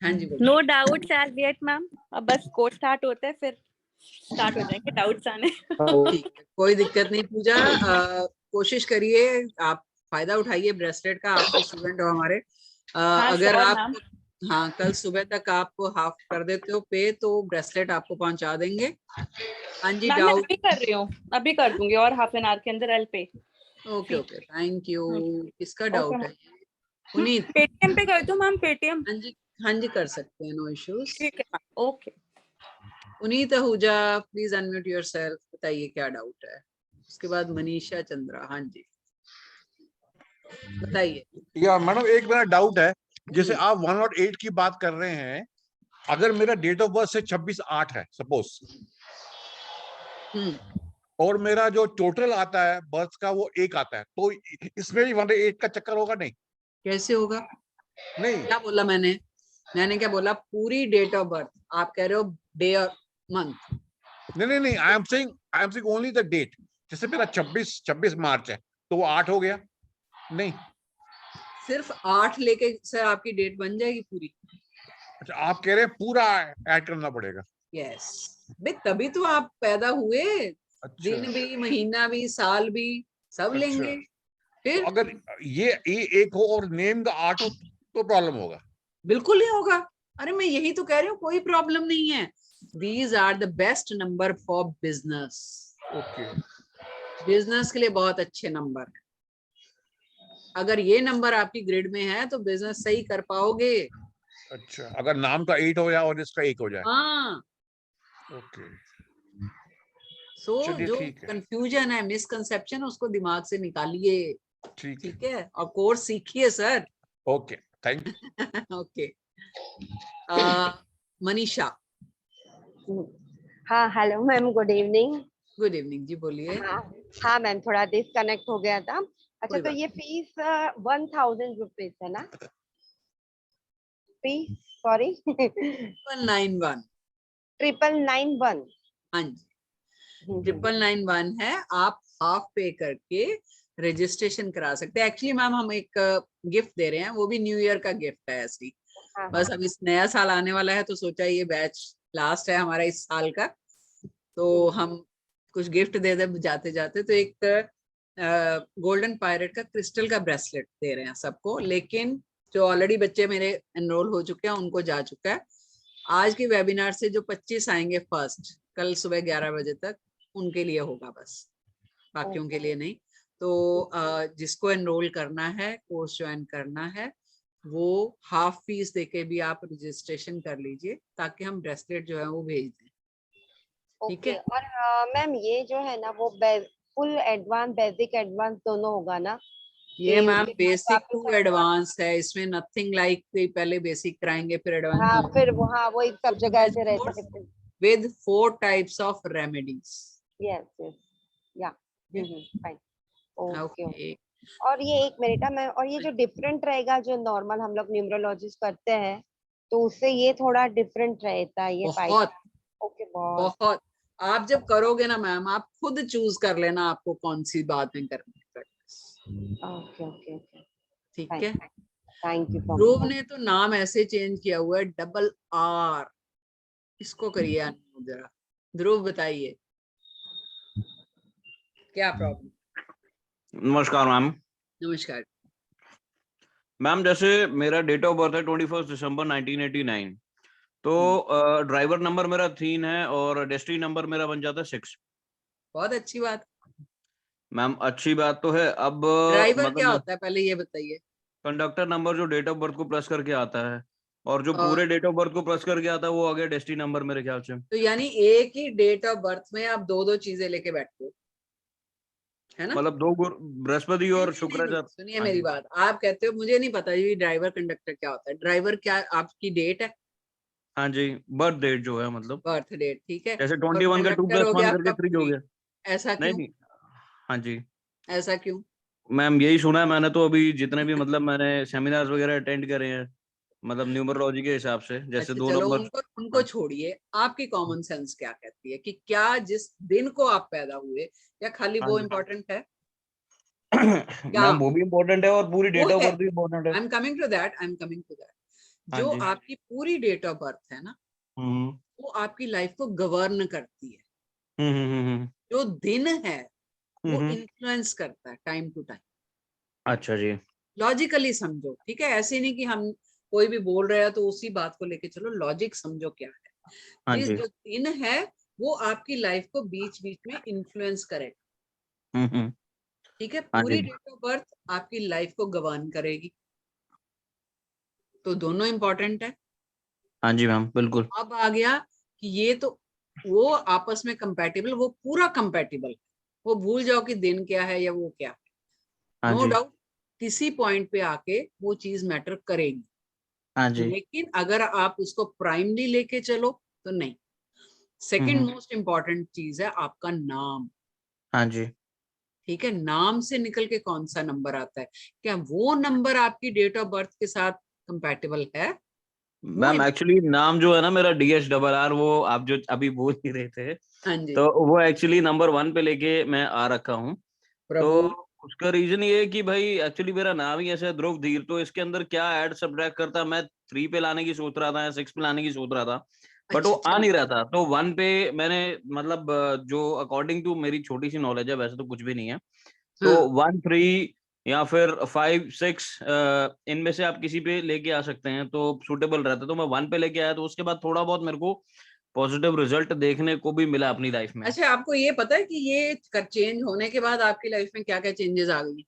हाँ जी, No doubts as yet, ma'am. अब बस कोर्स स्टार्ट होता है फिर स्टार्ट हो जाएंगे डाउट्स आने। ठीक है, कोई दिक्कत नहीं पूजा, कोशिश करिए, आप फायदा उठाइए ब्रेसलेट का, आप स्टूडेंट हो हमारे। हाँ, अगर sure, आप मैम। हाँ कल सुबह तक आप हाफ कर देते हो पे तो ब्रेसलेट आपको पहुंचा देंगे। हाँ जी, मैम मैं डाउट? अभी कर रही हूँ, अभी कर दूंगी और हाफ एन आवर के अंदर एल पे। Okay okay, thank you. किसका डाउट है? मैम। पुनीत? पेटीएम पे कर दो मैम, पेटीएम। हाँ जी कर सकते हैं, नो इश्यूज। ठीक है ma'am, okay. Puneet Ahuja, please unmute yourself, बताइए क्या डाउट है। उसके बाद मनीषा चंद्रा। हाँ जी बताइए। या मैडम एक मेरा डाउट है, जैसे आप 108 की बात कर रहे हैं, अगर मेरा डेट ऑफ बर्थ से 26/8 है सपोज, और मेरा जो टोटल आता है बर्थ का वो 1 आता है, तो इसमें भी 108 का चक्कर होगा? नहीं कैसे होगा? नहीं, क्या बोला मैंने? मैंने क्या बोला? पूरी डेट ऑफ बर्थ, आप कह रहे हो डे और मंथ। नहीं, I am saying only the date. जैसे मेरा 26 मार्च है तो वो 8 हो गया? नहीं, सिर्फ 8 लेके सर आपकी डेट बन जाएगी पूरी? अच्छा आप कह रहे हैं पूरा ऐड करना पड़ेगा? यस भाई, तभी तो आप पैदा हुए। दिन भी, महीना भी, साल भी, सब लेंगे। फिर तो अगर ये एक हो और नेम का 8 हो तो प्रॉब्लम होगा? बिल्कुल नहीं होगा। अरे मैं यही तो कह रही हूँ, कोई प्रॉब्लम नहीं है। These are the best number for business. Okay, business के लिए बहुत अच्छे नंबर है। अगर ये नंबर आपकी ग्रिड में है तो बिजनेस सही कर पाओगे। अच्छा अगर नाम का 8 हो जाए और इसका 1 हो जाए? हाँ, ओके, सो चलिए जो ठीक है, कंफ्यूजन है, मिसकंसेप्शन, उसको दिमाग से निकालिए। ठीक है, और कोर्स सीखिए sir. Okay, thank you. Okay, Manisha. हाँ hello ma'am, good evening. Good evening जी, बोलिए। हाँ मैम, थोड़ा डिस्कनेक्ट हो गया था। अच्छा कोई तो बात ये फीस 1000 रुपीज है ना? Fees sorry 991। 991। हाँ जी 991 है। आप हाफ पे करके रजिस्ट्रेशन करा सकते हैं। एक्चुअली मैम हम एक गिफ्ट दे रहे हैं, वो भी न्यू ईयर का गिफ्ट है ऐसी। बस अब इस नया साल आने वाला है तो सोचा ये बैच लास्ट है हमारा इस साल का, तो हम कुछ गिफ्ट दे दे जाते जाते। तो एक गोल्डन पायरेट का क्रिस्टल का ब्रेसलेट दे रहे हैं सबको, लेकिन जो ऑलरेडी बच्चे मेरे एनरोल हो चुके हैं उनको जा चुका है। आज के वेबिनार से जो 25 आएंगे फर्स्ट, कल सुबह 11 बजे तक, उनके लिए होगा बस, बाकियों के लिए नहीं। तो जिसको एनरोल करना है, कोर्स ज्वाइन करना है, वो हाफ फीस देके भी आप रजिस्ट्रेशन कर लीजिए ताकि हम ब्रेसलेट जो है वो भेज दें। ठीक है। और मैम ये जो है ना वो फुल एडवांस, बेसिक एडवांस दोनों होगा ना? ये मैम बेसिक टू एडवांस है, इसमें नथिंग लाइक पहले बेसिक कराएंगे फिर एडवांस। हाँ फिर वो एक सब जगह ऐसे रहता है। With 4 types of remedies. Yes yes या फाइन ओके। और ये एक मिनट है मैं, और ये जो डिफरेंट रहेगा जो नॉर्मल हम लोग न्यूमरोलॉजिस्ट करते हैं तो उससे ये थोड़ा डिफरेंट रहता है ये? बहुत ओके, बहुत। आप जब करोगे ना मैम, आप खुद चूज कर लेना आपको कौन सी बात में करनी है। ओके ओके ओके, ठीक है। Thank you. ध्रुव ने तो नाम ऐसे चेंज किया हुआ है, RRR, इसको करिए जरा। ध्रुव बताइए क्या प्रॉब्लम? नमस्कार मैम। नमस्कार मैम, जैसे मेरा डेट ऑफ बर्थ है 21 दिसंबर 1989, तो ड्राइवर नंबर मेरा 3 है और डेस्टिनी नंबर मेरा बन जाता है 6। बहुत अच्छी बात। मैम अच्छी बात तो है, अब ड्राइवर क्या होता है पहले ये बताइए? कंडक्टर नंबर जो डेट ऑफ बर्थ को प्लस करके आता है, और जो पूरे डेट ऑफ बर्थ को प्लस करके आता है वो आ गया डेस्टिनी नंबर मेरे ख्याल से। तो यानी एक ही डेट ऑफ बर्थ में आप दो चीजें लेके बैठते हो, है ना? मतलब 2 बृहस्पति और शुक्र। सुनिए मेरी बात, आप कहते हो मुझे नहीं पता जी ड्राइवर कंडक्टर क्या होता है। ड्राइवर क्या आपकी डेट है? हाँ जी, बर्थ डेट जो है, मतलब बर्थ डेट, ठीक है। जैसे 21 का 2 + 1 करके 3 हो गया। ऐसा क्यों? नहीं, हाँ जी, ऐसा क्यों? मैम यही सुना है मैंने तो, अभी जितने भी मतलब मैंने सेमिनार्स वगैरह अटेंड करे हैं, मतलब न्यूमरोलॉजी के हिसाब से, जैसे अच्छा, 2 चलो नंबर। उनको छोड़िए। आपकी कॉमन सेंस क्या कहती है कि क्या जिस दिन को आप पैदा हुए, या खाली वो इम्पोर्टेंट है? मैम वो भी इम्पोर्टेंट है और पूरी डेट ऑफ बर्थ भी इम्पोर्टेंट है। I am coming to that. जो आपकी पूरी डेट ऑफ बर्थ है ना, वो आपकी लाइफ को गवर्न करती है। हम्म। जो दिन है वो हम्म। इन्फ्लुएंस करता है टाइम टू टाइम। अच्छा जी। लॉजिकली समझो, ठीक है, ऐसे नहीं कि हम कोई भी बोल रहे हैं तो उसी बात को लेके चलो, लॉजिक समझो क्या है। हाँ जिस जी। जो दिन है वो आपकी लाइफ को बीच बीच में इन्फ्लुएंस करेगा, हम्म। ठीक है। हाँ पूरी जी। डेट ऑफ बर्थ आपकी लाइफ को गवर्न करेगी, तो दोनों इंपॉर्टेंट है। हाँ जी मैम, बिल्कुल। अब आ गया कि ये तो वो आपस में कंपैटिबल, वो पूरा कंपैटिबल, वो भूल जाओ कि दिन क्या है या वो क्या है। हाँ नो जी। डाउट किसी पॉइंट पे आके वो चीज मैटर करेगी, हाँ जी। लेकिन अगर आप उसको प्राइमरी लेके चलो तो नहीं। सेकंड हम्म। मोस्ट इम्पॉर्टेंट चीज है आपका नाम, हाँ जी। ठीक है। नाम से निकल के कौन सा नंबर आता है, क्या वो नंबर आपकी डेट ऑफ बर्थ के साथ कंपैटिबल है? वो मैम एक्चुअली नाम जो है ना मेरा DSRR, वो आप जो अभी बोल ही रहे थे, हाँ जी, तो वो एक्चुअली नंबर 1 पे लेके मैं आ रखा हूँ। तो प्रभु। उसका रीजन ये है कि भाई एक्चुअली मेरा नाम ही ऐसा है ध्रुव धीर, तो इसके अंदर क्या ऐड सब्ट्रैक्ट करता, मैं 3 पे लाने की सोच रहा था या 6 पे लाने की सोच रहा था, बट वो अच्छा आ चलो, नहीं रहा था। तो 1 पे मैंने मतलब जो अकॉर्डिंग टू मेरी छोटी सी नॉलेज है, वैसे तो कुछ भी नहीं है, तो हाँ 1 3 या फिर 5 6 इनमें से आप किसी पे लेके आ सकते हैं तो सूटेबल रहता है। तो मैं 1 पे लेके आया, तो उसके बाद थोड़ा बहुत मेरे को पॉजिटिव रिजल्ट देखने को भी मिला अपनी लाइफ में। अच्छा, आपको ये पता है कि ये चेंज होने के बाद आपकी लाइफ में क्या क्या चेंजेस आ गई?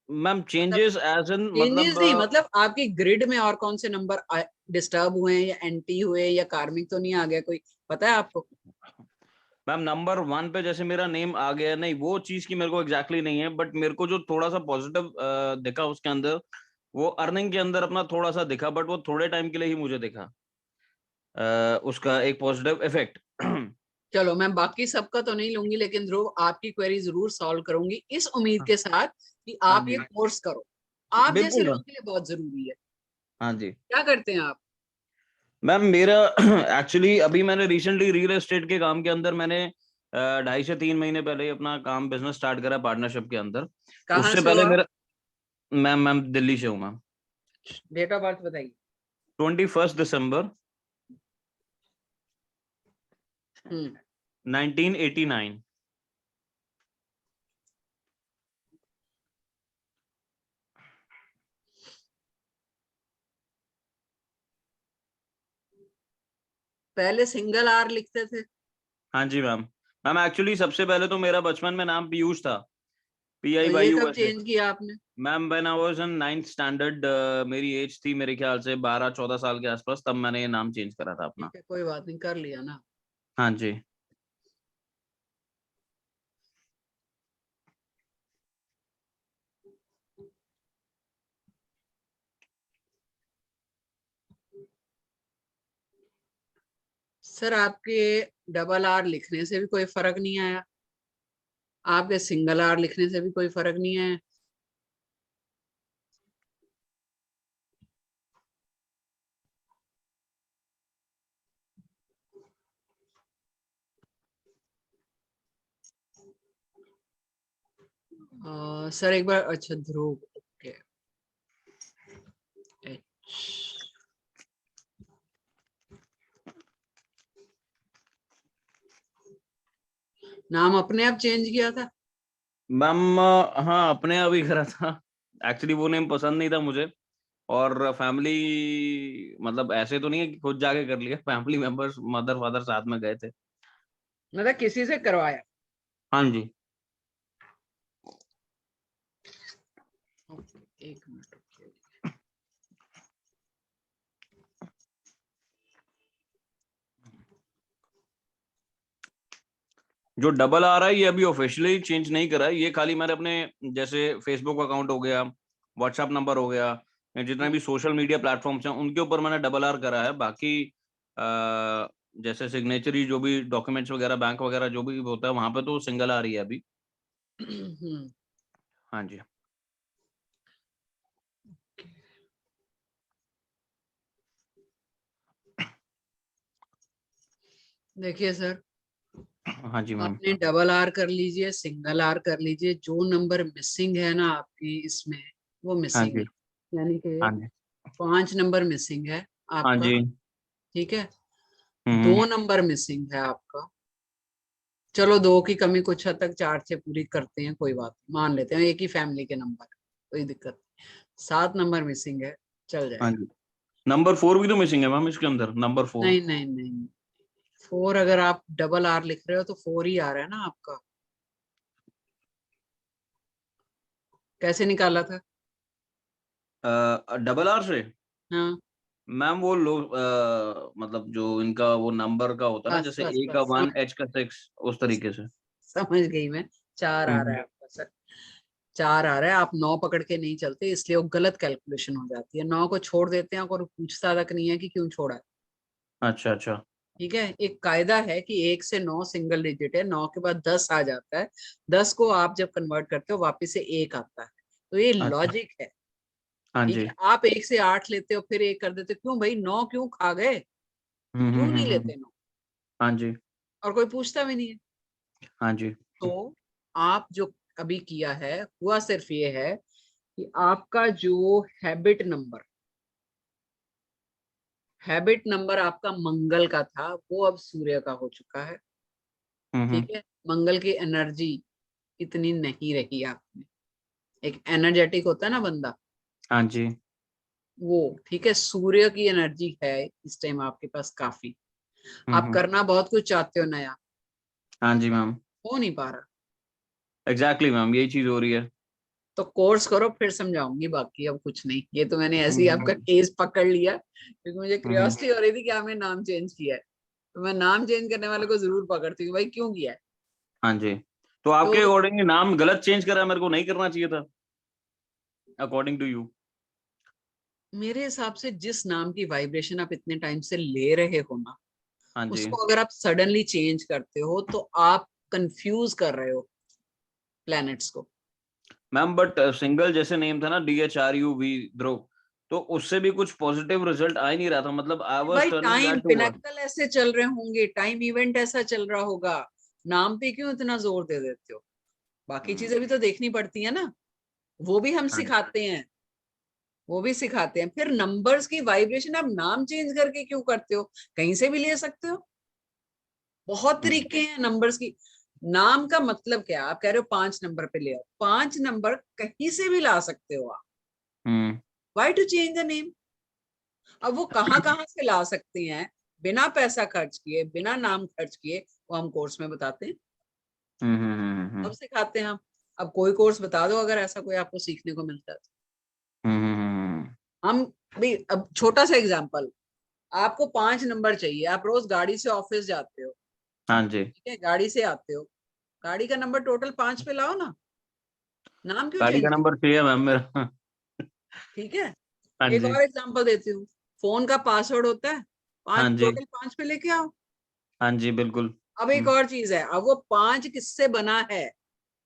मैम मतलब चेंजेस एज इन चेंजेस मतलब नहीं, मतलब आपकी ग्रिड में और कौन से नंबर डिस्टर्ब हुए हैं, या एंटी हुए, या कार्मिक तो नहीं आ गया कोई, पता है आपको? मैम नंबर 1 पे जैसे मेरा नेम आ गया, नहीं वो चीज की मेरे को एग्जैक्टली नहीं है, बट मेरे को जो थोड़ा सा पॉजिटिव दिखा उसके अंदर, वो अर्निंग के अंदर अपना थोड़ा सा दिखा, बट वो थोड़े टाइम के लिए ही मुझे दिखा उसका एक पॉजिटिव इफेक्ट। चलो, मैं बाकी सबका तो नहीं लूंगी, लेकिन ध्रुव आपकी क्वेरी जरूर सॉल्व करूंगी, इस उम्मीद के साथ कि हाँ आप ये जी, कोर्स करो। आप जैसे बिल्कुल मैम। लोगों के लिए बहुत जरूरी है। हाँ जी क्या करते हैं आप? मैम, मेरा एक्चुअली अभी मैंने रिसेंटली रियल एस्टेट के काम के अंदर मैंने 2.5 से 3 महीने पहले ही अपना काम बिजनेस स्टार्ट करा पार्टनरशिप के अंदर। कहाँ उससे से हो पहले आप? मेरा मैम मैम दिल्ली से हूँ मैम। डेट ऑफ बर्थ बताइए। 21 दिसंबर 1989। पहले सिंगल आर लिखते थे? हाँ जी मैम। मैम एक्चुअली सबसे पहले तो मेरा बचपन में नाम पीयूष था, तो ये कब PIYUS। चेंज किया आपने? Ma'am when I was in 9th standard, मेरी एज थी मेरे ख्याल से 12-14 साल के आसपास, तब मैंने ये नाम चेंज करा था अपना। ठीक है, कोई बात नहीं, कर लिया ना। हाँ जी। सर, आपके डबल आर लिखने से भी कोई फर्क नहीं आया, आपके सिंगल आर लिखने से भी कोई फर्क नहीं आया। सर एक बार, अच्छा ध्रुव, ओके। नाम अपने आप चेंज किया था? मैम हाँ, अपने आप ही करा था। एक्चुअली वो नेम पसंद नहीं था मुझे, और फैमिली मतलब ऐसे तो नहीं है कि खुद जाके कर लिया, फैमिली मेंबर्स मदर फादर साथ में गए थे। मतलब किसी से करवाया? हाँ जी। एक मिनट। जो डबल आ रहा है ये अभी ऑफिशियली चेंज नहीं करा है, ये खाली मैंने अपने जैसे फेसबुक अकाउंट हो गया, व्हाट्सएप नंबर हो गया, या जितने भी सोशल मीडिया प्लेटफॉर्म्स हैं उनके ऊपर मैंने डबल आर करा है। बाकी जैसे सिग्नेचरी जो भी डॉक्यूमेंट्स वगैरह बैंक वगैरह जो भी होता है वहां पे तो सिंगल आ रही है अभी। हाँ जी। देखिए सर, हाँ जी मैम। आपने डबल आर कर लीजिए, सिंगल आर कर लीजिए, जो नंबर मिसिंग है ना आपकी इसमें, वो हाँ मिसिंग जी। है, यानी कि हाँ जी। 5 नंबर मिसिंग है हाँ आपका, जी। ठीक है। 2 नंबर मिसिंग है आपका। चलो 2 की कमी कुछ हद तक 4 से पूरी करते हैं, कोई बात नहीं, मान लेते हैं, एक ही फैमिली के नंबर, कोई दिक्कत नहीं। 7 नंबर मिसिंग है, चल जाएगा। हाँ जी, नंबर 4 भी तो मिसिंग है मैम इसके अंदर, नंबर 4। नहीं नहीं नहीं, 4 अगर आप डबल आर लिख रहे हो तो 4 ही आ रहा है ना आपका। कैसे निकाला था? डबल आर से हाँ मैम वो लोग मतलब जो इनका वो नंबर का होता है ना, बस जैसे बस ए का बस 1 एच का 6, उस तरीके से। समझ गई मैं। 4 आ रहा है आपका सर, 4 आ रहा है। आप 9 पकड़ के नहीं चलते, इसलिए वो गलत कैलकुलेशन हो जाती है। 9 को छोड़ देते हैं और पूछता तक नहीं है कि क्यों छोड़ा है। अच्छा अच्छा। ठीक है, एक कायदा है कि 1 से 9 सिंगल डिजिट है, 9 के बाद 10 आ जाता है, 10 को आप जब कन्वर्ट करते हो वापिस से 1 आता है, तो ये अच्छा लॉजिक है। हाँ ठीक जी। है, आप 1 से 8 लेते हो फिर 1 कर देते हो, क्यों भाई 9 क्यों खा गए, क्यों नहीं लेते 9? हाँ जी। और कोई पूछता भी नहीं है। हाँ जी। तो आप जो अभी किया है, हुआ सिर्फ ये है कि आपका जो हैबिट नंबर आपका मंगल का था, वो अब सूर्य का हो चुका है। ठीक है, मंगल की एनर्जी इतनी नहीं रही आप में। एक एनर्जेटिक होता है ना बंदा, हाँ जी। वो ठीक है, सूर्य की एनर्जी है इस टाइम आपके पास काफी। आप करना बहुत कुछ चाहते हो नया, हाँ जी मैम, हो नहीं पा रहा, एग्जैक्टली मैम, यही चीज हो रही है। तो कोर्स करो फिर समझाऊंगी, बाकी अब कुछ नहीं। ये तो मैंने ऐसे ही आपका केस पकड़ लिया क्योंकि मुझे क्यूरियोसिटी हो रही थी कि आपने नाम चेंज किया है, तो मैं नाम चेंज करने वाले को जरूर पकड़ती हूँ, भाई क्यों किया है। हाँ जी, तो आपके तो अकॉर्डिंग नाम गलत चेंज करा, मेरे को नहीं करना चाहिए था अकॉर्डिंग टू यू? मेरे हिसाब से जिस नाम की वाइब्रेशन आप इतने टाइम से ले रहे हो ना, हाँ जी उसको अगर आप सडनली चेंज करते हो तो आप कंफ्यूज कर रहे हो प्लैनेट्स को। मैम, बट सिंगल जैसे नेम था ना, DHRUV ध्रुव, तो उससे भी कुछ पॉजिटिव रिजल्ट आ ही नहीं रहा था, मतलब आई वाज भाई turning time that to what. Pinnacle ऐसे चल रहे होंगे, टाइम इवेंट ऐसा चल रहा होगा, नाम पे क्यों इतना जोर दे देते हो? बाकी चीजें भी तो देखनी पड़ती है ना, वो भी हम हाँ सिखाते हैं, वो भी सिखाते हैं। फिर नंबर्स की वाइब्रेशन आप नाम चेंज करके क्यों करते हो? कहीं से भी ले सकते हो, बहुत तरीके हैं नंबर्स की। नाम का मतलब क्या? आप कह रहे हो 5 नंबर पे ले आओ, 5 नंबर कहीं से भी ला सकते हो आप। Why to change the name? अब वो कहाँ से ला सकते हैं बिना पैसा खर्च किए, बिना नाम खर्च किए, वो हम कोर्स में बताते हैं, अब सिखाते हैं हम। अब कोई कोर्स बता दो अगर ऐसा कोई आपको सीखने को मिलता है तो। हम भाई, अब छोटा सा एग्जांपल, आपको 5 नंबर चाहिए, आप रोज गाड़ी से ऑफिस जाते हो, हाँ जी, ठीक है, गाड़ी से आते हो, गाड़ी का नंबर टोटल 5 पे लाओ ना, नाम क्यों गाड़ी चेंज का कर? नंबर 6 है मैम मेरा। ठीक है, हाँ एक जी। और एग्जांपल देती हूँ, फोन का पासवर्ड होता है 5, हाँ जी। टोटल 5 पे लेके आओ। हाँ जी बिल्कुल। अब एक और चीज है, अब वो 5 किससे बना है?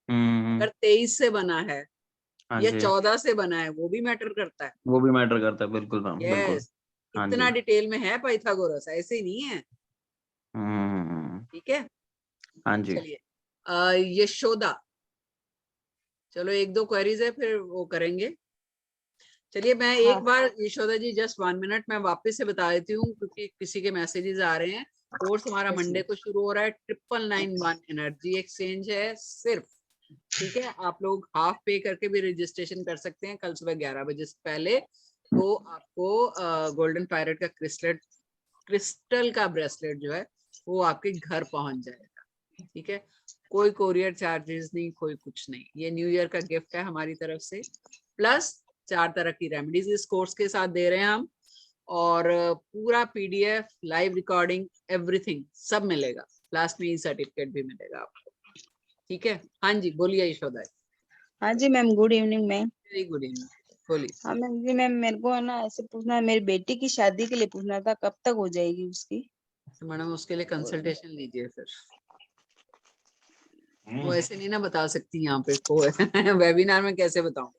अगर 23 से बना है हाँ या जी, 14 से बना है, वो भी मैटर करता है। वो भी मैटर करता है, बिल्कुल मैम, बिल्कुल। यस, हाँ इतना जी। डिटेल में है पाइथागोरस, ऐसे ही नहीं है। ठीक है, हाँ जी। चलिए यशोदा, चलो 1-2 क्वेरीज है फिर वो करेंगे। चलिए मैं एक बार यशोदा जी जस्ट 1 मिनट मैं वापस से बता देती हूँ क्योंकि किसी के मैसेजेस आ रहे हैं। कोर्स हमारा मंडे को शुरू हो रहा है, 9991 एनर्जी एक्सचेंज है सिर्फ। ठीक है, आप लोग हाफ पे करके भी रजिस्ट्रेशन कर सकते हैं कल सुबह 11 बजे से पहले, तो आपको गोल्डन पैरेट का क्रिस्टल का ब्रेसलेट जो है वो आपके घर पहुंच जाएगा। ठीक है, कोई कोरियर चार्जेस नहीं, कोई कुछ नहीं, ये न्यू ईयर का गिफ्ट है हमारी तरफ से। प्लस 4 तरह की रेमेडीज इस कोर्स के साथ दे रहे हैं हम, और पूरा PDF लाइव रिकॉर्डिंग एवरीथिंग सब मिलेगा, लास्ट में सर्टिफिकेट भी मिलेगा आपको। ठीक है, हाँ जी बोलिए यशोदा। हाँ जी ma'am, good evening ma'am. Very good evening, बोलिए। हाँ मैम जी, मैम मेरे को है ना ऐसे पूछना है, मेरी बेटी की शादी के लिए पूछना था, कब तक हो जाएगी उसकी? तो मैडम उसके लिए कंसल्टेशन लीजिए फिर, वो ऐसे नहीं ना बता सकती यहाँ पे को वेबिनार में कैसे बताऊं?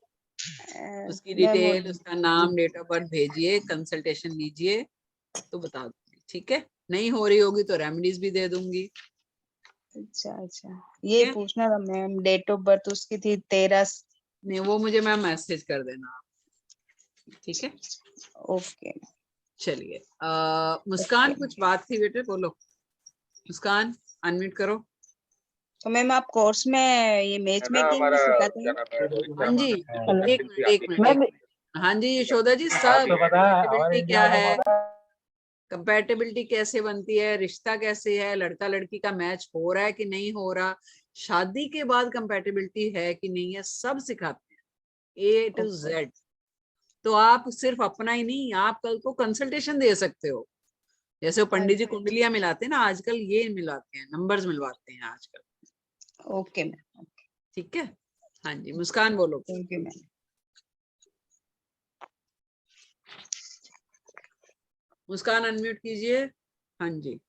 उसकी डिटेल, उसका नाम, डेट ऑफ बर्थ भेजिए, कंसल्टेशन लीजिए तो बता दूंगी। ठीक है, नहीं हो रही होगी तो रेमेडीज भी दे दूंगी। अच्छा अच्छा, ये पूछना था मैम, डेट ऑफ बर्थ उसकी थी 13। नहीं, वो मुझे मैम मैसेज कर देना आप। ठीक है, ओके। चलिए मुस्कान कुछ बात थी बेटे, बोलो। मुस्कान अनम्यूट करो। तो मैम आप कोर्स में ये मैच मेकिंग भी सिखाते हैं? हाँ जी, एक मिनट। हाँ जी यशोदा जी, सब कंपैटिबिलिटी क्या है, कंपैटिबिलिटी कैसे बनती है, रिश्ता कैसे है, लड़का लड़की का मैच हो रहा है कि नहीं हो रहा, शादी के बाद कंपैटिबिलिटी है कि नहीं है, सब सिखाते हैं A to Z। तो आप सिर्फ अपना ही नहीं, आप कल को कंसल्टेशन दे सकते हो। जैसे वो पंडित जी कुंडलियां मिलाते हैं ना, आजकल ये मिलाते हैं, नंबर्स मिलवाते हैं आजकल। ओके मैम, ठीक है। हाँ जी मुस्कान बोलो। Thank you ma'am. Muskan unmute कीजिए। हाँ जी।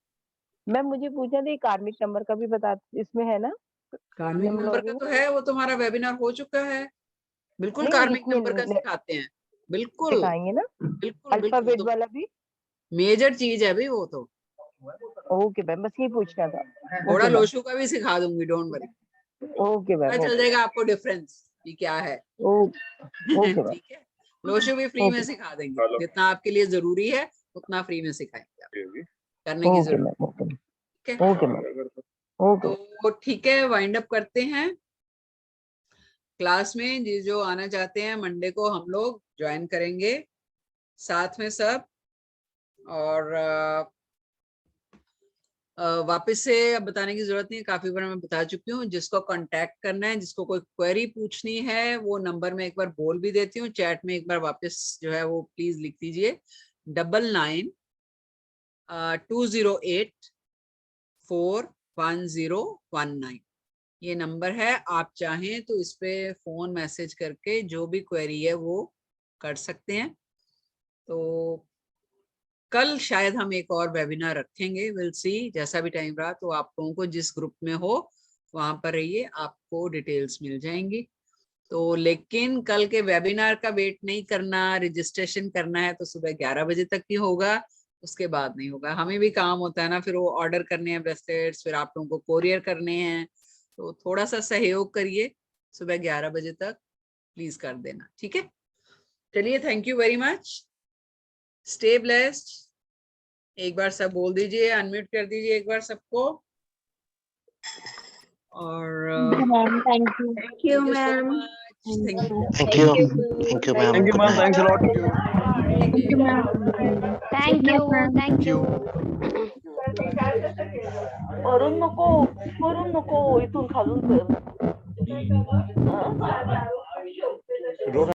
मैम मुझे पूछना था, कार्मिक नंबर का भी बता, इसमें है ना? कार्मिक नंबर का तो है, वो तुम्हारा वेबिनार हो चुका है। बिल्कुल नहीं, कार्मिक इसमें नंबर का सिखाते हैं, बिल्कुल सिखाएंगे ना? बिल्कुल अल्फाबेट बिल्कुल। वाला भी? मेजर चीज है अभी वो तो। ओके मैम, बस ये पूछना था। थोड़ा ओके लोशु का भी सिखा दूंगी, डोंट वरी। ओके मैम, पता चल जाएगा आपको डिफरेंस कि क्या है। ओके मैम, ठीक है। लोशु भी फ्री में सिखा देंगे, जितना आपके लिए जरूरी है उतना फ्री में सिखाएंगे आपको, करने की जरूरत है। ठीक है। ओके मैम, तो ठीक है, वाइंड अप करते हैं। क्लास में जो आना चाहते हैं मंडे को हम लोग ज्वाइन करेंगे साथ में सब। और वापस से अब बताने की जरूरत नहीं है, काफी बार मैं बता चुकी हूँ। जिसको कांटेक्ट करना है, जिसको कोई क्वेरी पूछनी है, वो नंबर में एक बार बोल भी देती हूँ, चैट में एक बार वापस जो है वो प्लीज लिख दीजिए, 99-208-41019। ये नंबर है। आप चाहें तो इस पे फोन मैसेज करके जो भी क्वेरी है वो कर सकते हैं। तो कल शायद हम एक और वेबिनार रखेंगे, विल सी, जैसा भी टाइम रहा। तो आप लोगों को जिस ग्रुप में हो वहां पर रहिए, आपको डिटेल्स मिल जाएंगी। तो लेकिन कल के वेबिनार का वेट नहीं करना, रजिस्ट्रेशन करना है तो सुबह 11 बजे तक ही होगा, उसके बाद नहीं होगा। हमें भी काम होता है ना, फिर वो ऑर्डर करने हैं ब्रेसलेट्स, फिर आप लोगों को कोरियर करने हैं, तो थोड़ा सा सहयोग करिए। सुबह 11 बजे तक प्लीज कर देना, ठीक है। चलिए, thank you very much, stay blessed. एक बार सब बोल दीजिए, अनम्यूट कर दीजिए एक बार सबको। और thank you ma'am. Thank you ma'am. Thank you ma'am. Thank you, ma'am. Thank you, ma'am. Thanks a lot. Thank you ma'am. Thank you. वरून नको, इथून खालून कर.